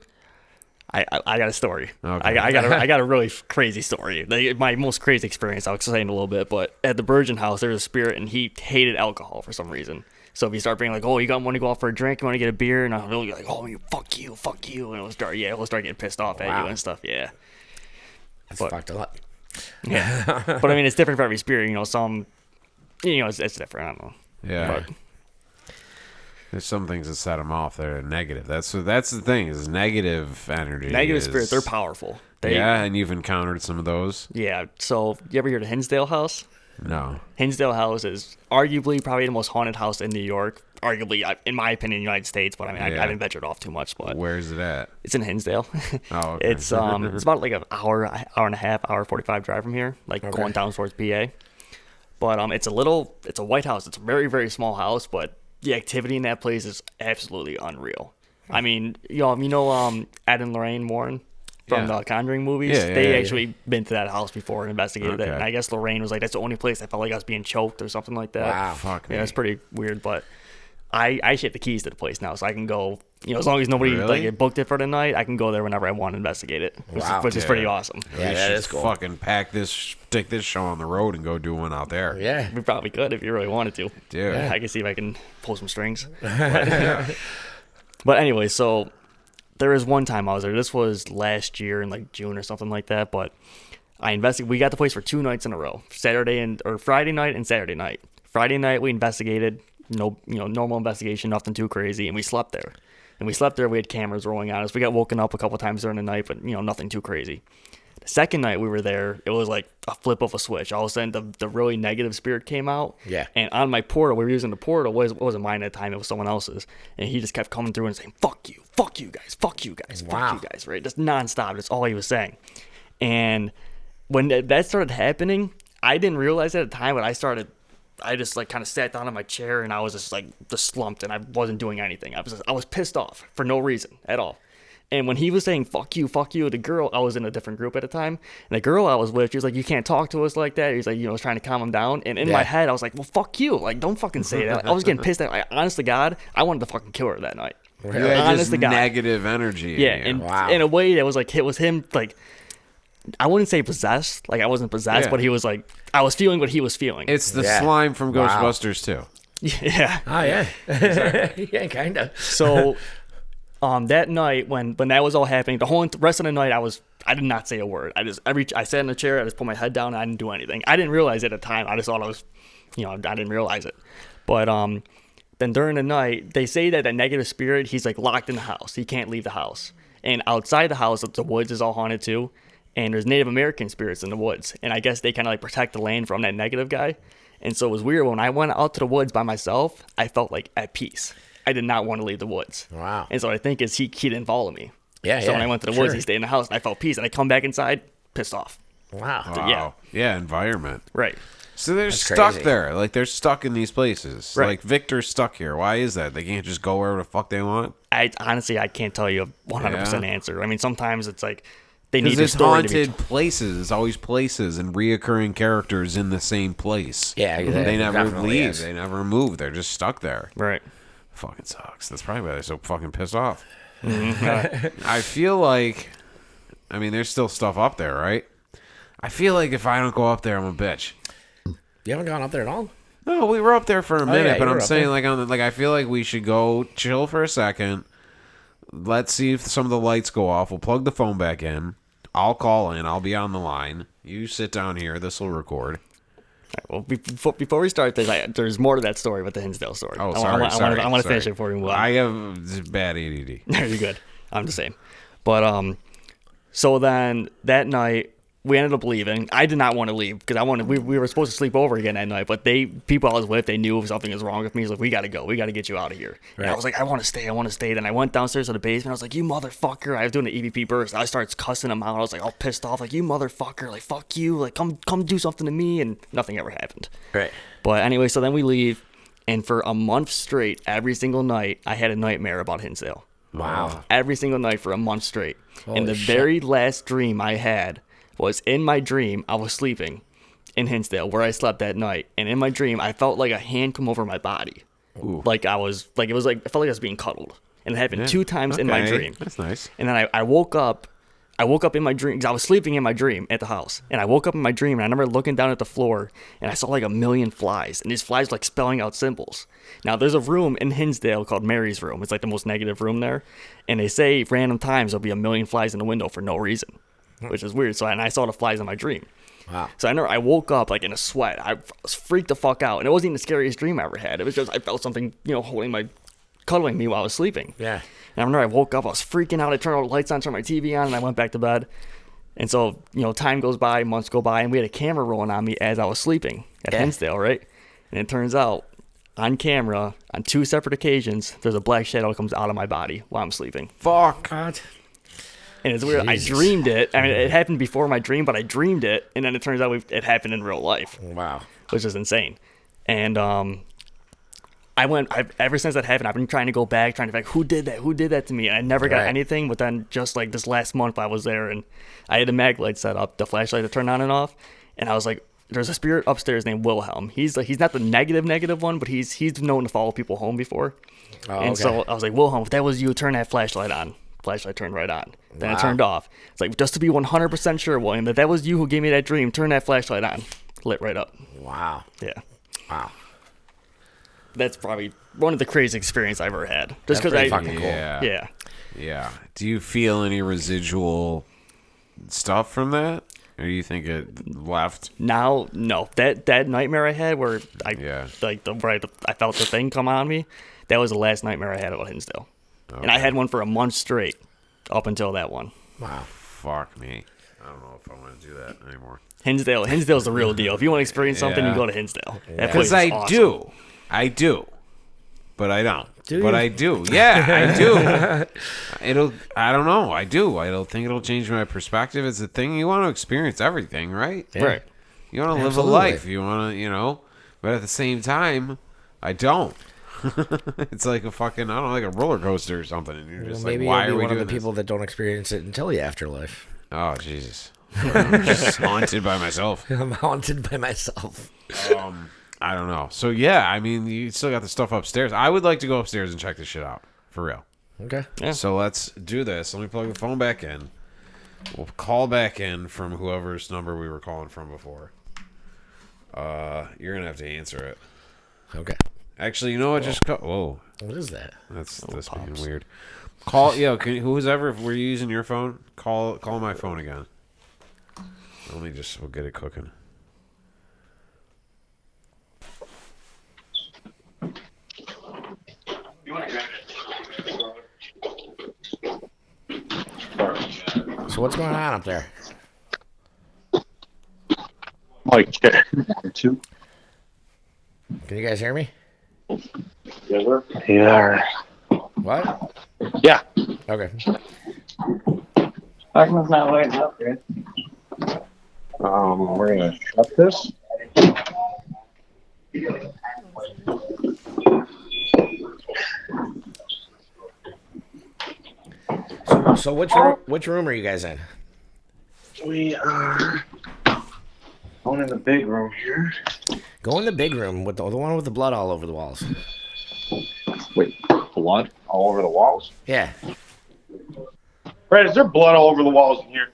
S10: I got a story.
S2: Okay.
S10: I got a really crazy story. Like, my most crazy experience. I'll explain in a little bit. But at the Virgin House, there's a spirit, and he hated alcohol for some reason. So if you start being like, "Oh, you want to go out for a drink? You want to get a beer?" and I'm really like, "Oh, fuck you," and he'll start getting pissed off at you and stuff. Yeah,
S3: That's fucked up.
S10: yeah. But I mean, it's different for every spirit. You know, some, it's different. I don't know.
S2: Yeah.
S10: But,
S2: There's some things that set them off. They're negative. That's the thing. Is negative energy.
S10: negative spirits, they're powerful.
S2: Yeah, and you've encountered some of those.
S10: Yeah. So you ever heard of Hinsdale House?
S2: No.
S10: Hinsdale House is arguably probably the most haunted house in New York. Arguably, in my opinion, United States. But I mean, I haven't ventured off too much. But
S2: Where's it at?
S10: it's in Hinsdale.
S2: Oh, okay.
S10: It's about like an hour and a half, hour 45 drive from here, like going down towards PA. But it's a white house. It's a very, very small house, but the activity in that place is absolutely unreal. I mean, Ed and Lorraine Warren from the Conjuring movies.
S2: Yeah,
S10: They actually been to that house before and investigated it.
S2: Okay.
S10: And I guess Lorraine was like, that's the only place I felt like I was being choked or something like that.
S3: Wow.
S2: Fuck
S10: Yeah,
S2: me.
S10: it's pretty weird, but I actually have the keys to the place now, so I can go. As long as nobody
S2: Really?
S10: booked it for the night, I can go there whenever I want to investigate it, which is pretty awesome.
S3: Yeah,
S2: We
S3: that
S2: should
S3: is cool.
S2: Fucking stick this show on the road and go do one out there.
S3: Yeah.
S10: We probably could if you really wanted to.
S2: Dude.
S10: I can see if I can pull some strings. But anyway, so there was one time I was there. This was last year in like June or something like that. But I investigated. We got the place for 2 nights in a row: Friday night and Saturday night. Friday night we investigated. Normal investigation, nothing too crazy, and we slept there. We had cameras rolling on us. We got woken up a couple times during the night, but nothing too crazy. The second night we were there, it was like a flip of a switch. All of a sudden, the really negative spirit came out.
S3: Yeah.
S10: And on my portal, we were using the portal. It wasn't mine at the time. It was someone else's. And he just kept coming through and saying, "Fuck you guys, fuck you guys,
S3: Wow.
S10: fuck you guys," right? Just nonstop. That's all he was saying. And when that started happening, I didn't realize it at the time, but I just like kind of sat down in my chair and I was just slumped and I wasn't doing anything. I was pissed off for no reason at all. And when he was saying fuck you, the girl, I was in a different group at the time, and the girl I was with, she was like, you can't talk to us like that. He's like, I was trying to calm him down. And in my head, I was like, well, fuck you. Like, don't fucking say that. Like, I was getting pissed at, honest to God, I wanted to fucking kill her that night.
S2: You had just negative energy.
S10: Yeah, and in a way that was like, it was him, like, I wouldn't say possessed. Like, I wasn't possessed, but he was like, I was feeling what he was feeling.
S2: It's the slime from Ghostbusters too.
S10: Yeah.
S3: Oh, yeah. Yeah, kind of.
S10: So... that night when that was all happening, the whole rest of the night I did not say a word. I sat in the chair, I just put my head down, and I didn't do anything. I didn't realize it at the time. I just thought I was, I didn't realize it. But then during the night, they say that negative spirit, he's like locked in the house. He can't leave the house. And outside the house, the woods is all haunted too. And there's Native American spirits in the woods. And I guess they kind of like protect the land from that negative guy. And so it was weird. When I went out to the woods by myself, I felt like at peace. I did not want to leave the woods.
S3: Wow.
S10: And so I think is he didn't follow me.
S3: Yeah,
S10: So when I went to the woods, he stayed in the house, and I felt peace. And I come back inside, pissed off.
S3: Wow.
S10: So,
S2: yeah, environment.
S10: Right.
S2: So they're
S3: That's
S2: stuck
S3: crazy.
S2: there. Like, they're stuck in these places.
S10: Right.
S2: Like, Victor's stuck here. Why is that? They can't just go wherever the fuck they want?
S10: Honestly, I can't tell you a 100% answer. I mean, sometimes it's like they need
S2: Because
S10: a
S2: there's
S10: story to be
S2: haunted places. There's always places and reoccurring characters in the same place.
S3: Yeah,
S2: They never
S3: definitely
S2: leave.
S3: is.
S2: They never move. They're just stuck there.
S10: Right.
S2: Fucking sucks. That's probably why they're so fucking pissed off. I feel like, I mean, there's still stuff up there, right? I feel like if I don't go up there, I'm a bitch.
S3: You haven't gone up there at all?
S2: No, we were up there for a minute,
S3: yeah,
S2: but
S3: you
S2: I'm
S3: were up
S2: saying
S3: there.
S2: like I feel like we should go chill for a second. Let's see if some of the lights go off. We'll plug the phone back in. I'll call in. I'll be on the line. You sit down here. This will record.
S10: Well, before we start this, there's more to that story with the Hinsdale story.
S2: Oh,
S10: I
S2: sorry.
S10: want to finish it before we move on.
S2: I have bad ADD.
S10: No, you're good. I'm the same. But so then that night we ended up leaving. I did not want to leave because we were supposed to sleep over again that night. But people I was with, they knew something was wrong with me. He's like, we got to go. We got to get you out of here. Right. And I was like, I want to stay. Then I went downstairs to the basement. I was like, you motherfucker. I was doing an EVP burst. I started cussing him out. I was like all pissed off. Like, you motherfucker. Like, fuck you. Like, come do something to me. And nothing ever happened.
S3: Right.
S10: But anyway, so then we leave. And for a month straight, every single night, I had a nightmare about Hinsdale.
S3: Wow.
S10: Every single night for a month straight.
S3: Holy
S10: And the
S3: shit.
S10: very last dream I had was in my dream, I was sleeping in Hinsdale where I slept that night. And in my dream, I felt like a hand come over my body.
S2: Ooh.
S10: I felt like I was being cuddled. And it happened 2 times in my dream.
S2: That's nice.
S10: And then I woke up. I woke up in my dream because I was sleeping in my dream at the house. And I woke up in my dream and I remember looking down at the floor and I saw like 1,000,000 flies. And these flies like spelling out symbols. Now there's a room in Hinsdale called Mary's room. It's like the most negative room there. And they say random times there'll be 1,000,000 flies in the window for no reason, which is weird. And I saw the flies in my dream.
S3: Wow.
S10: So I remember I woke up like in a sweat. I was freaked the fuck out. And it wasn't even the scariest dream I ever had. It was just I felt something, cuddling me while I was sleeping.
S3: Yeah.
S10: And I remember I woke up, I was freaking out. I turned all the lights on, turned my TV on, and I went back to bed. And so, time goes by, months go by, and we had a camera rolling on me as I was sleeping at Hinsdale, right? And it turns out, on camera, on 2 separate occasions, there's a black shadow that comes out of my body while I'm sleeping.
S2: Fuck.
S3: God.
S10: And it's weird.
S3: Jesus.
S10: I dreamed it. I mean, it happened before my dream, but I dreamed it, and then it turns out it happened in real life.
S3: Wow.
S10: Which is insane. And ever since that happened, I've been trying to go back, trying to think, who did that to me? And I never got anything, but then just like this last month I was there and I had the mag light set up, the flashlight to turn on and off, and I was like, there's a spirit upstairs named Wilhelm. He's not the negative one, but he's known to follow people home before.
S3: Oh,
S10: and
S3: okay.
S10: so I was like, Wilhelm, if that was you, turn that flashlight on. Flashlight turned right on. Then it turned off. It's like, just to be 100% sure, William, if that was you who gave me that dream, turn that flashlight on. Lit right up.
S3: Wow.
S10: Yeah.
S3: Wow.
S10: That's probably one of the craziest experiences I've ever had. Just
S3: That's
S10: because
S3: pretty fucking cool.
S10: Yeah.
S2: Yeah. Do you feel any residual stuff from that? Or do you think it left?
S10: Now, no. That nightmare I had where I felt the thing come on me, that was the last nightmare I had about Hinsdale. Okay. And I had one for a month straight up until that one.
S3: Wow.
S2: Fuck me. I don't know if I want to do that anymore.
S10: Hinsdale's the real deal. If you want to experience something, you go to Hinsdale.
S2: Because I do. But I don't. But I do. Yeah, I do. I don't know. I do. I don't think it'll change my perspective. It's a thing. You want to experience everything, right?
S10: Yeah. Right.
S2: You want to live a life. You want to, but at the same time, I don't. It's like a fucking, I don't know, like a roller coaster or something. And you're just
S3: Maybe
S2: like, why
S3: you'll
S2: are
S3: be
S2: we
S3: one of
S2: doing
S3: the
S2: this?
S3: people that don't experience it until the afterlife.
S2: Oh, Jesus. I'm just haunted by myself.
S3: I'm haunted by myself.
S2: I don't know. So, yeah, I mean, you still got the stuff upstairs. I would like to go upstairs and check this shit out. For real.
S3: Okay.
S10: Yeah.
S2: So let's do this. Let me plug the phone back in. We'll call back in from whoever's number we were calling from before. You're going to have to answer it.
S3: Okay.
S2: Actually, you know what? Just call. Whoa.
S3: What is that?
S2: That's being weird. Call, whoever, if we're using your phone, call my phone again. We'll get it cooking.
S3: So what's going on up there?
S6: Like, two.
S3: Can you guys hear me?
S6: Yeah.
S3: What?
S6: Yeah.
S3: Okay.
S5: Fuckin's not lighting up, dude.
S6: We're gonna shut this.
S3: So which room are you guys in?
S6: We are going in the big room here.
S3: Go in the big room with the one with the blood all over the walls.
S6: Wait, blood all over the walls?
S3: Yeah.
S6: Brad, is there blood all over the walls in here?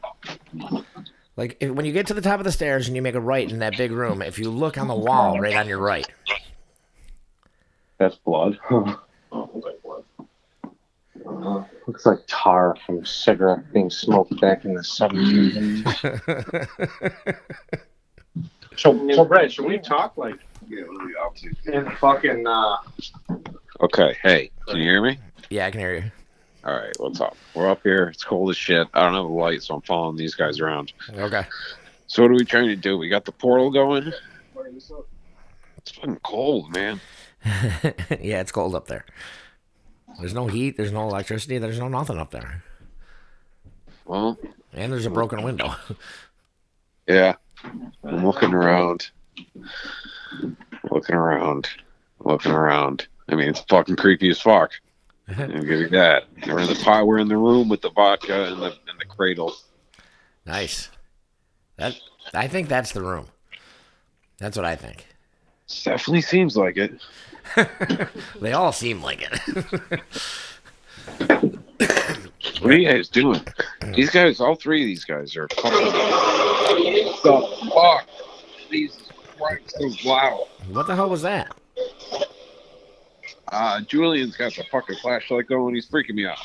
S3: Like when you get to the top of the stairs and you make a right in that big room, if you look on the wall right on your right.
S6: That's blood. Looks like tar from a cigarette being smoked back in the 1700s. So Brad, should we talk like in fucking
S9: Okay, hey, can you hear me?
S3: Yeah, I can hear you.
S9: All right, what's up? We're up here. It's cold as shit. I don't have a light, so I'm following these guys around.
S3: Okay.
S9: So what are we trying to do? We got the portal going. It's fucking cold, man.
S3: Yeah, it's cold up there. There's no heat, there's no electricity, there's no nothing up there.
S9: Well,
S3: and there's a broken window.
S9: Yeah, I'm looking around. Looking around. I mean, it's fucking creepy as fuck. I'll give you that. We're in the room with the vodka and the cradle.
S3: Nice. I think that's the room. That's what I think.
S9: Definitely seems like it.
S3: They all seem like it.
S9: What are you guys doing? These guys, all three of these guys are fucking. What the fuck? Jesus Christ, so loud.
S3: What the hell was that?
S9: Julian's got the fucking flashlight going. He's freaking me out.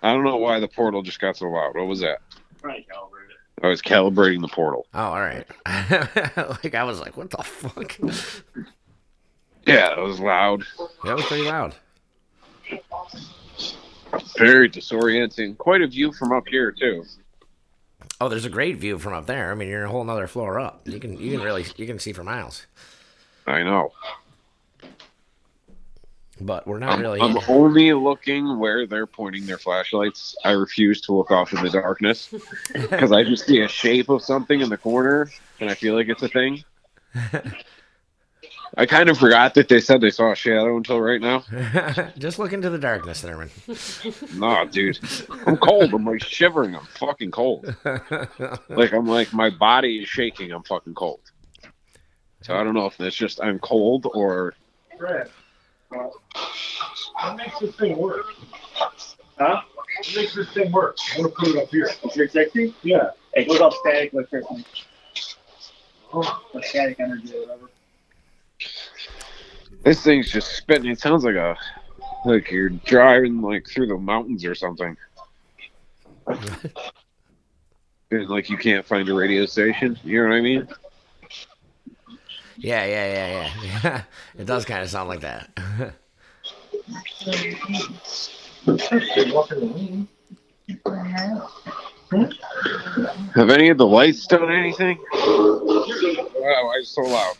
S9: I don't know why the portal just got so loud. What was that?
S5: Probably calibrated.
S9: I was calibrating the portal.
S3: Oh, all right. I was like, what the fuck?
S9: Yeah, it was loud.
S3: That was pretty loud.
S9: Very disorienting. Quite a view from up here too.
S3: Oh, there's a great view from up there. I mean, you're a whole nother floor up. You can see for miles.
S9: I know.
S3: But we're not really.
S9: I'm only looking where they're pointing their flashlights. I refuse to look off in the darkness because I just see a shape of something in the corner and I feel like it's a thing. I kind of forgot that they said they saw a shadow until right now.
S3: Just look into the darkness, Thurman.
S9: Nah, dude. I'm cold. I'm like shivering. I'm fucking cold. I'm like, my body is shaking. I'm fucking cold. So I don't know if it's just I'm cold or...
S6: Brad, what makes this thing work?
S5: Huh?
S6: What makes this thing work? I'm going to put it up here.
S5: 360?
S6: Yeah.
S5: It goes up static electricity.
S6: Oh.
S5: Or static energy or whatever.
S9: This thing's just spitting. It sounds like you're driving through the mountains or something. And you can't find a radio station. You know what I mean?
S3: Yeah. It does kind of sound like that.
S9: Have any of the lights done anything? Wow, why is it so loud?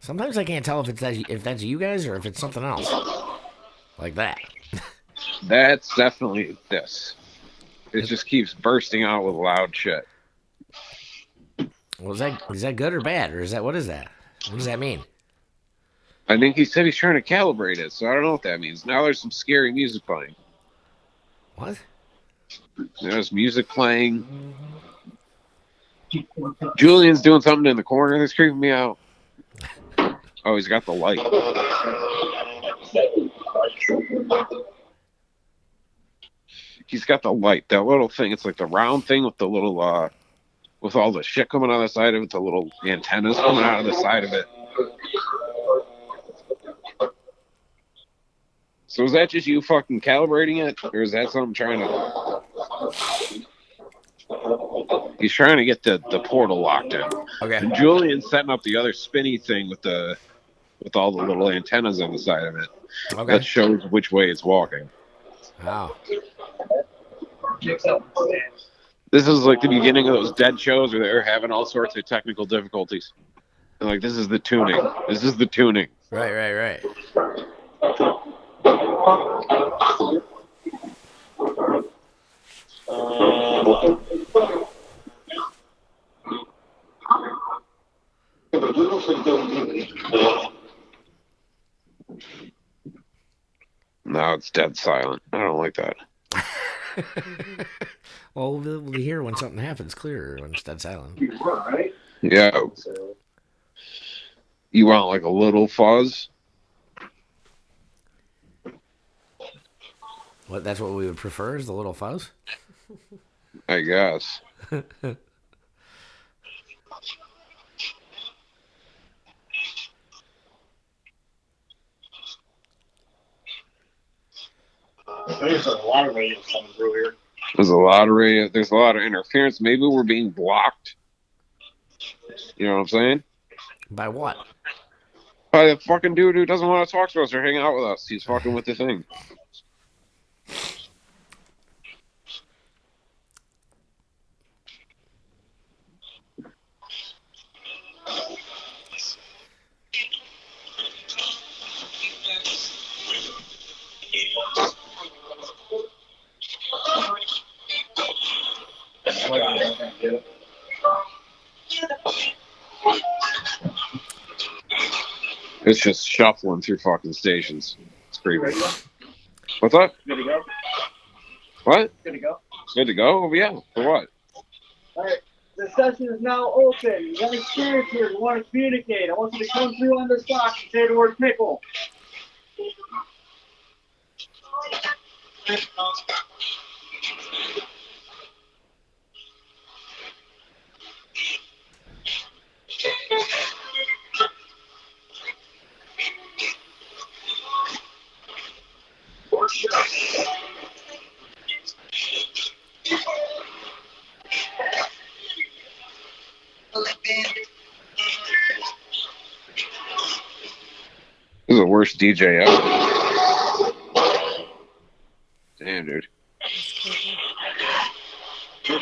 S3: Sometimes I can't tell if that's you guys or if it's something else. Like that.
S9: That's definitely this. It just keeps bursting out with loud shit.
S3: Well, is that good or bad? Or what is that? What does that mean?
S9: I think he said he's trying to calibrate it, so I don't know what that means. Now there's some scary music playing.
S3: What?
S9: There's music playing. Julian's doing something in the corner that's creeping me out. Oh, he's got the light. He's got the light. That little thing. It's like the round thing with the little, with all the shit coming on the side of it, the little antennas coming out of the side of it. So is that just you fucking calibrating it? Or is that something trying to... He's trying to get the portal locked in.
S3: Okay.
S9: And Julian's setting up the other spinny thing with all the little antennas on the side of it.
S3: Okay.
S9: That shows which way it's walking.
S3: Wow.
S9: This is like the beginning of those Dead shows where they're having all sorts of technical difficulties. And like, this is the tuning. This is the tuning.
S3: Right.
S9: Now it's dead silent. I don't like that.
S3: Well, we'll hear when something happens clearer when it's dead silent.
S9: Yeah. You want like a little fuzz?
S3: What? That's what we would prefer, is the little fuzz?
S9: I guess.
S5: There's a lot of radio coming through here.
S9: There's a lot of interference. Maybe we're being blocked. You know what I'm saying?
S3: By what?
S9: By the fucking dude who doesn't want to talk to us or hang out with us. He's fucking with the thing. It's just shuffling through fucking stations. It's creepy. What's up?
S5: Good to go?
S9: What?
S5: Good to go?
S9: Good to go? Oh, yeah. For what?
S5: Alright, the session is now open. You got experience here. You want to communicate. I want you to come through on this box and say the word pickle.
S9: This is the worst DJ ever. Damn, dude.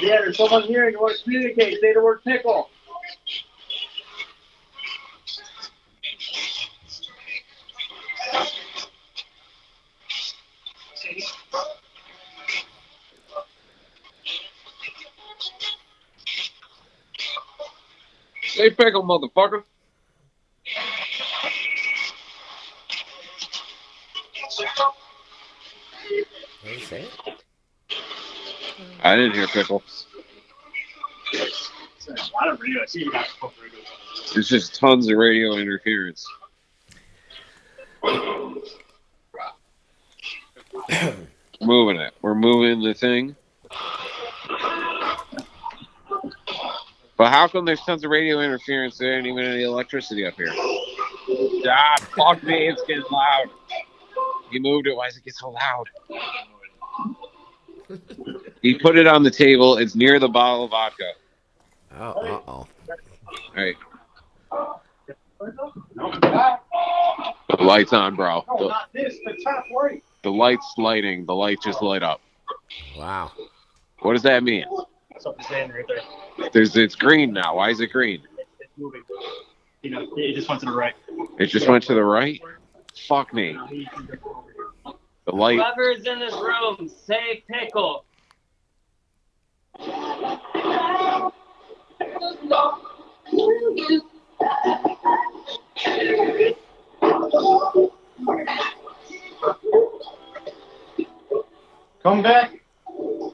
S5: Yeah, there's someone here and you want to communicate. Say the word pickle.
S9: Say pickle, motherfucker.
S3: What did you say?
S9: I didn't hear pickle.
S5: There's a lot of radio. I see you guys both radio.
S9: There's just tons of radio interference. Moving it. We're moving the thing. But how come there's tons of radio interference? There ain't even any electricity up here. Ah, fuck me, it's getting loud. He moved it. Why does it get so loud? He put it on the table. It's near the bottle of vodka.
S3: Oh, uh-oh.
S9: All right. The light's on, bro.
S6: No, not this. The top right.
S9: The light's lighting. The light just lit up.
S3: Wow.
S9: What does that mean?
S5: That's what I'm saying right there.
S9: It's green now. Why is it green?
S5: It's moving. You know, it just went to the right.
S9: It just went to the right? Fuck me. The light.
S11: Whoever's in this room, say pickle.
S6: Come back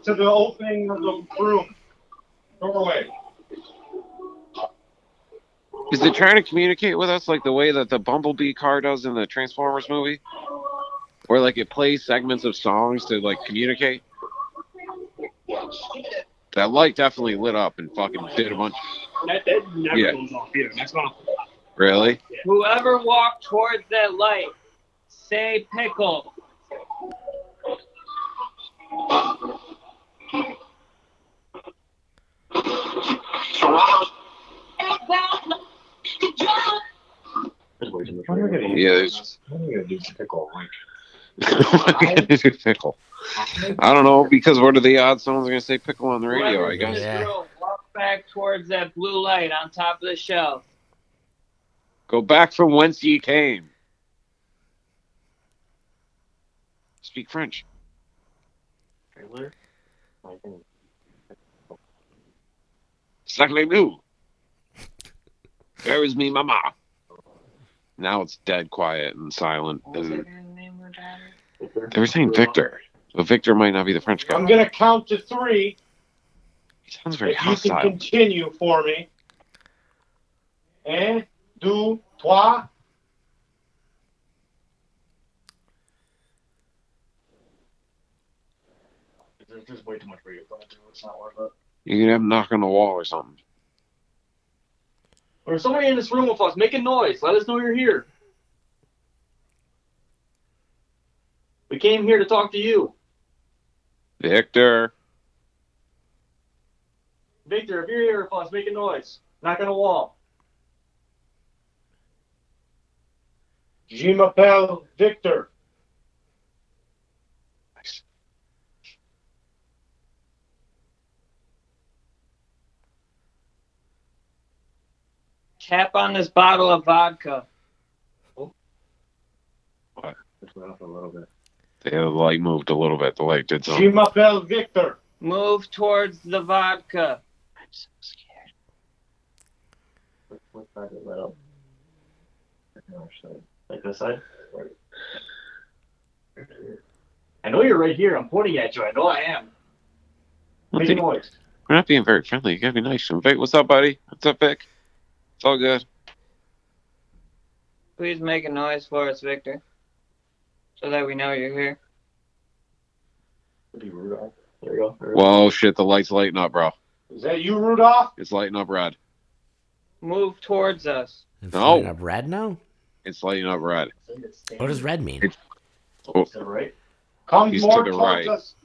S6: to the opening of the room. Doorway.
S9: Is it trying to communicate with us like the way that the Bumblebee car does in the Transformers movie? Where like it plays segments of songs to like communicate? That light definitely lit up and fucking did a bunch.
S5: That never goes off either. That's not.
S9: Really?
S11: Whoever walked towards that light, say Pickle.
S9: Yeah, there's.
S6: What are we gonna do, Pickle?
S9: Pickle. I don't know, because what are the odds someone's gonna say Pickle on the radio, I guess.
S11: Yeah. Walk back towards that blue light on top of the shelf.
S9: Go back from whence ye came. Speak French. Sacrez-nous. Where is me mama? Now it's dead quiet and silent. And they were saying Victor. But Victor might not be the French guy.
S6: I'm gonna count to 3.
S9: He sounds very
S6: if
S9: hostile.
S6: You can continue for me. 1, 2, 3.
S5: There's way too much for you. It's not worth it.
S9: You can have him knock on the wall or something.
S5: There's somebody in this room with us. Make a noise. Let us know you're here. We came here to talk to you.
S9: Victor.
S5: Victor, if you're here with us, make a noise. Knock on the wall.
S6: Je m'appelle Victor.
S9: Nice.
S11: Tap on this bottle of vodka.
S9: What?
S6: Just went up a little bit.
S9: The light moved a little bit. The light did
S6: Je
S9: something.
S6: m'appelle Victor.
S11: Move towards the vodka.
S9: I'm so scared.
S5: What side is that up? Like this side? I know you're right here. I'm pointing at you. I know I am. Make a noise.
S9: We're not being very friendly. You gotta be nice. Vic, what's up, buddy? What's up, Vic? It's all good.
S11: Please make a noise for us, Victor. So that we know you're here.
S5: There we go.
S9: Whoa, shit, the light's lighting up, bro.
S6: Is that you, Rudolph?
S9: It's lighting up red.
S11: Move towards us.
S3: It's
S9: No.
S3: lighting up red now?
S9: It's lighting up red.
S3: What does red mean?
S9: Oh,
S5: To the right.
S6: Come
S9: He's
S6: more
S9: to the
S6: towards
S9: right.
S6: us.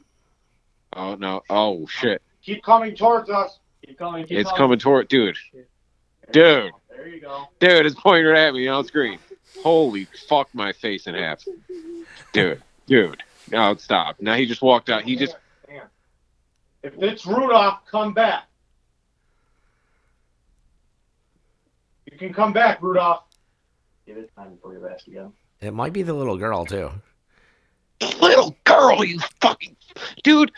S9: oh no. Oh, shit.
S6: Keep coming towards us.
S5: Keep coming.
S9: It's coming toward... Dude. Dude.
S5: There you go.
S9: Dude, it's pointing right at me on screen. Holy fuck my face in half. Dude. No, stop. Now he just walked out. He just...
S6: Hang on. If it's Rudolph, come back. You can come back, Rudolph.
S5: Give it time before you ask again.
S3: It might be the little girl, too.
S9: Little girl, you fucking... Dude,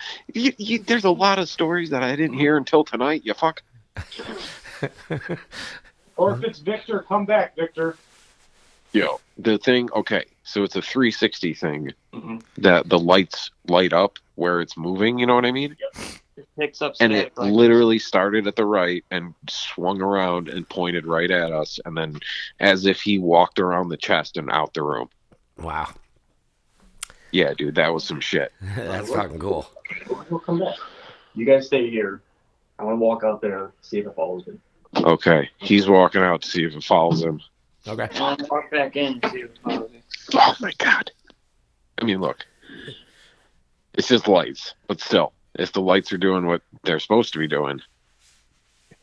S9: there's a lot of stories that I didn't hear until tonight, you fuck.
S6: Or if it's Victor, come back, Victor.
S9: Yo, the thing... Okay, so it's a 360 thing
S5: Mm-hmm.
S9: that the lights light up where it's moving, you know what I mean?
S11: It picks up
S9: And
S11: static
S9: it
S11: light.
S9: literally started at the right and swung around and pointed right at us, and then as if he walked around the chest and out the room.
S3: Wow.
S9: Yeah, dude, that was some shit.
S3: That's fucking cool.
S5: We'll come back. You guys stay here. I want to walk out there, see if it follows me.
S9: Okay, he's walking out to see if it follows him.
S3: Okay.
S11: And then walk back in and see if it follows you.
S9: Oh my god. I mean, look. It's just lights, but still, if the lights are doing what they're supposed to be doing,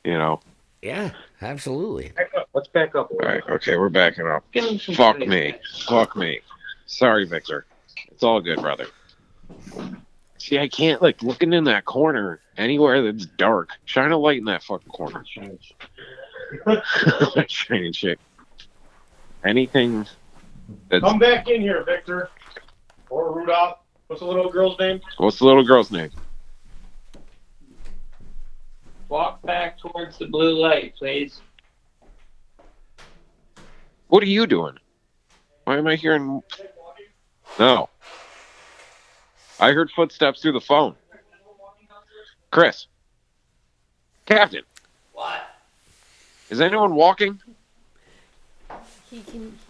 S9: you know.
S3: Yeah, absolutely.
S6: Let's back up.
S9: All right, okay, we're backing up.
S11: Give him some
S9: Fuck
S11: space.
S9: me. Fuck me. Sorry, Victor. It's all good, brother. See, I can't, like, looking in that corner, anywhere that's dark, shine a light in that fucking corner. Shining shit. Anything that's...
S6: Come back in here, Victor. Or Rudolph. What's the little girl's name?
S9: What's the little girl's name?
S11: Walk back towards the blue light, please.
S9: What are you doing? Why am I hearing? No. I heard footsteps through the phone. Chris. Captain.
S3: What?
S9: Is anyone walking?
S7: He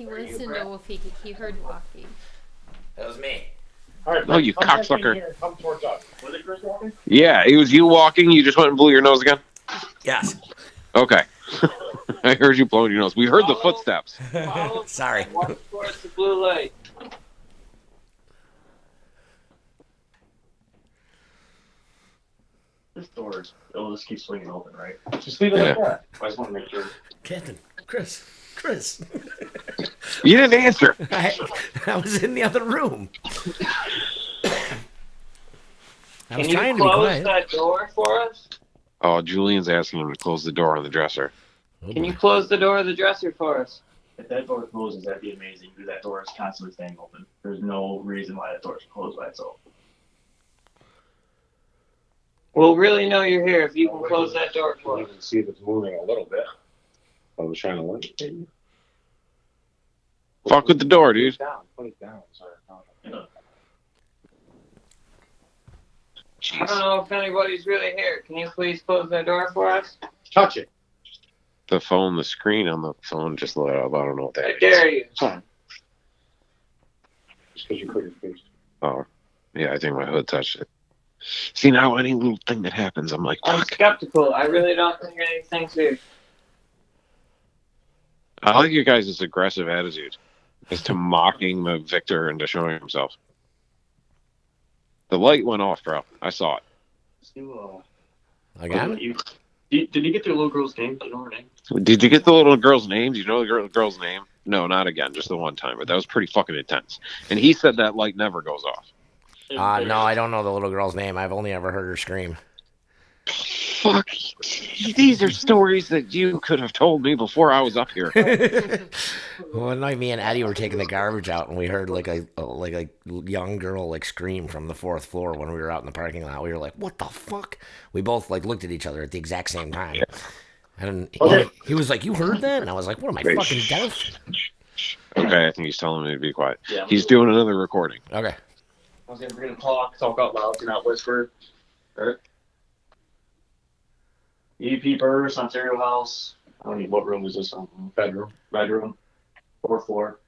S7: wants to know if he heard walking.
S3: That was me.
S6: All right,
S9: Oh, you
S6: come back in
S9: cocksucker.
S6: here and come towards us. Was it Chris walking?
S9: Yeah, it was you walking. You just went and blew your nose again?
S3: Yes.
S9: Okay. I heard you blowing your nose. We heard the footsteps.
S3: Sorry.
S11: Walk towards the blue light.
S6: This door, it'll just keep swinging open, right? Just leave it like that. I just want to make sure.
S3: Captain, Chris.
S9: You didn't answer.
S3: I was in the other room. I was
S11: Can
S3: trying
S11: you
S3: to be
S11: close
S3: quiet.
S11: that door for us?
S9: Oh, Julian's asking him to close the door on the dresser.
S11: Can you close the door of the dresser for us?
S6: If that door closes, that'd be amazing because that door is constantly staying open. There's no reason why that door should close by itself.
S11: We'll really know you're here if you can close that door for
S6: You
S11: us.
S6: can see if it's moving a little bit. I was trying to look.
S9: Fuck with the door, dude.
S6: Put it down. Sorry.
S11: I don't know if anybody's really here. Can you please close that door for us?
S6: Touch it.
S9: The phone, the screen on the phone just lit up. I don't know what that
S11: I
S9: is.
S11: dare you.
S6: It's fine. Just because you put your face.
S9: Oh, yeah, I think my hood touched it. See, now any little thing that happens, I'm like,
S11: I'm
S9: fuck.
S11: skeptical. I really don't think anything's here.
S9: I like your guys' aggressive attitude as to mocking the victor into showing himself. The light went off, bro. I saw it.
S3: Again?
S6: Did you get the little girl's name? Do you know her name?
S9: Did you get the little girl's name? Do you know the girl's name? No, not again. Just the one time. But that was pretty fucking intense. And he said that light never goes off.
S3: No, I don't know the little girl's name. I've only ever heard her scream.
S9: Fuck. These are stories that you could have told me before I was up here.
S3: One night, me and Eddie were taking the garbage out, and we heard like a young girl like scream from the 4th floor when we were out in the parking lot. We were like, "What the fuck?" We both like looked at each other at the exact same time. And he was like, "You heard that?" And I was like, "What am I, fucking deaf?"
S9: Okay, I think he's telling me to be quiet.
S6: Yeah.
S9: He's doing another recording.
S3: Okay.
S6: We're gonna talk out loud, do not whisper. All right. EP Burrs, Ontario House. I don't know what room is this on. Bedroom. 4th floor.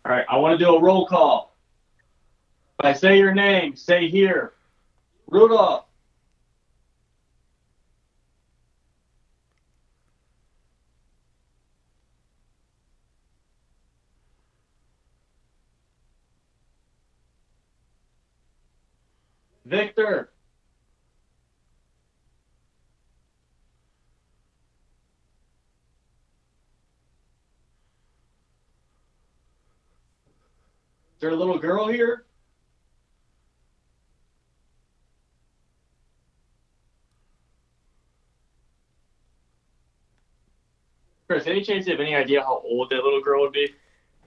S6: All right, I want to do a roll call. If I say your name, say here. Rudolph. Victor. Is there a little girl here? Chris, any chance you have any idea how old that little girl would be?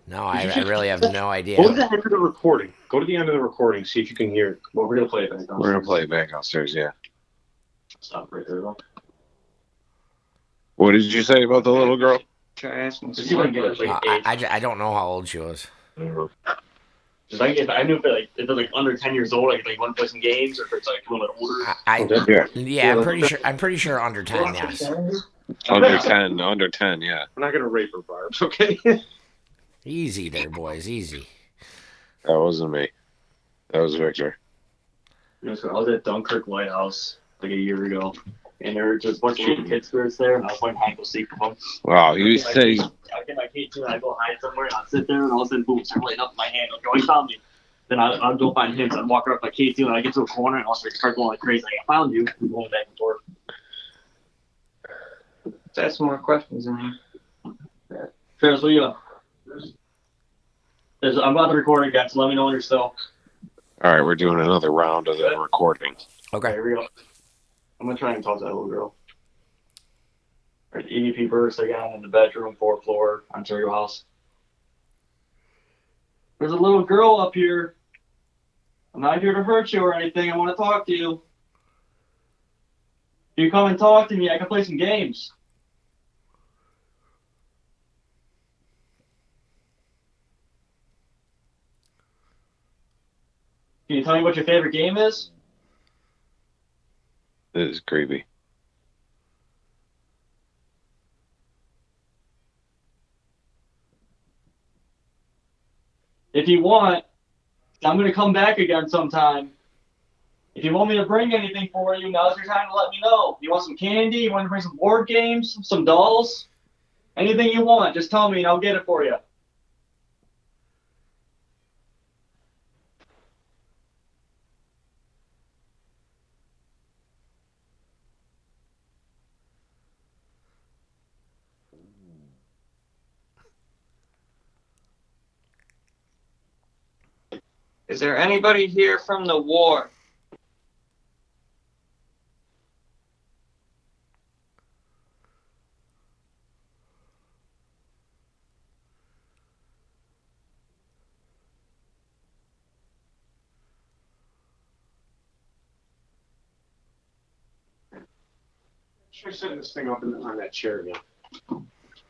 S3: No, I really have no idea.
S6: Go to the end of the recording. Go to the end of the recording. See if you can hear it. Well, we're gonna play it back downstairs.
S9: We're going to play it back downstairs, yeah.
S6: Stop right there, though.
S9: What did you say about the little girl?
S11: Try asking.
S6: Let's see if I can get it. Like, age.
S3: I don't know how old she was.
S6: Just I knew if it's like under 10 years old, I could like want to play some games, or if it's like a little bit older.
S3: I'm pretty sure under 10. Yes.
S9: Under 10, yeah.
S6: We're not gonna rape her, Barbs, okay?
S3: Easy there, boys. Easy.
S9: That wasn't me. That was Victor.
S6: I was at Dunkirk Lighthouse like a year ago, and there were just a bunch of little kid spirits there, and I was playing hide and seek with them.
S9: Wow, you say...
S6: I get my K2 and I go hide somewhere, and I'll sit there, and all of a sudden, boom, start lighting up in my hand. I'll go, he found me. Then I'll go find him, so I'd walk up my K2, and I get to a corner, and I'll start going like crazy. Like, I found you. I'm going back and forth.
S11: Let's ask some more questions in here.
S6: Ferris, what do you got? I'm about to record again, so let me know when you're still.
S9: All right, we're doing another round of the recording.
S3: Okay.
S6: Here we go. I'm going to try and talk to that little girl. All right, EVP burst again in the bedroom, 4th floor, Ontario House. There's a little girl up here. I'm not here to hurt you or anything. I want to talk to you. If you come and talk to me, I can play some games. Can you tell me what your favorite game is?
S9: This is creepy.
S6: If you want, I'm going to come back again sometime. If you want me to bring anything for you, now's your time to let me know. You want some candy? You want to bring some board games? Some dolls? Anything you want, just tell me and I'll get it for you.
S11: Is there anybody here from the war?
S8: Try setting this thing up on that chair again.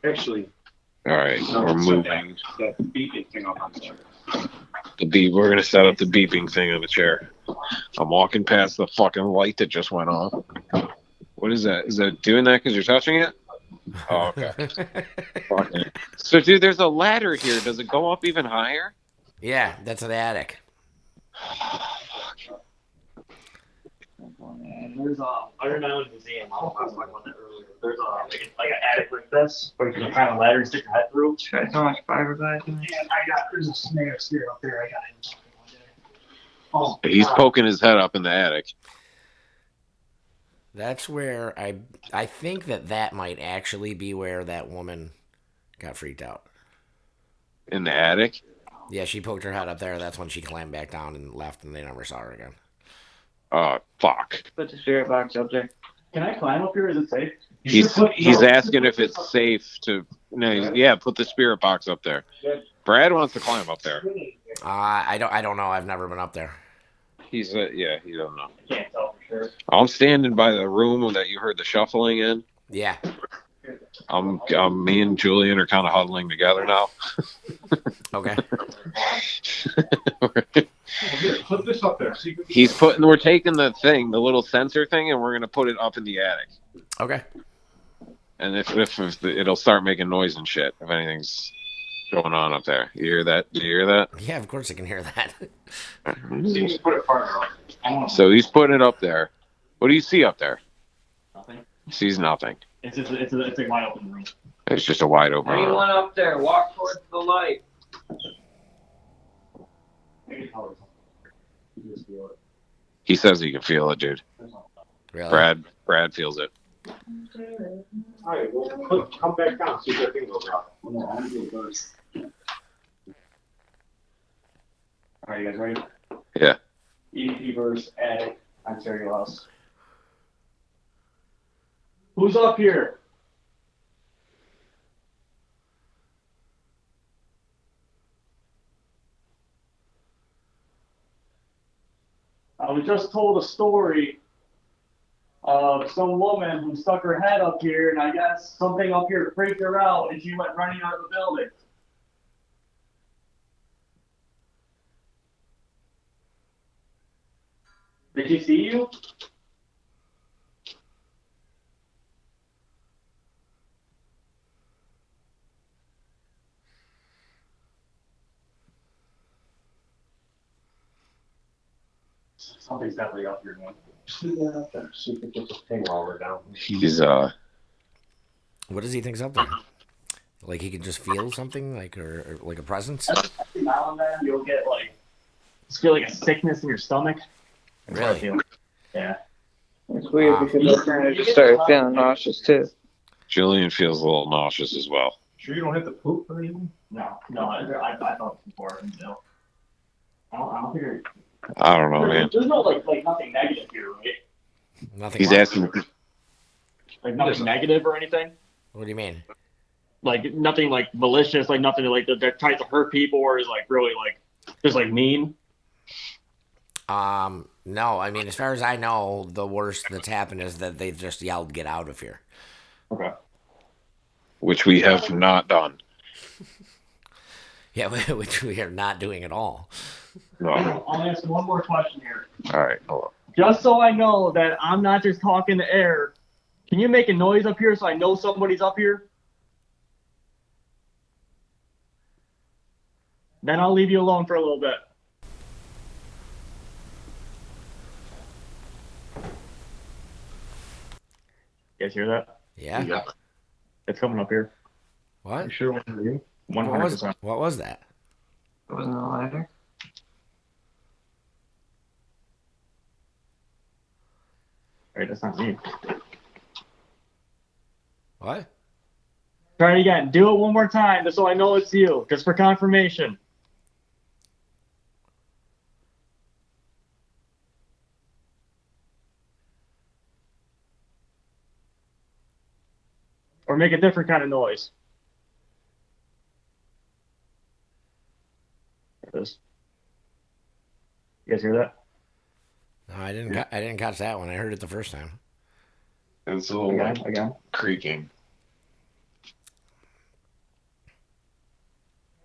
S8: Actually,
S9: All right, we're moving.
S8: That beeping thing up on the chair.
S9: The beep. We're gonna set up the beeping thing on the chair. I'm walking past the fucking light that just went off. What is that? Is that doing that because you're touching it? Oh, okay. Fucking. So, dude, there's a ladder here. Does it go up even higher?
S3: Yeah, that's an attic.
S6: And there's a Iron Island Museum. I was talking about that earlier. There's like an attic like this where you can climb a ladder and stick your head through.
S11: Should I throw my fiberglass in?
S6: And there's a snake steer up there. I got him one day. Oh,
S9: He's poking his head up in the attic.
S3: That's where I think that might actually be where that woman got freaked out.
S9: In the attic?
S3: Yeah, she poked her head up there. That's when she climbed back down and left, and they never saw her again.
S9: Oh, fuck.
S11: Put the spirit box up there.
S6: Can I climb up here? Is it safe?
S9: He's asking if it's safe to. No, yeah, put the spirit box up there. Brad wants to climb up there.
S3: I don't know. I've never been up there.
S9: He's yeah, he don't know.
S6: Can't tell for sure.
S9: I'm standing by the room that you heard the shuffling in.
S3: Yeah.
S9: Me and Julian are kind of huddling together now.
S3: Okay.
S8: Put this up there.
S9: We're taking the little sensor thing, and we're gonna put it up in the attic.
S3: Okay.
S9: And if it'll start making noise and shit if anything's going on up there. You hear that? Do you hear that?
S3: Yeah, of course I can hear that.
S8: Just put it farther up.
S9: So he's putting it up there. What do you see up there?
S6: Nothing.
S9: He sees nothing.
S6: It's a wide open room.
S9: It's just a wide open room.
S11: Anyone up there, walk towards the light.
S9: He says he can feel it, dude.
S3: Really?
S9: Brad feels it.
S8: All right, well, come back down. See if that thing goes out.
S6: All right, you guys ready?
S9: Yeah.
S6: EDP versus attic, Ontario House. Who's up here? I was just told a story of some woman who stuck her head up here, and I guess something up here freaked her out, and she went running out of the building. Did she see you? Something's definitely up here, man.
S8: See if we get this thing while we're down.
S9: He's
S3: What does he think's up there? Like he can just feel something, like or like a presence?
S6: Now and then you'll get just feel like a sickness in your stomach. That's what I
S3: Really?
S6: feel. Yeah.
S11: It's weird because I kind of just started feeling nauseous too.
S9: Julian feels a little nauseous as well.
S8: Sure you don't have to poop or anything?
S6: No, I thought before. No. I don't figure.
S9: I don't know, man.
S6: There's no like nothing negative here, right?
S3: Nothing.
S9: He's
S3: wrong.
S9: asking.
S6: Like nothing negative or anything.
S3: What do you mean?
S6: Like nothing like malicious, like nothing like that tries to hurt people or is like really like just like mean.
S3: No. I mean, as far as I know, the worst that's happened is that they've just yelled, "Get out of here."
S6: Okay.
S9: Which we have not done.
S3: Yeah, which we are not doing at all.
S9: No.
S6: I'll ask one more question here.
S9: All right, hold on.
S6: Just so I know that I'm not just talking to air, can you make a noise up here so I know somebody's up here? Then I'll leave you alone for a little bit. You guys hear that?
S3: Yeah.
S6: It's coming up here.
S3: What?
S6: You sure it wasn't you?
S3: What
S6: 100%.
S3: what was that?
S6: It wasn't a ladder. Right, that's not me.
S3: What?
S6: Try it again. Do it one more time just so I know it's you. Just for confirmation. Or make a different kind of noise. There it is. You guys hear that?
S3: No, I didn't. I didn't catch that one. I heard it the first time.
S9: It's a little
S6: Again.
S9: creaking.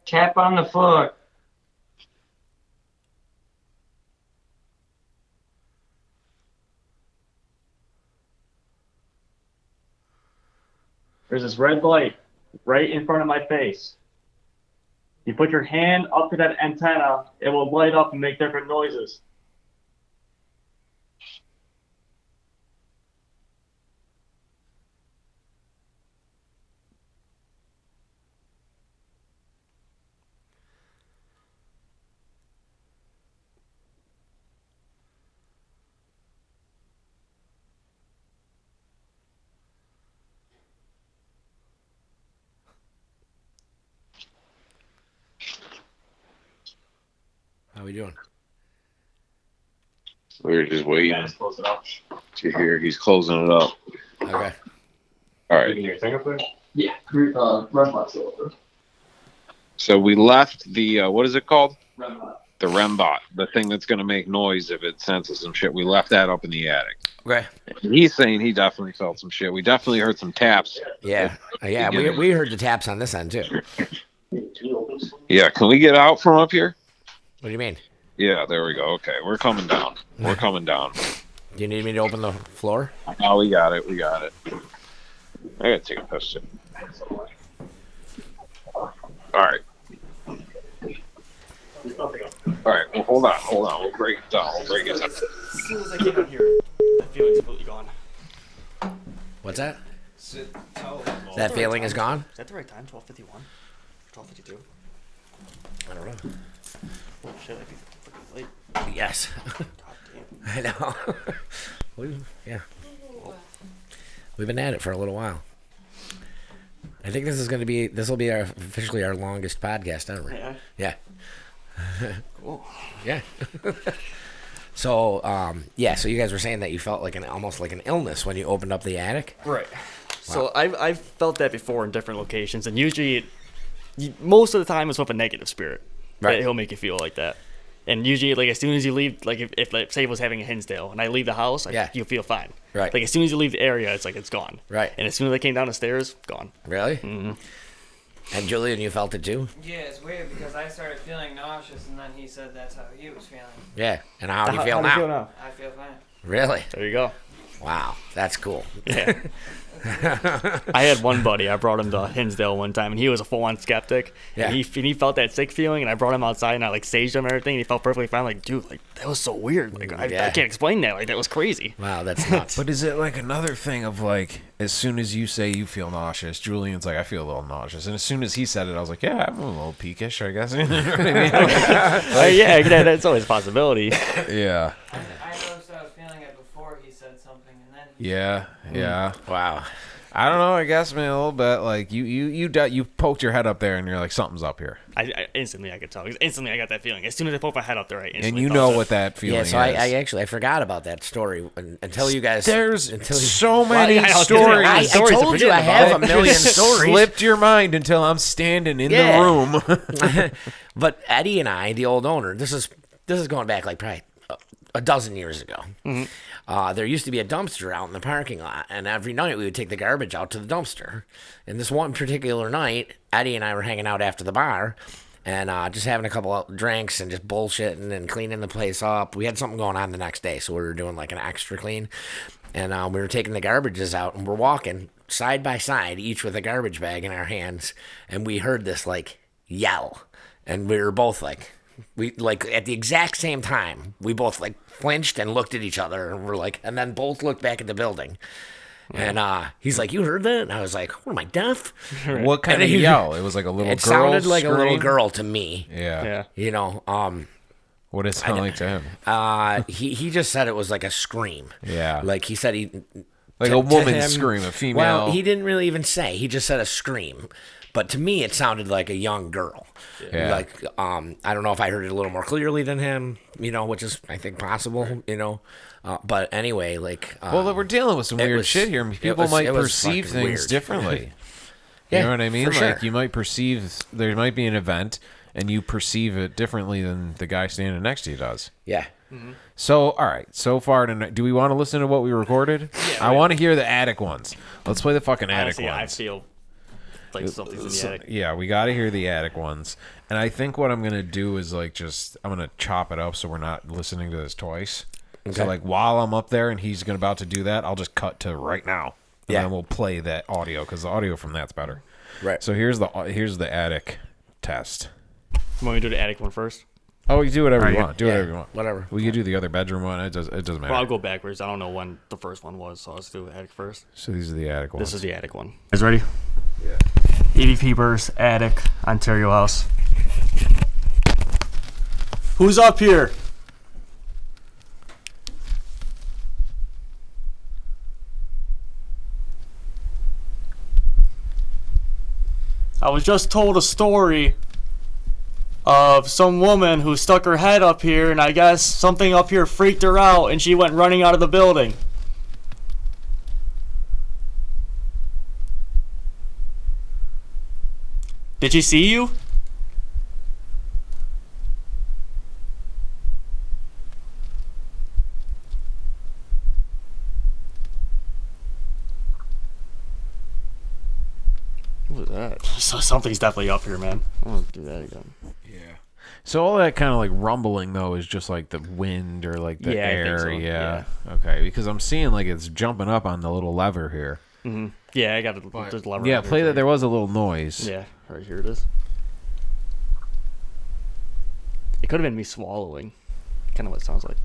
S11: Tap on the foot.
S6: There's this red light right in front of my face. You put your hand up to that antenna, it will light up and make different noises.
S3: How we doing?
S9: We were just waiting
S6: Yeah, just close it up.
S9: to hear he's closing it up.
S3: Okay.
S9: All right.
S6: Your thing up there? Yeah. Run box over.
S9: So we left the what is it called?
S6: Run box.
S9: The REMBot, the thing that's going to make noise if it senses some shit. We left that up in the attic.
S3: Okay.
S9: He's saying he definitely felt some shit. We definitely heard some taps.
S3: Yeah. Yeah. We heard the taps on this end too.
S9: Yeah, can we get out from up here?
S3: What do you mean?
S9: Yeah, there we go. Okay, we're coming down. We're coming down.
S3: Do you need me to open the floor?
S9: Oh, we got it. We got it. I gotta take a piss too. All right. All right. Well, hold on. We'll break it down.
S10: As soon as I get out here, that feeling's completely gone.
S3: What's that? That feeling is gone?
S10: Is that the right time? 12:51? 12:52?
S3: I don't know.
S10: Oh shit, I feel fucking late.
S3: Yes.
S10: God damn.
S3: I know. Yeah. We've been at it for a little while. I think this will be officially our longest podcast ever.
S10: Yeah.
S3: Yeah.
S10: Cool.
S3: Yeah. So, so you guys were saying that you felt like almost like an illness when you opened up the attic?
S10: Right. So I've felt that before in different locations, and usually, most of the time, it's with a negative spirit.
S3: Right.
S10: That he'll make you feel like that. And usually, like, as soon as you leave, like, if like, say I was having a Hinsdale, and I leave the house, you'll feel fine.
S3: Right.
S10: Like, as soon as you leave the area, it's like, it's gone.
S3: Right.
S10: And as soon as I came down the stairs, gone.
S3: Really?
S10: Mm-hmm.
S3: And Julian, you felt it too?
S12: Yeah, it's weird because I started feeling nauseous, and then he said that's how he was feeling.
S3: Yeah. And how do you feel now?
S12: I feel fine.
S3: Really?
S10: There you go.
S3: Wow. That's cool.
S10: Yeah. I had one buddy. I brought him to Hinsdale one time, and he was a full-on skeptic.
S3: Yeah.
S10: And he felt that sick feeling, and I brought him outside, and I like saged him and everything. And he felt perfectly fine. Like, dude, like that was so weird. Like I can't explain that. Like that was crazy.
S3: Wow, that's nuts.
S2: But is it like another thing of like, as soon as you say you feel nauseous, Julian's like, I feel a little nauseous, and as soon as he said it, I was like, yeah, I'm a little peakish, I guess. You know what I mean?
S10: Yeah, that's always a possibility.
S2: Yeah.
S12: I noticed I was feeling it before he said something, and then.
S2: Yeah.
S3: Wow.
S2: I don't know. I guess, man, a little bit. Like you poked your head up there, and you're like, something's up here.
S10: I instantly I could tell. Instantly I got that feeling. As soon as I poked my head up there, I instantly.
S2: And you
S10: felt
S2: know
S10: it.
S2: what that feeling is.
S3: Yeah, so I actually forgot about that story until you guys.
S2: There's so many
S3: I
S2: stories.
S3: told you I have a million stories.
S2: Slipped your mind until I'm standing in the room.
S3: But Eddie and I, the old owner, this is going back like probably a dozen years ago.
S10: Mm-hmm.
S3: There used to be a dumpster out in the parking lot, and every night we would take the garbage out to the dumpster. And this one particular night, Eddie and I were hanging out after the bar, and just having a couple of drinks and just bullshitting and cleaning the place up. We had something going on the next day, so we were doing like an extra clean. And we were taking the garbages out, and we're walking side by side, each with a garbage bag in our hands, and we heard this like yell, and we were both like, we like at the exact same time, we both like flinched and looked at each other, and we're like, and then both looked back at the building. And he's like, "You heard that?" And I was like, "What am I, deaf?"
S2: What kind of yell? It was like a little girl.
S3: It sounded like
S2: scream?
S3: a little girl to me.
S2: Yeah.
S3: You know.
S2: What did it sound like to him?
S3: He just said it was like a scream.
S2: Yeah.
S3: Like he said
S2: like a woman's scream, a female.
S3: Well, he didn't really even say. He just said a scream. But to me, it sounded like a young girl.
S2: Yeah.
S3: Like, I don't know if I heard it a little more clearly than him, you know, which is, I think, possible, you know. But anyway, like...
S2: well, we're dealing with some weird shit here. People might perceive things
S3: weird.
S2: differently.
S3: Yeah,
S2: you know what I mean?
S3: for
S2: Like,
S3: sure.
S2: you might perceive... There might be an event, and you perceive it differently than the guy standing next to you does.
S3: Yeah.
S2: So, all right. So far tonight, do we want to listen to what we recorded? Yeah, I want to hear the attic ones. Let's play the fucking attic
S10: Honestly, I
S2: ones.
S10: feel like something's in the attic.
S2: Yeah, we got to hear the attic ones. And I think what I'm going to do is, like, I'm going to chop it up so we're not listening to this twice. Okay. So, like, while I'm up there and he's about to do that, I'll just cut to right now. And then we'll play that audio, because the audio from that's better.
S3: Right.
S2: So here's the attic test.
S10: You want me to do the attic one first?
S2: Oh, you do whatever you want. Do whatever you want.
S3: Whatever.
S2: We could do the other bedroom one. It doesn't matter.
S10: Well, I'll go backwards. I don't know when the first one was, so let's do the attic first.
S2: So these are the attic ones.
S10: This is the attic one. You guys ready? Yeah. EVP Burst, attic, Ontario House. Who's up here? I was just told a story of some woman who stuck her head up here, and I guess something up here freaked her out, and she went running out of the building. Did she see you? What was that? So something's definitely up here, man. I want to do that again.
S2: Yeah. So all that kind of like rumbling though is just like the wind or like the air.
S10: I think so.
S2: Yeah. Okay. Because I'm seeing like it's jumping up on the little lever here.
S10: Mm-hmm. Yeah, I got it. There's a lever.
S2: Yeah.
S10: right
S2: Play
S10: here.
S2: that. There was a little noise.
S10: Yeah. Right here it is. It could have been me swallowing. Kind of what it sounds like.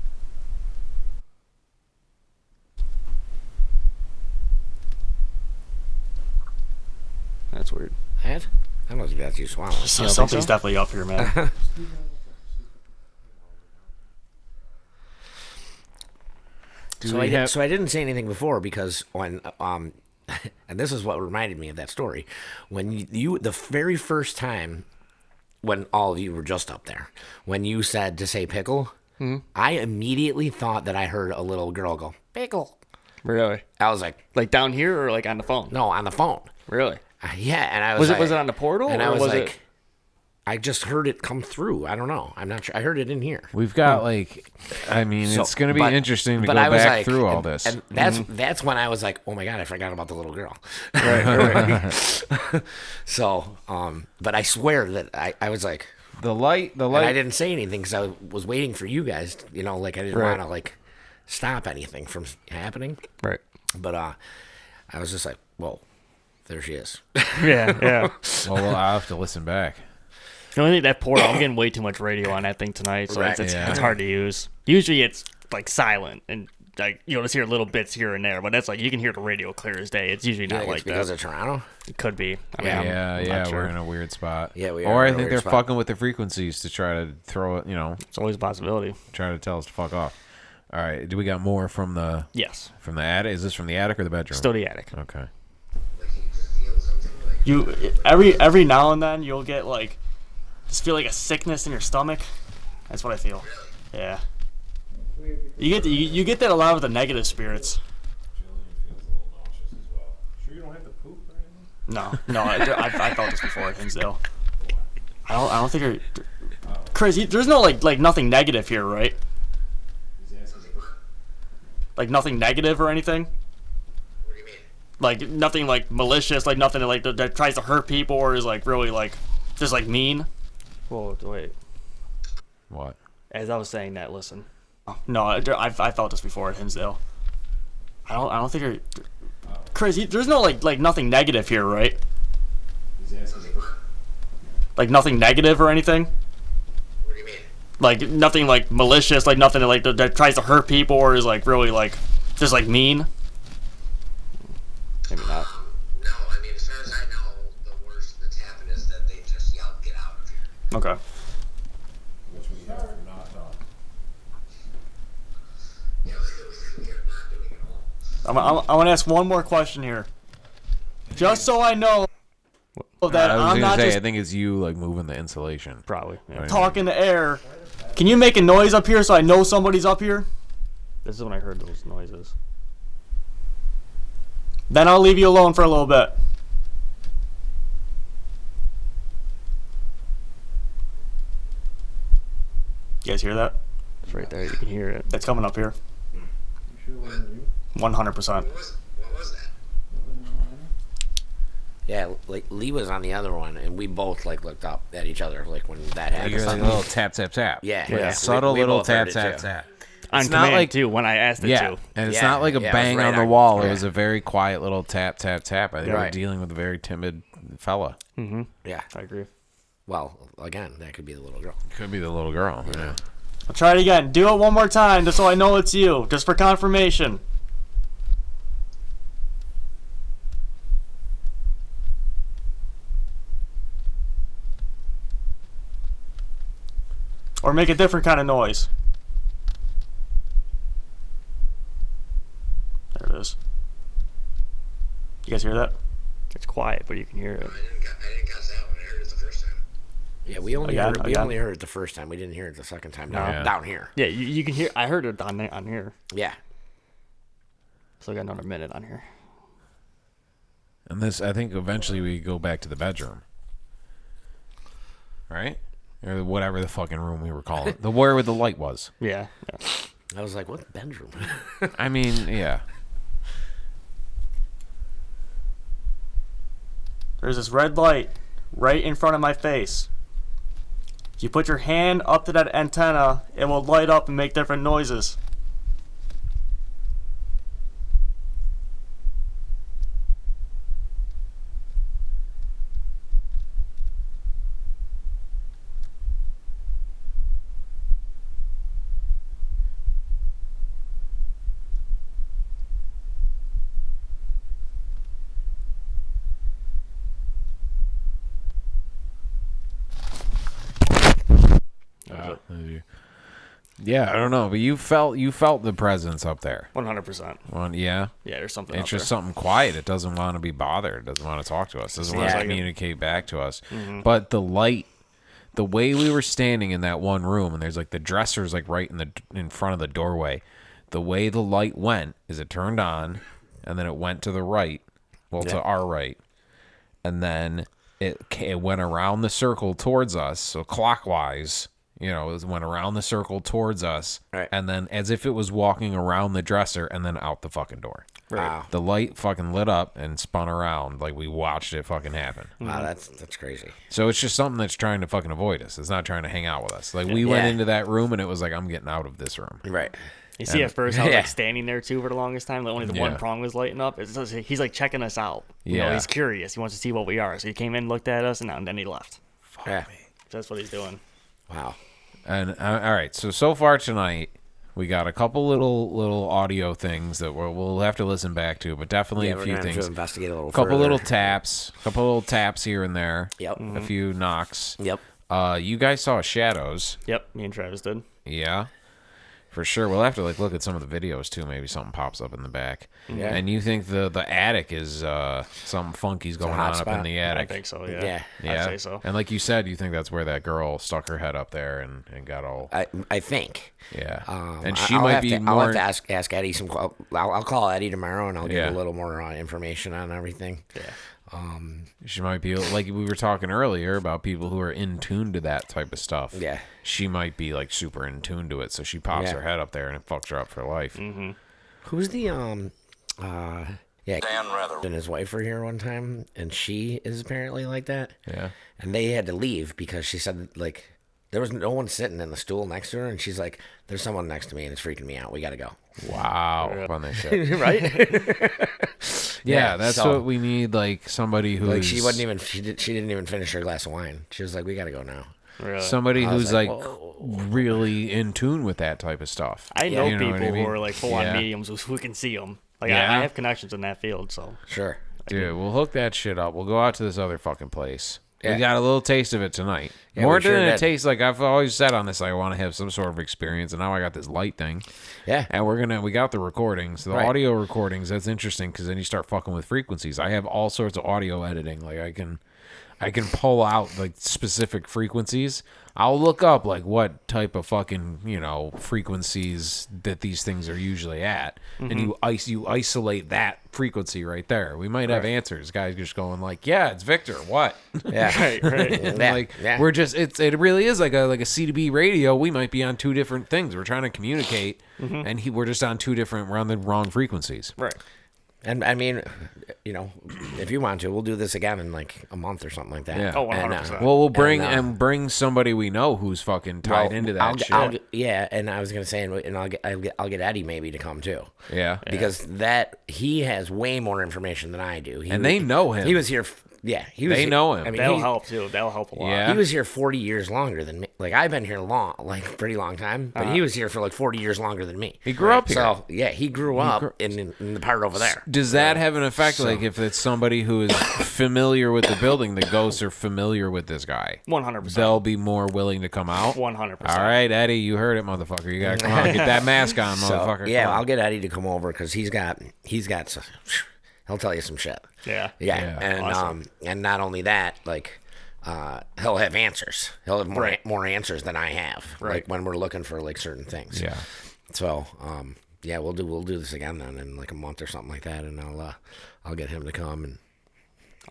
S10: That's weird.
S3: That must be that's you swallowing.
S10: So something's definitely up here, man.
S3: So I didn't say anything before because when and this is what reminded me of that story when you the very first time when all of you were just up there when you said to say pickle, I immediately thought that I heard a little girl go pickle.
S10: Really?
S3: I was like
S10: down here or like on the phone?
S3: No, on the phone.
S10: Really?
S3: Yeah, and I was
S10: Was it on the portal?
S3: And
S10: or
S3: I was
S10: was
S3: like,
S10: it...
S3: I just heard it come through. I don't know. I'm not sure. I heard it in here.
S2: We've got like, I mean,
S3: So,
S2: it's going to be
S3: but-
S2: interesting to
S3: but
S2: go
S3: I was
S2: back
S3: like-
S2: through all
S3: and-
S2: this.
S3: And that's when I was like, oh my God, I forgot about the little girl.
S10: Right.
S3: So, but I swear that I was like,
S2: the light.
S3: and I didn't say anything because I was waiting for you guys, you know, like I didn't
S10: Right.
S3: want to like stop anything from happening.
S10: Right.
S3: But I was just like, whoa, there she is.
S10: Yeah.
S2: Well, I'll have to listen back.
S10: The only thing that portal, I'm getting way too much radio on that thing tonight, so
S3: Right.
S10: it's
S2: Yeah.
S10: hard to use. Usually it's like silent and like you'll just hear little bits here and there, but that's like you can hear the radio clear as day. It's usually not
S3: Like
S10: like
S3: it's because
S10: that.
S3: of Toronto.
S10: It could be. I mean,
S3: Yeah.
S10: I'm not sure.
S2: We're in a weird spot.
S3: Yeah, we are
S2: Or I
S3: in a
S2: think
S3: weird
S2: they're
S3: spot.
S2: fucking with the frequencies to try to throw it. You know,
S10: It's always a possibility.
S2: try to tell us to fuck off. All right. Do we got more from the?
S10: Yes.
S2: From the attic? Is this from the attic or the bedroom?
S10: Still the attic.
S2: Okay.
S10: You every now and then you'll get like just feel like a sickness in your stomach. That's what I feel. Yeah. You get that a lot with the negative spirits.
S2: Sure you don't have to poop or anything?
S10: No, I felt this before at Hinsdale. I don't think Chris, there's no like nothing negative here, right? Like nothing negative or anything.
S3: What do you mean?
S10: Like nothing like malicious, like nothing like that tries to hurt people or is like really like just like mean. Whoa, wait.
S2: What?
S10: As I was saying that, listen. No, I felt this before at Hinsdale. I don't think you're... Chris, there's no, like nothing negative here, right? Like, nothing negative or anything?
S3: What do you mean?
S10: Like, nothing, like, malicious, like, nothing, like, that tries to hurt people or is, like, really, like, just, like, mean? Maybe not.
S3: No, I mean, as far as I know, the worst that's happened is that they just yelled, "Get out of here."
S10: Okay.
S2: Which we have not done.
S10: I want to ask one more question here. Just so I know that
S2: I was
S10: I'm
S2: gonna
S10: not
S2: say,
S10: just
S2: I think it's you like moving the insulation.
S10: Probably. Yeah.
S2: Right.
S10: Talk in the air. Can you make a noise up here so I know somebody's up here? This is when I heard those noises. Then I'll leave you alone for a little bit. You guys hear that? It's right there. You can hear it. It's coming up here. 100%.
S3: What was that? Yeah, like Lee was on the other one, and we both like looked up at each other like when that happened.
S2: You hear like a little tap, tap, tap.
S3: Yeah,
S2: Like
S3: yeah.
S2: a subtle
S3: We
S2: little
S3: both heard
S2: tap,
S3: it,
S2: tap,
S3: too.
S2: tap.
S10: On
S2: It's not
S10: command,
S2: like
S10: too, when I asked it
S2: yeah,
S10: to.
S2: and it's
S3: Yeah,
S2: not like a
S3: yeah, it was
S2: bang
S3: right
S2: on the
S3: on-
S2: wall. It
S3: yeah.
S2: was a very quiet little tap, tap, tap. I think we're
S3: Right.
S2: dealing with a very timid fella.
S10: Mm-hmm.
S3: Yeah,
S10: I agree.
S3: well, again, that could be the little girl.
S2: Could be the little girl. Yeah.
S10: I'll try it again. Do it one more time just so I know it's you. Just for confirmation. Or make a different kind of noise. There it is. You guys hear that? It's quiet, but you can hear it.
S3: I didn't catch that one. I heard it the first time. Yeah, we only
S10: Again,
S3: heard, we
S10: again.
S3: only heard it the first time. We didn't hear it the second time
S10: No.
S3: down here.
S10: Yeah, you can hear. I heard it on here.
S3: Yeah.
S10: So I got another minute on here.
S2: And this, I think, eventually we go back to the bedroom, right? Or whatever the fucking room we were calling it. The where the light was.
S10: Yeah.
S3: I was like, what bedroom?
S2: I mean, yeah.
S10: There's this red light right in front of my face. If you put your hand up to that antenna, it will light up and make different noises.
S2: Yeah, I don't know, but you felt the presence up there.
S10: 100%.
S2: Well, yeah.
S10: Yeah, there's something.
S2: It's
S10: up
S2: just
S10: there.
S2: something quiet. It doesn't want to be bothered. It doesn't want to talk to us. It doesn't want to
S10: Yeah.
S2: communicate back to us.
S10: Mhm.
S2: But the light, the way we were standing in that one room, and there's like the dressers like right in front of the doorway. The way the light went is it turned on, and then it went to the right, to our right, and then it went around the circle towards us, so clockwise. You know, it went around the circle towards us,
S3: right.
S2: And then as if it was walking around the dresser and then out the fucking door.
S3: Wow.
S2: The light fucking lit up and spun around like we watched it fucking happen.
S3: Wow, that's crazy.
S2: So it's just something that's trying to fucking avoid us. It's not trying to hang out with us. Like we went into that room and it was like, I'm getting out of this room.
S3: Right.
S10: You see,
S2: And-
S10: at first I was like standing there too for the longest time. Like only the
S2: Yeah.
S10: one prong was lighting up. It's just, he's like checking us out. You know,
S2: Yeah.
S10: he's curious. He wants to see what we are. So he came in, looked at us, and then he left.
S3: Yeah.
S10: That's what he's doing.
S3: Wow.
S2: And all right, so far tonight we got a couple little audio things that we'll have to listen back to, but definitely
S3: Yeah,
S2: a
S3: we're
S2: few
S3: gonna have
S2: things.
S3: to investigate a little
S2: couple
S3: further.
S2: little taps, here and there.
S3: Yep.
S2: A few knocks.
S3: Yep.
S2: You guys saw shadows.
S10: Yep, me and Travis did.
S2: Yeah. For sure. We'll have to look at some of the videos too. Maybe something pops up in the back.
S3: Yeah.
S2: And you think the attic is something funky's going on up in the attic?
S10: I think so, yeah.
S3: Yeah.
S10: I'd say so.
S2: And like you said, you think that's where that girl stuck her head up there and got all.
S3: I think.
S2: Yeah.
S3: And
S2: And she might be
S3: I'll
S2: more.
S3: have to ask Eddie some. I'll call Eddie tomorrow and I'll
S2: Yeah.
S3: get a little more information on everything.
S10: Yeah.
S2: She might be like we were talking earlier about people who are in tune to that type of stuff.
S3: Yeah.
S2: She might be like super in tune to it, so she pops
S3: Yeah.
S2: her head up there and it fucks her up for life.
S10: Mm-hmm.
S3: Who's the Yeah, and his wife were here one time, and she is apparently like that.
S2: Yeah.
S3: And they had to leave because she said, like, there was no one sitting in the stool next to her, and she's like, there's someone next to me, and it's freaking me out. We got to go.
S2: Wow. On this shit.
S3: Right?
S2: Yeah, that's what we need, like, somebody who's...
S3: Like, she didn't even finish her glass of wine. She was like, we got to go now.
S10: Really?
S2: Somebody who's, like really in tune with that type of stuff.
S10: I know
S2: You know
S10: people
S2: what I mean?
S10: who are, like, full-on mediums who can see them. Like, I have connections in that field, so...
S3: Sure.
S2: Dude, we'll hook that shit up. We'll go out to this other fucking place.
S3: Yeah.
S2: We got a little taste of it tonight.
S3: Yeah,
S2: More
S3: we sure
S2: than a
S3: did.
S2: taste, like I've always said on this, I want to have some sort of experience, and now I got this light thing.
S3: Yeah.
S2: And we got the recordings, the audio recordings. That's interesting because then you start fucking with frequencies. I have all sorts of audio editing. Like I can pull out like specific frequencies. I'll look up like what type of fucking, frequencies that these things are usually at. And you isolate that frequency right there. We might have answers. Guys just going like, yeah, it's Victor. What?
S3: Yeah.
S2: right. We're just, it really is like a C2B radio. We might be on two different things. We're trying to communicate and we're just on we're on the wrong frequencies.
S10: Right.
S3: And I mean, if you want to, we'll do this again in like a month or something like that.
S2: Yeah.
S10: Oh, 100%.
S2: Well, we'll bring somebody we know who's fucking tied into that shit.
S3: And I was gonna say, and I'll get Eddie maybe to come too.
S2: Yeah.
S3: Because he has way more information than I do.
S2: They know him.
S3: He was here. They
S2: know him.
S3: I mean,
S10: That'll help too. That'll help a lot.
S2: Yeah.
S3: He was here 40 years longer than me. Like I've been here pretty long time, but he was here for like 40 years longer than me.
S2: He grew up here.
S3: So yeah, he grew up in the part over there.
S2: Does that have an effect? Like if it's somebody who is familiar with the building, the ghosts are familiar with this guy.
S10: 100%.
S2: They'll be more willing to come out.
S10: 100%.
S2: All right, Eddie, you heard it, motherfucker. You gotta come on, get that mask on, motherfucker.
S3: Yeah, I'll get Eddie to come over because he's got. He'll tell you some shit.
S10: Yeah.
S3: And
S10: awesome.
S3: And not only that, like he'll have answers. He'll have more answers than I have.
S10: Right.
S3: Like when we're looking for like certain things.
S2: Yeah.
S3: So we'll do this again then in like a month or something like that, and I'll get him to come and.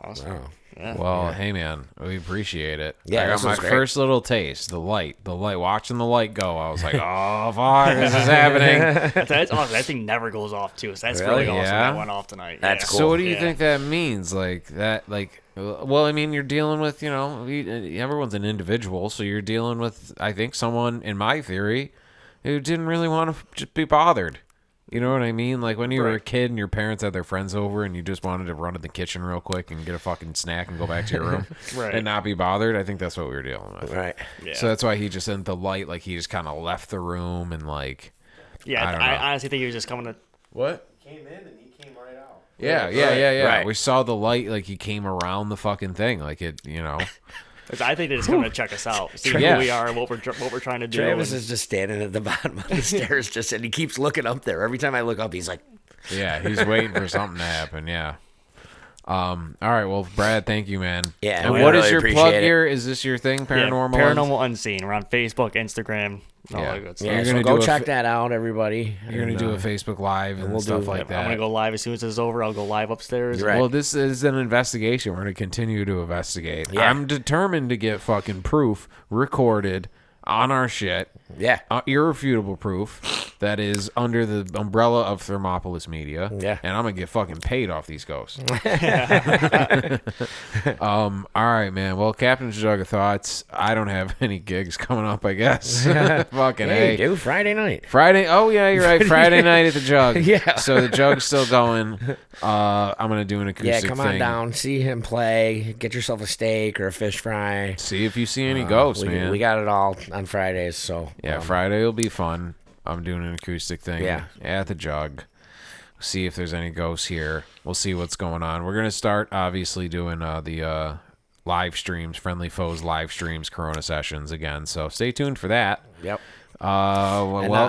S10: Awesome.
S2: Well, hey man, we appreciate it.
S3: Yeah,
S2: I got my first little taste, the light, watching the light go. I was like, oh fuck, this is happening.
S10: That thing never goes off too. So that's really awesome. That went off tonight.
S3: That's cool.
S2: So what do you think that means? Like that, well, I mean, you're dealing with, everyone's an individual, so you're dealing with, I think, someone, in my theory, who didn't really want to just be bothered. You know what I mean? Like when you were a kid and your parents had their friends over and you just wanted to run to the kitchen real quick and get a fucking snack and go back to your room and not be bothered. I think that's what we were dealing with.
S3: Right.
S2: Yeah. So that's why he just sent the light, like he just kind of left the room and like.
S10: Yeah, I honestly think he was just coming to.
S2: What?
S6: He came in and he came right out.
S2: Yeah.
S3: Right.
S2: We saw the light, like he came around the fucking thing, like it,
S10: I think they're just coming to check us out, see who we are, and what we're trying to do.
S3: Travis is just standing at the bottom of the stairs, and he keeps looking up there. Every time I look up, he's like,
S2: yeah, he's waiting for something to happen. Yeah. All right. Well, Brad, thank you, man.
S3: Yeah.
S2: And what is your plug here? Is this your thing, Paranormal?
S10: Paranormal Unseen. We're on Facebook, Instagram, all that good stuff.
S3: Yeah, so go check that out, everybody.
S2: You're going to do a Facebook Live and stuff like that.
S10: I'm going to go live as soon as this is over. I'll go live upstairs.
S3: Right.
S2: Well, this is an investigation. We're going to continue to investigate.
S3: Yeah.
S2: I'm determined to get fucking proof recorded on our shit.
S3: Yeah.
S2: Irrefutable proof that is under the umbrella of Thermopolis Media.
S3: Yeah.
S2: And I'm going to get fucking paid off these ghosts. All right, man. Well, Captain's Jug of Thoughts. I don't have any gigs coming up, I guess. Fucking
S3: Hey, dude, Friday night.
S2: Oh, yeah, you're right. Friday night at the Jug.
S3: Yeah.
S2: So the Jug's still going. I'm going to do an acoustic
S3: Yeah, come
S2: thing.
S3: on down, see him play, get yourself a steak or a fish fry.
S2: See if you see any ghosts, man.
S3: We got it all on Fridays, so.
S2: Yeah, Friday will be fun. I'm doing an acoustic thing at the Jug. See if there's any ghosts here. We'll see what's going on. We're going to start, obviously, doing the live streams, Friendly Foes live streams, Corona sessions again. So stay tuned for that.
S3: Yep.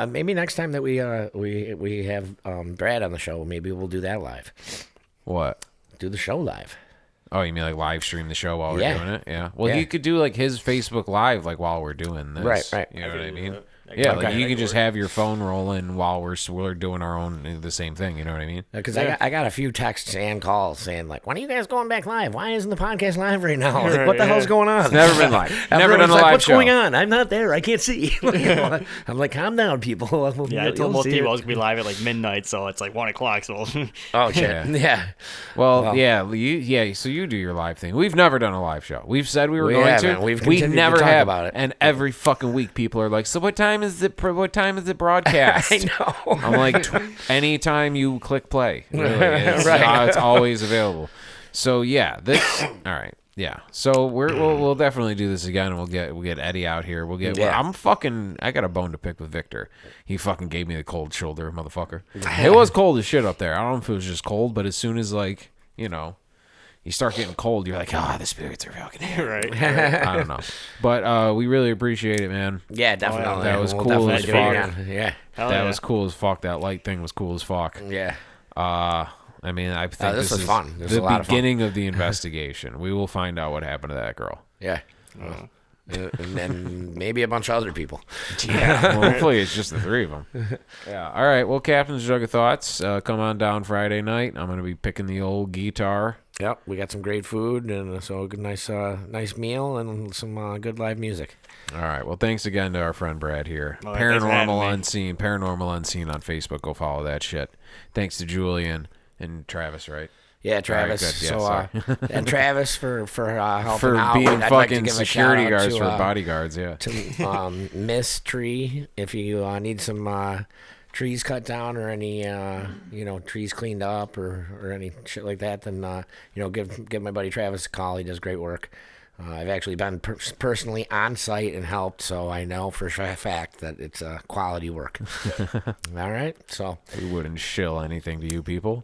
S3: Maybe next time that we have Brad on the show, maybe we'll do that live.
S2: What?
S3: Do the show live.
S2: Oh, you mean like live stream the show while we're doing it? Yeah. Well, he could do like his Facebook Live like while we're doing this.
S3: Right.
S2: You know what I mean? Yeah, like you can just have your phone rolling while we're doing our own the same thing. You know what I mean?
S3: Because I got a few texts and calls saying like, "When are you guys going back live? Why isn't the podcast live right now? Like, what the hell's going on?"
S2: It's never been live. Never been a
S3: like,
S2: live
S3: What's
S2: show.
S3: going on? I'm not there. I can't see. I'm like, calm down, people.
S10: Yeah, I told most people I was gonna be live at like midnight, so it's like 1 o'clock. So.
S3: Oh shit. Yeah.
S2: Well, yeah. So you do your live thing. We've never done a live show. We've said we were going
S3: haven't.
S2: to.
S3: We've
S2: we
S3: continued
S2: never
S3: to talk
S2: have.
S3: about it.
S2: And every fucking week, people are like, "So what time is it? What time is it broadcast?"
S3: I know.
S2: I'm like, anytime you click play, really, it's,
S3: Right.
S2: It's always available. So yeah, this. All right. Yeah. So we'll definitely do this again, and we'll get Eddie out here. We'll get.
S3: Yeah.
S2: I got a bone to pick with Victor. He fucking gave me the cold shoulder, motherfucker. It was cold as shit up there. I don't know if it was just cold, but as soon as like you start getting cold, you're like, the spirits are fucking here.
S10: Right.
S2: I don't know. But we really appreciate it, man.
S3: Yeah, definitely.
S2: That was
S3: We'll
S2: cool as
S3: definitely
S2: fuck.
S3: do it again. Yeah.
S2: That was cool as fuck. That light thing was cool as fuck.
S3: Yeah.
S2: I mean, I think
S3: this was
S2: is
S3: fun. This was
S2: the
S3: a lot of fun.
S2: beginning of the investigation. We will find out what happened to that girl.
S3: Yeah. And then maybe a bunch of other people.
S2: Yeah. Well, hopefully it's just the three of them. Yeah. All right. Well, Captain's Jug of Thoughts. Come on down Friday night. I'm going to be picking the old guitar.
S3: Yep, we got some great food and so a good, nice meal and some good live music.
S2: All right. Well, thanks again to our friend Brad here.
S10: Well, thanks for having me.
S2: Paranormal Unseen on Facebook. Go follow that shit. Thanks to Julian and Travis, right?
S3: Yeah, Travis.
S2: All right,
S3: so and Travis for helping
S2: for
S3: out.
S2: being
S3: I'd like to
S2: fucking
S3: give a
S2: security
S3: shout out
S2: guards
S3: to,
S2: for bodyguards. Yeah.
S3: To Miss Tree, if you need some trees cut down or any trees cleaned up or any shit like that, then give my buddy Travis a call. He does great work. I've actually been personally on site and helped, so I know for a fact that it's quality work. All right, so
S2: we wouldn't shill anything to you people.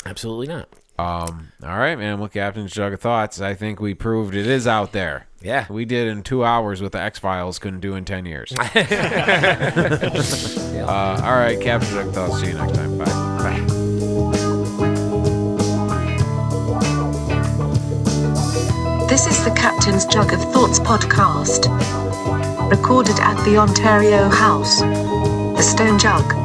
S3: Absolutely not.
S2: All right, man. Well, Captain's Jug of Thoughts. I think we proved it is out there.
S3: Yeah.
S2: We did in 2 hours what the X-Files couldn't do in 10 years. All right, Captain's Jug of Thoughts. See you next time. Bye.
S3: Bye.
S1: This is the Captain's Jug of Thoughts podcast. Recorded at the Ontario House. The Stone Jug.